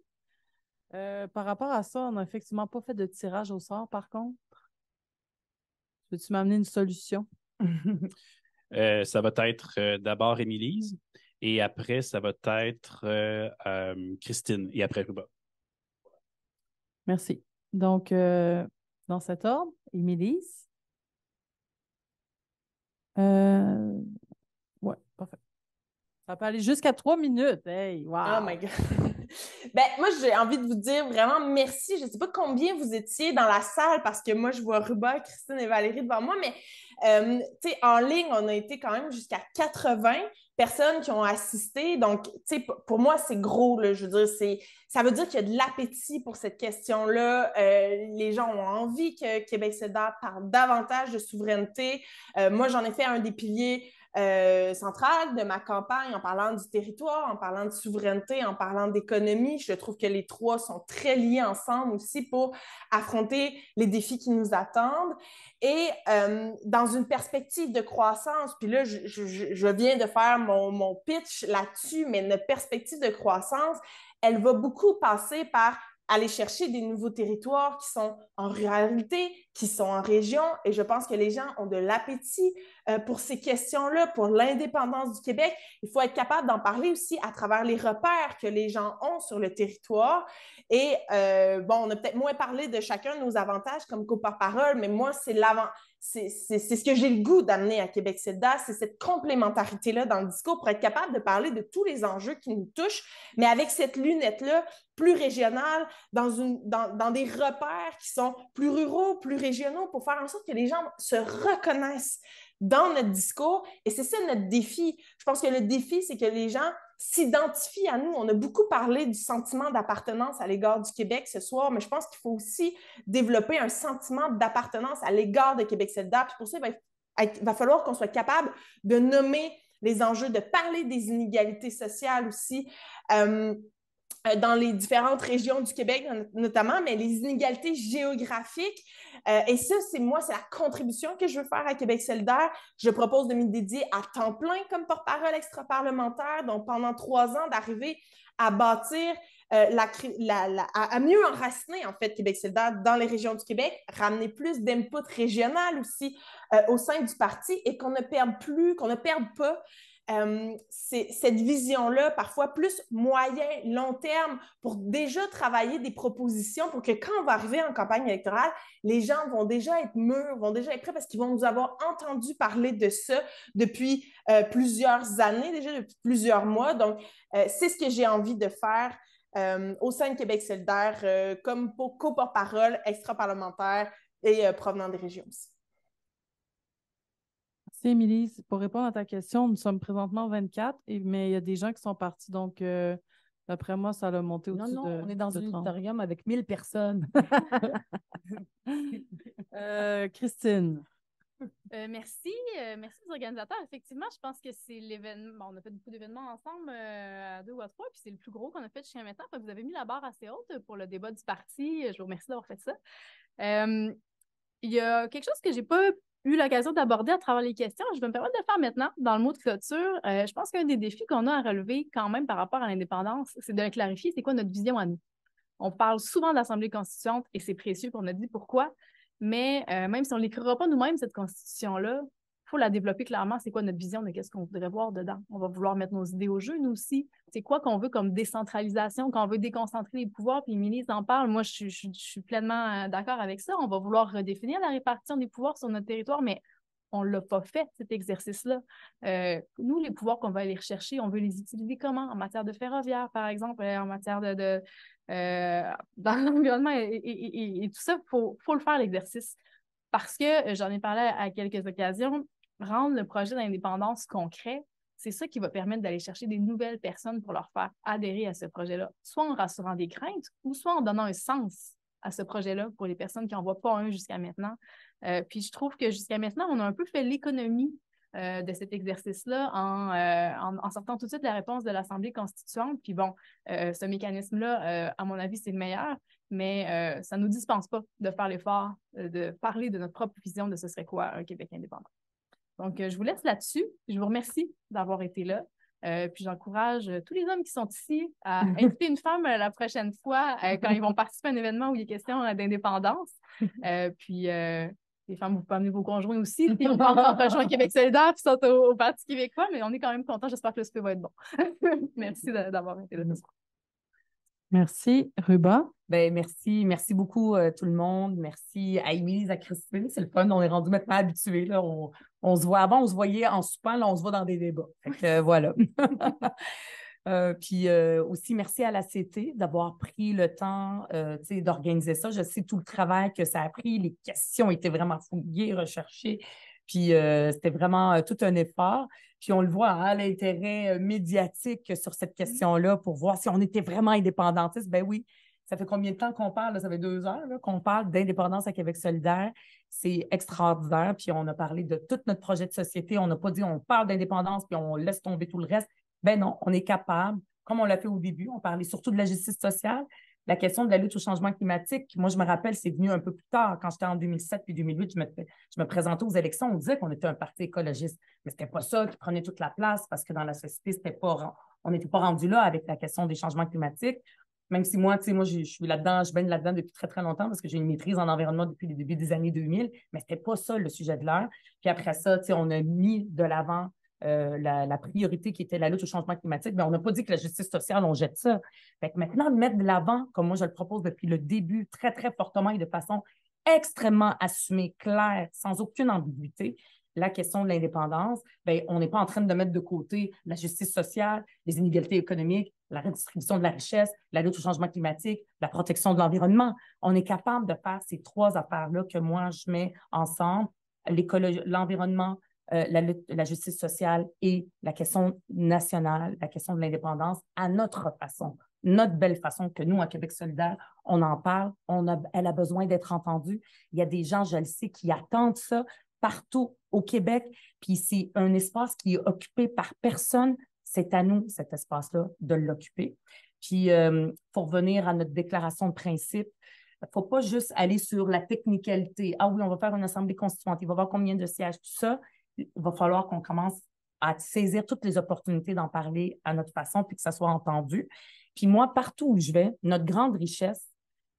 [SPEAKER 2] Par rapport à ça, on n'a effectivement pas fait de tirage au sort, par contre. Peux-tu m'amener une solution?
[SPEAKER 5] Ça va être d'abord Émilise et après, ça va être Christine et après Ruba.
[SPEAKER 2] Merci. Donc, dans cet ordre, Émilise. Oui, parfait. Ça peut aller jusqu'à 3 minutes. Hey, wow!
[SPEAKER 1] Oh my God! Ben, moi, j'ai envie de vous dire vraiment merci. Je ne sais pas combien vous étiez dans la salle parce que moi, je vois Ruba, Christine et Valérie devant moi, mais en ligne, on a été quand même jusqu'à 80 personnes qui ont assisté. Donc, pour moi, c'est gros. Là, je veux dire, ça veut dire qu'il y a de l'appétit pour cette question-là. Les gens ont envie que Québec solidaire parle davantage de souveraineté. Moi, j'en ai fait un des piliers centrale de ma campagne en parlant du territoire, en parlant de souveraineté, en parlant d'économie. Je trouve que les trois sont très liés ensemble aussi pour affronter les défis qui nous attendent. Et dans une perspective de croissance, puis là, je viens de faire mon pitch là-dessus, mais notre perspective de croissance, elle va beaucoup passer par aller chercher des nouveaux territoires qui sont en ruralité, qui sont en région. Et je pense que les gens ont de l'appétit pour ces questions-là, pour l'indépendance du Québec. Il faut être capable d'en parler aussi à travers les repères que les gens ont sur le territoire. Et on a peut-être moins parlé de chacun de nos avantages comme co-porte-parole, mais moi, c'est ce que j'ai le goût d'amener à Québec solidaire, c'est cette complémentarité-là dans le discours pour être capable de parler de tous les enjeux qui nous touchent, mais avec cette lunette-là plus régionale, dans des repères qui sont plus ruraux, plus régionaux, pour faire en sorte que les gens se reconnaissent dans notre discours. Et c'est ça notre défi. Je pense que le défi, c'est que les gens s'identifient à nous. On a beaucoup parlé du sentiment d'appartenance à l'égard du Québec ce soir, mais je pense qu'il faut aussi développer un sentiment d'appartenance à l'égard de Québec solidaire. Puis pour ça, il va falloir qu'on soit capable de nommer les enjeux, de parler des inégalités sociales aussi. Dans les différentes régions du Québec notamment, mais les inégalités géographiques. Et ça, c'est la contribution que je veux faire à Québec solidaire. Je propose de m'y dédier à temps plein comme porte-parole extra-parlementaire, donc pendant 3 ans, d'arriver à bâtir, à mieux enraciner, en fait, Québec solidaire dans les régions du Québec, ramener plus d'input régional aussi au sein du parti et qu'on ne perde pas cette vision-là, parfois plus moyen, long terme, pour déjà travailler des propositions pour que quand on va arriver en campagne électorale, les gens vont déjà être mûrs, vont déjà être prêts parce qu'ils vont nous avoir entendu parler de ça depuis plusieurs années, déjà depuis plusieurs mois. Donc, c'est ce que j'ai envie de faire au sein de Québec solidaire comme co-porte-parole extra-parlementaire et provenant des régions aussi.
[SPEAKER 2] Merci, Émilie. Pour répondre à ta question, nous sommes présentement 24, mais il y a des gens qui sont partis, donc d'après moi, ça a monté au-dessus de...
[SPEAKER 4] Non, on est dans un
[SPEAKER 2] 30.
[SPEAKER 4] auditorium avec 1000 personnes.
[SPEAKER 2] Christine.
[SPEAKER 3] Merci aux organisateurs. Effectivement, je pense que c'est l'événement. Bon, on a fait beaucoup d'événements ensemble à 2 ou à 3, puis c'est le plus gros qu'on a fait jusqu'à maintenant. Vous avez mis la barre assez haute pour le débat du parti. Je vous remercie d'avoir fait ça. Il y a quelque chose que j'ai pas eu l'occasion d'aborder à travers les questions. Je vais me permettre de le faire maintenant dans le mot de clôture. Je pense qu'un des défis qu'on a à relever quand même par rapport à l'indépendance, c'est de clarifier c'est quoi notre vision à nous. On parle souvent de l'Assemblée constituante et c'est précieux, puis on a dit pourquoi. Mais même si on ne l'écrira pas nous-mêmes, cette constitution-là, il faut la développer clairement. C'est quoi notre vision de qu'est-ce qu'on voudrait voir dedans? On va vouloir mettre nos idées au jeu, nous aussi. C'est quoi qu'on veut comme décentralisation, qu'on veut déconcentrer les pouvoirs, puis Émilie en parle. Moi, je suis pleinement d'accord avec ça. On va vouloir redéfinir la répartition des pouvoirs sur notre territoire, mais on ne l'a pas fait, cet exercice-là. Nous, les pouvoirs qu'on va aller rechercher, on veut les utiliser comment? En matière de ferroviaire, par exemple, en matière dans l'environnement et tout ça, il faut le faire, l'exercice. Parce que, j'en ai parlé à quelques occasions, rendre le projet d'indépendance concret, c'est ça qui va permettre d'aller chercher des nouvelles personnes pour leur faire adhérer à ce projet-là, soit en rassurant des craintes ou soit en donnant un sens à ce projet-là pour les personnes qui n'en voient pas un jusqu'à maintenant. Puis je trouve que jusqu'à maintenant, on a un peu fait l'économie de cet exercice-là en sortant tout de suite la réponse de l'Assemblée constituante. Puis bon, ce mécanisme-là, à mon avis, c'est le meilleur, mais ça ne nous dispense pas de faire l'effort de parler de notre propre vision de ce serait quoi un Québec indépendant. Donc, je vous laisse là-dessus. Je vous remercie d'avoir été là. Puis j'encourage tous les hommes qui sont ici à inviter une femme la prochaine fois quand ils vont participer à un événement où il est question d'indépendance. Puis les femmes, vous pouvez amener vos conjoints aussi. Puis on va rejoindre Québec solidaire puis sont au Parti québécois, mais on est quand même contents. J'espère que le souper va être bon. Merci d'avoir été là.
[SPEAKER 2] Merci. Ruba?
[SPEAKER 4] Ben, merci beaucoup tout le monde. Merci à Émilie, à Christine. C'est le fun, on est rendu maintenant habitués. Là. On se voit avant, on se voyait en soupant, là, on se voit dans des débats. Fait que, voilà. Puis aussi, merci à la CT d'avoir pris le temps d'organiser ça. Je sais tout le travail que ça a pris. Les questions étaient vraiment fouillées, recherchées. Puis c'était vraiment tout un effort. Puis on le voit, hein, l'intérêt médiatique sur cette question-là pour voir si on était vraiment indépendantiste. Ben oui, ça fait combien de temps qu'on parle? Là? Ça fait 2 heures là, qu'on parle d'indépendance à Québec solidaire. C'est extraordinaire. Puis on a parlé de tout notre projet de société. On n'a pas dit on parle d'indépendance puis on laisse tomber tout le reste. Ben non, on est capable, comme on l'a fait au début, on parlait surtout de la justice sociale, la question de la lutte au changement climatique. Moi, je me rappelle, c'est venu un peu plus tard, quand j'étais en 2007 puis 2008, je me présentais aux élections, on disait qu'on était un parti écologiste, mais c'était pas ça qui prenait toute la place parce que dans la société, on n'était pas rendu là avec la question des changements climatiques. Même si moi, je suis là-dedans, je baigne là-dedans depuis très, très longtemps parce que j'ai une maîtrise en environnement depuis le début des années 2000, mais c'était pas ça le sujet de l'heure. Puis après ça, on a mis de l'avant la priorité qui était la lutte au changement climatique, mais on n'a pas dit que la justice sociale, on jette ça. Fait que maintenant, de mettre de l'avant, comme moi je le propose depuis le début, très, très fortement et de façon extrêmement assumée, claire, sans aucune ambiguïté, la question de l'indépendance, bien, on n'est pas en train de mettre de côté la justice sociale, les inégalités économiques, la redistribution de la richesse, la lutte au changement climatique, la protection de l'environnement. On est capable de faire ces 3 affaires-là que moi, je mets ensemble, l'environnement, la justice sociale et la question nationale, la question de l'indépendance à notre façon, notre belle façon que nous, à Québec solidaire, on en parle, elle a besoin d'être entendue. Il y a des gens, je le sais, qui attendent ça partout au Québec, puis c'est un espace qui est occupé par personne. C'est à nous, cet espace-là, de l'occuper. Puis, pour revenir à notre déclaration de principe, il ne faut pas juste aller sur la technicalité. Ah oui, on va faire une assemblée constituante, il va y avoir combien de sièges, tout ça. Il va falloir qu'on commence à saisir toutes les opportunités d'en parler à notre façon, puis que ça soit entendu. Puis moi, partout où je vais, notre grande richesse,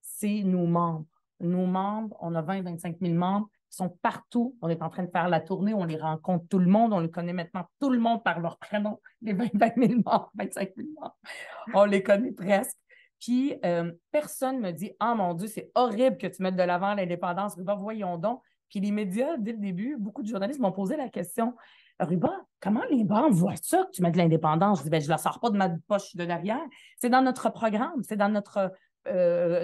[SPEAKER 4] c'est nos membres. Nos membres, on a 20-25 000 membres, ils sont partout. On est en train de faire la tournée, on les rencontre tout le monde, on les connaît maintenant tout le monde par leur prénom, les 20 000 membres, 25 000 membres. On les connaît presque. Puis personne ne me dit « Ah mon Dieu, c'est horrible que tu mettes de l'avant l'indépendance. » Voyons donc. Puis les médias, dès le début, beaucoup de journalistes m'ont posé la question Ruba, comment les banques voient ça que tu mets de l'indépendance? Je dis, ben, je ne la sors pas de ma poche de derrière. C'est dans notre programme, c'est dans notre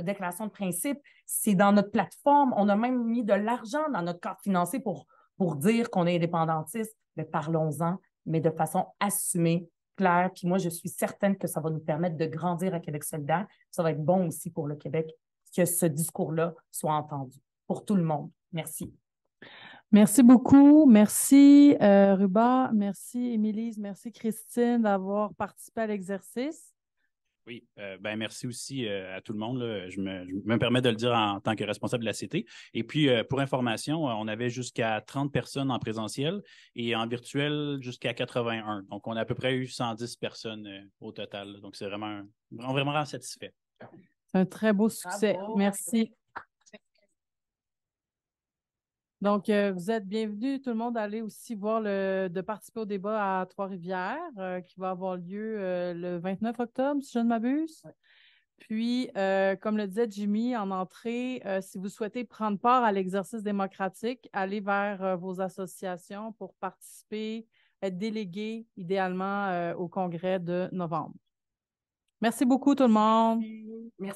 [SPEAKER 4] déclaration de principe, c'est dans notre plateforme. On a même mis de l'argent dans notre cadre financier pour dire qu'on est indépendantiste. Mais parlons-en, mais de façon assumée, claire. Puis moi, je suis certaine que ça va nous permettre de grandir à Québec solidaire. Ça va être bon aussi pour le Québec que ce discours-là soit entendu pour tout le monde. Merci.
[SPEAKER 2] Merci beaucoup. Merci, Ruba. Merci, Émilise. Merci, Christine, d'avoir participé à l'exercice.
[SPEAKER 5] Oui, merci aussi à tout le monde. Là. Je me permets de le dire en tant que responsable de la CT. Et puis, pour information, on avait jusqu'à 30 personnes en présentiel et en virtuel jusqu'à 81. Donc, on a à peu près eu 110 personnes au total. Donc, c'est vraiment satisfait.
[SPEAKER 2] C'est un très beau succès. Bravo. Merci. Donc, vous êtes bienvenus, tout le monde, à aller aussi voir de participer au débat à Trois-Rivières qui va avoir lieu le 29 octobre, si je ne m'abuse. Ouais. Puis, comme le disait Jimmy en entrée, si vous souhaitez prendre part à l'exercice démocratique, allez vers vos associations pour participer, être délégué idéalement au congrès de novembre. Merci beaucoup, tout le monde.
[SPEAKER 4] Merci.